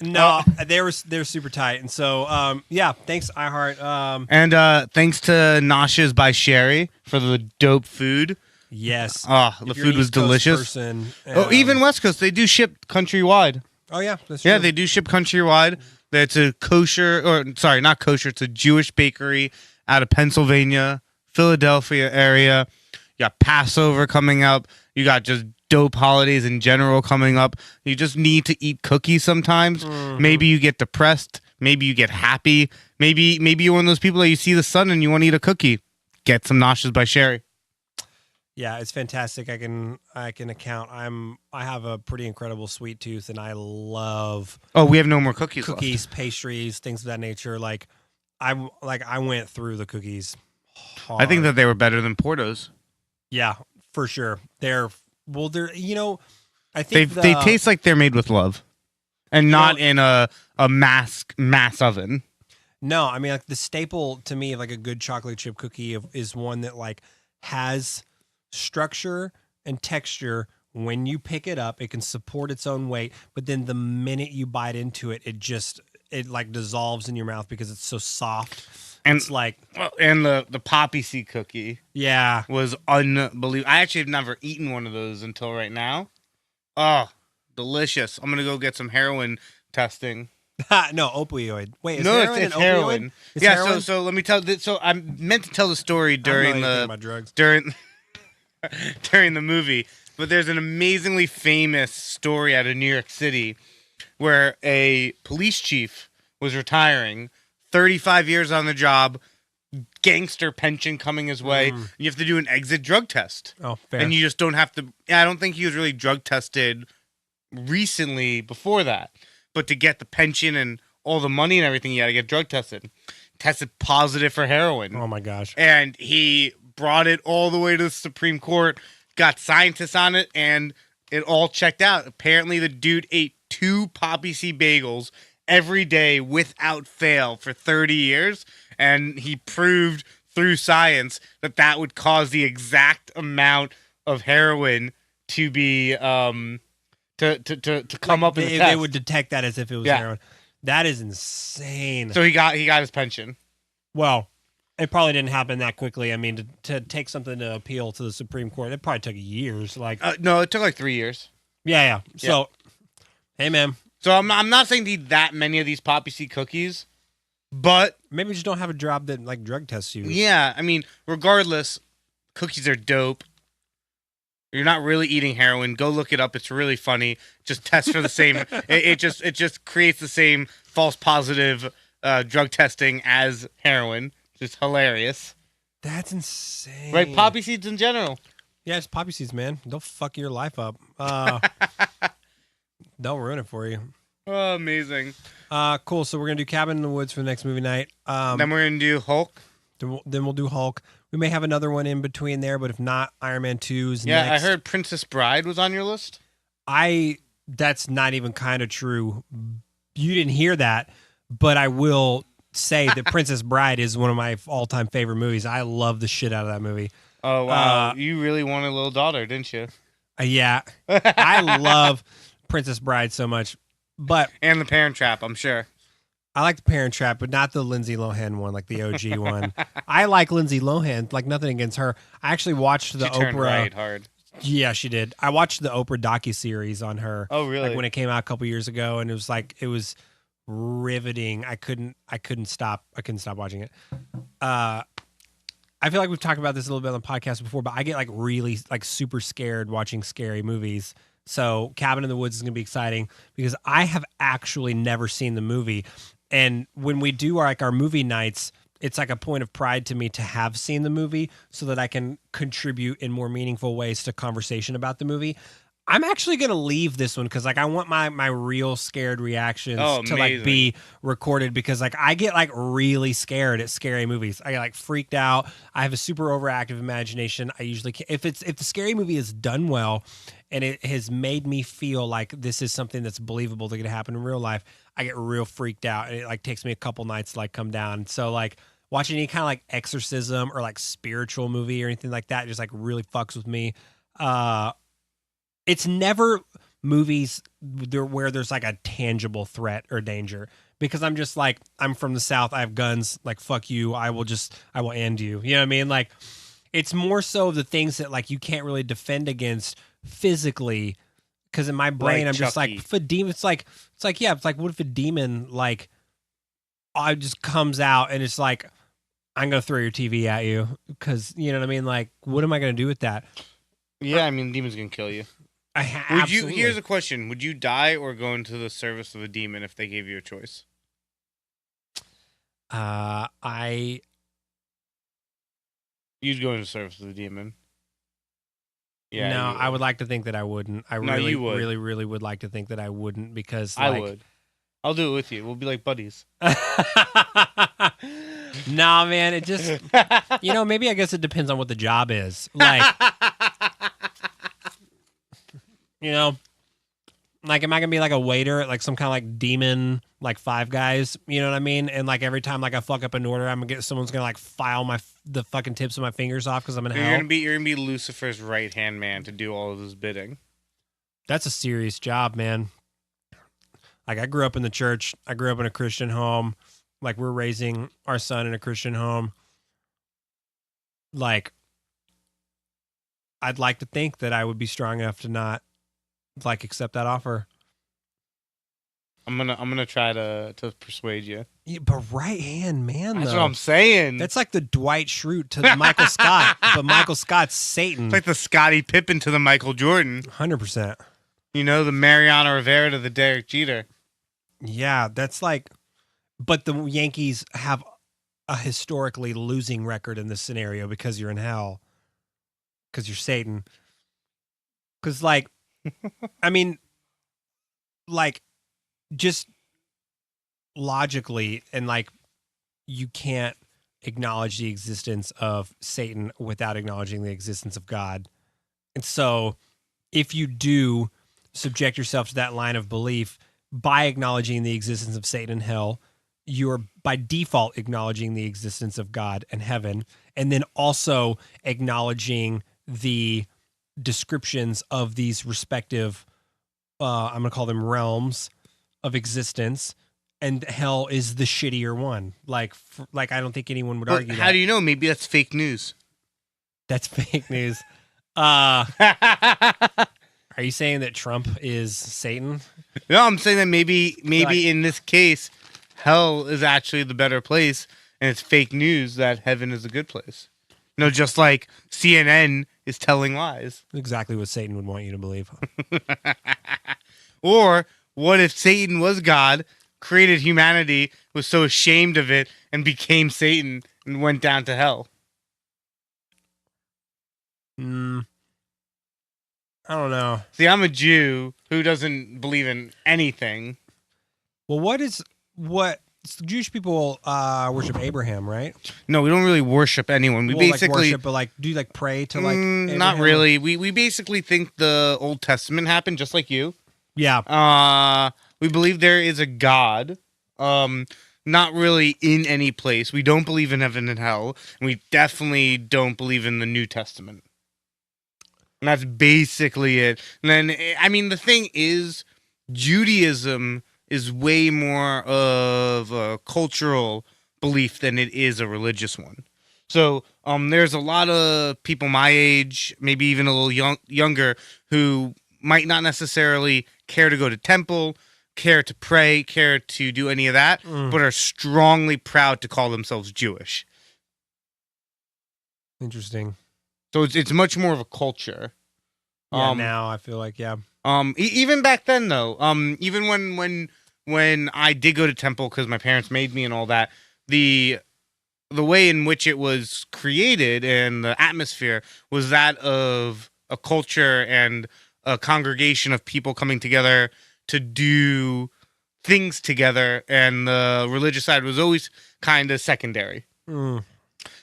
No, they're super tight, and so yeah. Thanks, iHeart. And thanks to Noshes by Sherry for the dope food. Yes. Oh, the If you're an food was East Coast delicious. person, Oh, even West Coast, they do ship countrywide. Oh yeah, that's Yeah, true. they do ship countrywide. It's a kosher, or sorry, not kosher. It's a Jewish bakery out of Pennsylvania, Philadelphia area. You got Passover coming up. You got just dope holidays in general coming up. You just need to eat cookies sometimes. Maybe you get depressed. Maybe you get happy. Maybe you're one of those people that you see the sun and you want to eat a cookie. Get some Noshes by Sherry. Yeah, it's fantastic. I can account. I have a pretty incredible sweet tooth, and I love Oh, we have no more cookies. left. cookies, pastries, things of that nature. Like I went through the cookies hard. I think that they were better than Portos. yeah, for sure. They're I think They taste like they're made with love, and not in a mass oven. No, I mean like the staple to me of like a good chocolate chip cookie is one that like has structure and texture. When you pick it up, it can support its own weight, but then the minute you bite into it, it like dissolves in your mouth because it's so soft. And It's like, and the poppy seed cookie yeah, was unbelievable. I actually have never eaten one of those until right now. Oh, delicious! I'm gonna go get some heroin testing. no opioid. Wait, is No, heroin it's an heroin. opioid? It's Yeah. heroin? So let me tell. So I meant to tell the story I don't know during anything about drugs. during during the movie, but there's an amazingly famous story out of New York City where a police chief was retiring, 35 years on the job, gangster pension coming his way. You have to do an exit drug test. Oh, fair. And you just don't have to. I don't think he was really drug tested recently before that. But to get the pension and all the money and everything, you got to get drug tested. Tested positive for heroin. Oh my gosh. And he brought it all the way to the Supreme Court, got scientists on it, and it all checked out. Apparently, the dude ate 2 poppy seed bagels every day without fail for 30 years. And he proved through science that that would cause the exact amount of heroin to be to come up in the test. They would detect that as if it was Yeah. heroin. That is insane. So he got his pension. Well, it probably didn't happen that quickly. I mean, to take something to appeal to the Supreme Court, it probably took years. Like, No, it took like 3 years. yeah. So, hey, man, So I'm not saying to eat that many of these poppy seed cookies, but maybe you just don't have a job that like drug tests you. yeah, I mean, regardless, cookies are dope. You're not really eating heroin. Go look it up. It's really funny. Just test for the same. it just creates the same false positive drug testing as heroin. It's hilarious, That's insane. right? Poppy seeds in general. Yeah, it's poppy seeds, man. They'll fuck your life up. They'll ruin it for you. Oh, amazing. Cool. So we're gonna do Cabin in the Woods for the next movie night. Then we're gonna do Hulk. Then we'll do Hulk. We may have another one in between there, but if not, Iron Man 2's Yeah, next. I heard Princess Bride was on your list. That's not even kind of true. You didn't hear that, but I will say that Princess Bride is one of my all-time favorite movies. I love the shit out of that movie. Oh wow, you really wanted a little daughter, didn't you? Yeah, I love Princess Bride so much, but And The Parent Trap, I'm sure. I like the Parent Trap, but not the Lindsay Lohan one, like the OG one. I like Lindsay Lohan, like nothing against her. I actually watched the She turned Oprah. right hard. Yeah, she did. I watched the Oprah docuseries on her. Oh really? Like when it came out a couple years ago, and it was riveting. I couldn't stop watching it. I feel like we've talked about this a little bit on the podcast before, but I get like really like super scared watching scary movies. So Cabin in the Woods is going to be exciting because I have actually never seen the movie. And when we do our movie nights, it's like a point of pride to me to have seen the movie so that I can contribute in more meaningful ways to conversation about the movie. I'm actually going to leave this one because like I want my real scared reactions to like be recorded because like I get like really scared at scary movies. I get like freaked out. I have a super overactive imagination. I usually can't, if the scary movie is done well and it has made me feel like this is something that's believable that could happen in real life, I get real freaked out and it like takes me a couple nights to like come down. So like watching any kind of like exorcism or like spiritual movie or anything like that just like really fucks with me. It's never movies where there's like a tangible threat or danger because I'm just like, I'm from the South. I have guns. Like, fuck you. I will end you. You know what I mean? Like, it's more so the things that like you can't really defend against physically. Cause in my brain, I'm just like, if a demon, it's like, what if a demon like, just comes out and it's like, I'm going to throw your TV at you. Cause you know what I mean? Like, what am I going to do with that? Yeah. I mean, demon's going to kill you. Here's a question. Would you die or go into the service of a demon if they gave you a choice? You'd go into service of the demon. Yeah. No, I would like to think that I wouldn't. You would. Really would like to think that I wouldn't because like, I would. I'll do it with you. We'll be like buddies. Nah, man, it just maybe I guess it depends on what the job is. Like like, am I gonna be like a waiter at like some kind of like demon, like Five Guys? You know what I mean? And like every time like I fuck up an order, someone's gonna like file the fucking tips of my fingers off because I'm in hell. You're gonna be Lucifer's right hand man to do all of his bidding. That's a serious job, man. Like I grew up in the church. I grew up in a Christian home. Like we're raising our son in a Christian home. Like I'd like to think that I would be strong enough to not like accept that offer. I'm gonna try to persuade you. Yeah, but right hand man, that's what I'm saying. That's like the Dwight Schrute to the Michael Scott, but Michael Scott's Satan. It's like the Scottie Pippen to the Michael Jordan. 100%. You know, the Mariano Rivera to the Derek Jeter. Yeah, that's like, but the Yankees have a historically losing record in this scenario because you're in hell, because you're Satan. Because like, I mean, like, just logically, and like, you can't acknowledge the existence of Satan without acknowledging the existence of God. And so, if you do subject yourself to that line of belief by acknowledging the existence of Satan and hell, you're by default acknowledging the existence of God and heaven, and then also acknowledging the descriptions of these respective, I'm going to call them realms of existence, and hell is the shittier one. Like I don't think anyone would argue that. How do you know? Maybe that's fake news. That's fake news. Are you saying that Trump is Satan? No, I'm saying that maybe in this case, hell is actually the better place, and it's fake news that heaven is a good place. No, just like CNN is telling lies. Exactly what Satan would want you to believe. Or what if Satan was God, created humanity, was so ashamed of it, and became Satan and went down to hell? I don't know. See, I'm a Jew who doesn't believe in anything. Well, Jewish people worship Abraham, right? No, we don't really worship anyone. We basically like worship, but like, do you like pray to like? Abraham? Not really. We basically think the Old Testament happened, just like you. Yeah. We believe there is a God. Not really in any place. We don't believe in heaven and hell, and we definitely don't believe in the New Testament. And that's basically it. And then, I mean, the thing is, Judaism is way more of a cultural belief than it is a religious one. So there's a lot of people my age, maybe even a little younger, who might not necessarily care to go to temple, care to pray, care to do any of that, but are strongly proud to call themselves Jewish. Interesting. So it's much more of a culture. Yeah, now I feel like, yeah. Even back then though, even when I did go to temple because my parents made me and all that, the way in which it was created and the atmosphere was that of a culture and a congregation of people coming together to do things together, and the religious side was always kind of secondary. Mm.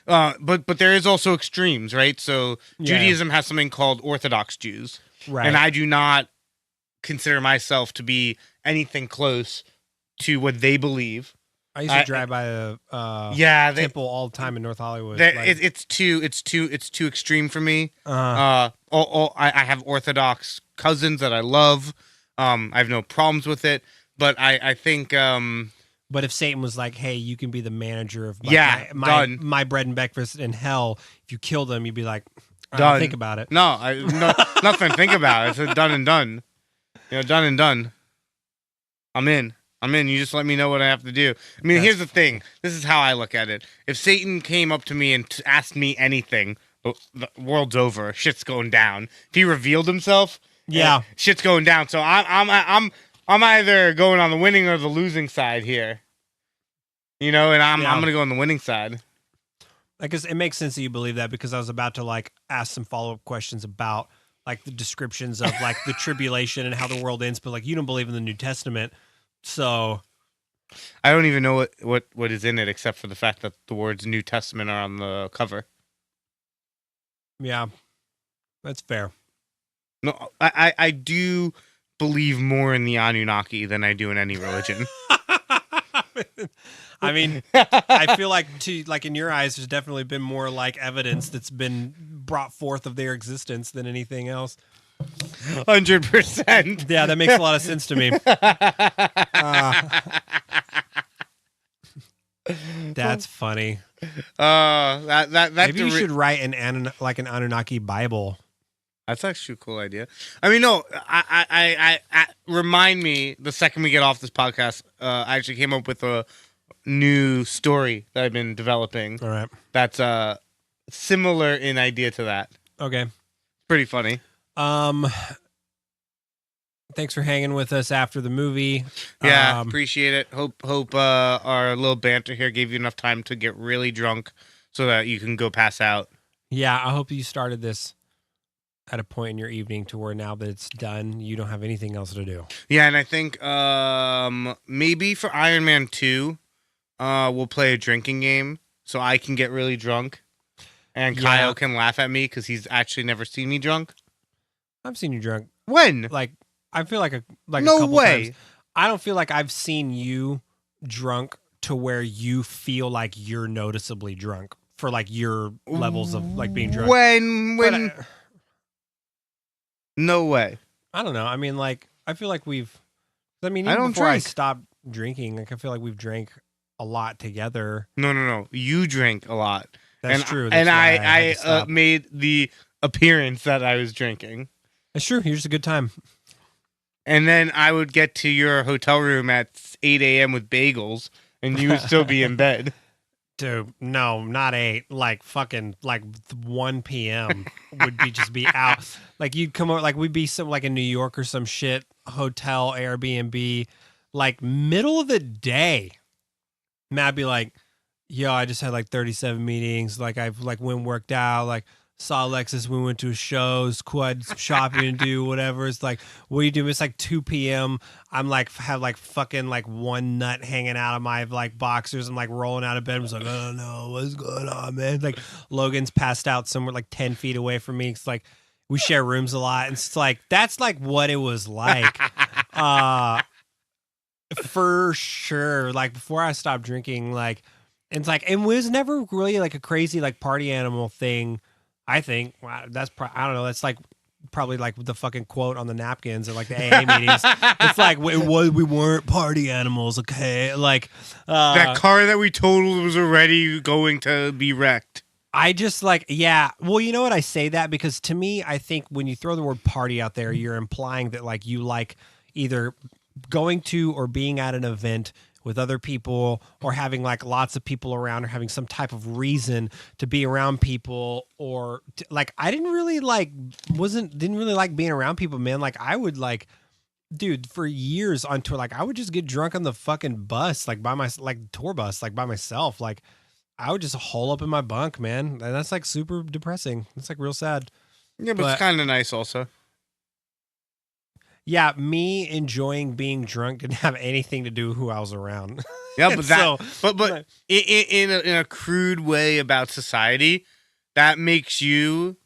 But there is also extremes, right? So Yeah. Judaism has something called Orthodox Jews, Right. and I do not consider myself to be anything close to what they believe. I used to drive by a Yeah, temple all the time in North Hollywood. it's too extreme for me. uh, I have Orthodox cousins that I love. I have no problems with it, but I think but if Satan was like, "Hey, you can be the manager of done. my bread and breakfast in hell," if you kill them, you'd be like, Done. "Think about it." no, nothing to think about. It's a done and done. Done and done. I'm in. You just let me know what I have to do. I mean, here's the thing. This is how I look at it. If Satan came up to me and asked me anything, the world's over. Shit's going down. If he revealed himself, Yeah. shit's going down. So I'm either going on the winning or the losing side here. And I'm gonna go on the winning side. I guess it makes sense that you believe that, because I was about to like ask some follow-up questions about like the descriptions of like the tribulation and how the world ends, but like you don't believe in the New Testament. So I don't even know what is in it except for the fact that the words New Testament are on the cover. yeah, that's fair. No, I do believe more in the Anunnaki than I do in any religion. I mean, I feel like in your eyes, there's definitely been more like evidence that's been brought forth of their existence than anything else. 100%. Yeah, that makes a lot of sense to me. That's funny. That Maybe you should write an Anunnaki Bible. That's actually a cool idea. I mean, no, I remind me the second we get off this podcast. I actually came up with a new story that I've been developing. All right. That's similar in idea to that. Okay. Pretty funny. Thanks for hanging with us after the movie. Yeah, appreciate it. Hope our little banter here gave you enough time to get really drunk so that you can go pass out. Yeah, I hope you started this at a point in your evening to where now that it's done, you don't have anything else to do. Yeah, and I think maybe for Iron Man 2, we'll play a drinking game so I can get really drunk and Kyle can laugh at me because he's actually never seen me drunk. I've seen you drunk. When? Like, I feel like no a couple way. times. I don't feel like I've seen you drunk to where you feel like you're noticeably drunk for like your levels of like being drunk. When? No way. I don't know. I mean, like, I feel like even I don't before I drink. stopped drinking, like, I feel like we've drank a lot together. No. You drink a lot. That's and, true. And That's why I had to I stop. made the appearance that I was drinking. It's true. You're just a good time. And then I would get to your hotel room at 8 a.m. with bagels, and you would still be in bed. Dude, no, not 8. Like fucking like 1 p.m. would just be out. Like you'd come over, like we'd be some like in New York or some shit hotel Airbnb, like middle of the day. Matt'd be like, "Yo, I just had like 37 meetings. Like I've like went and worked out. Like saw Alexis. We went to shows. Cool. I had some shopping to do. Whatever." It's like, what do you do? It's like 2 p.m. I'm like have like fucking like one nut hanging out of my like boxers. I'm like rolling out of bed. I was like, "Oh no, what's going on, man?" Like Logan's passed out somewhere like 10 feet away from me. It's like we share rooms a lot. And it's like that's like what it was like. For sure. Like before I stopped drinking, like it's like it was never really like a crazy like party animal thing. I think that's I don't know. That's like probably like the fucking quote on the napkins at like the AA meetings. It's like we weren't party animals, okay? Like that car that we totaled was already going to be wrecked. I just like, yeah. Well, you know what? I say that because to me, I think when you throw the word party out there, you're implying that like you like either going to or being at an event with other people, or having like lots of people around, or having some type of reason to be around people, or like I didn't really like being around people, man. Like I would like, dude, for years on tour, like I would just get drunk on the fucking bus, like tour bus, like by myself. Like I would just hole up in my bunk, man. And that's like super depressing. It's like real sad. Yeah, but it's kind of nice also. Yeah, me enjoying being drunk didn't have anything to do with who I was around. Yeah, but So- but in a crude way about society, that makes you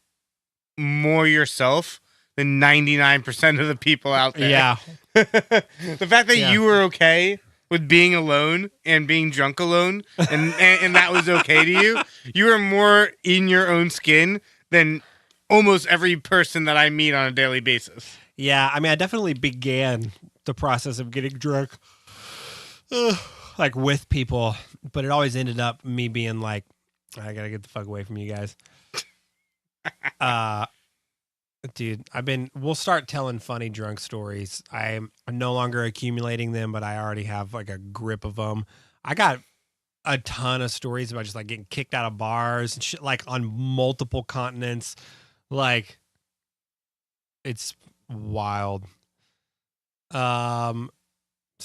more yourself than 99% of the people out there. Yeah. The fact that Yeah. you were okay with being alone and being drunk alone, and that was okay to you, you were more in your own skin than almost every person that I meet on a daily basis. Yeah, I mean, I definitely began the process of getting drunk, like with people, but it always ended up me being like, I gotta get the fuck away from you guys. Dude, we'll start telling funny drunk stories. I'm no longer accumulating them, but I already have like a grip of them. I got a ton of stories about just like getting kicked out of bars and shit, like on multiple continents. Like, it's wild. So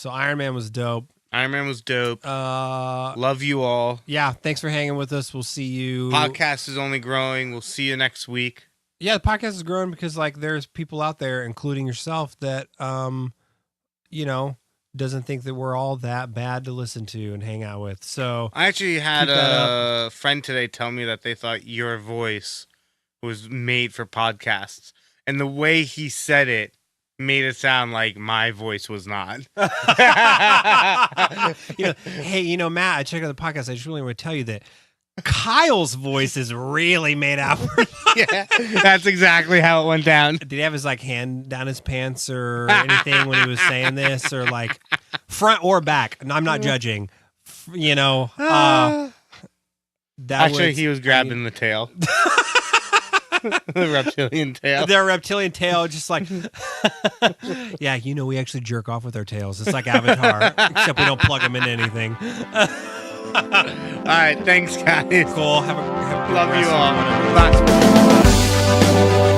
Iron Man was dope. Iron Man was dope. Uh, Love you all. yeah, thanks for hanging with us. We'll see you. Podcast is only growing. We'll see you next week. Yeah, the podcast is growing because like there's people out there, including yourself, that you know, doesn't think that we're all that bad to listen to and hang out with. So I actually had Keep that a friend today tell me that they thought your voice was made for podcasts. And the way he said it made it sound like my voice was not. hey, Matt, I checked out the podcast. I just really want to tell you that Kyle's voice is really made out for Yeah, that's exactly how it went down. Did he have his like hand down his pants or anything when he was saying this, or like front or back? And I'm not judging. That Actually, he was grabbing the tail. The reptilian tail. Their reptilian tail, just like, yeah, we actually jerk off with our tails. It's like Avatar, except we don't plug them into anything. All right, thanks, guys. Cool. Have a good Love rest you of all. whatever. Bye.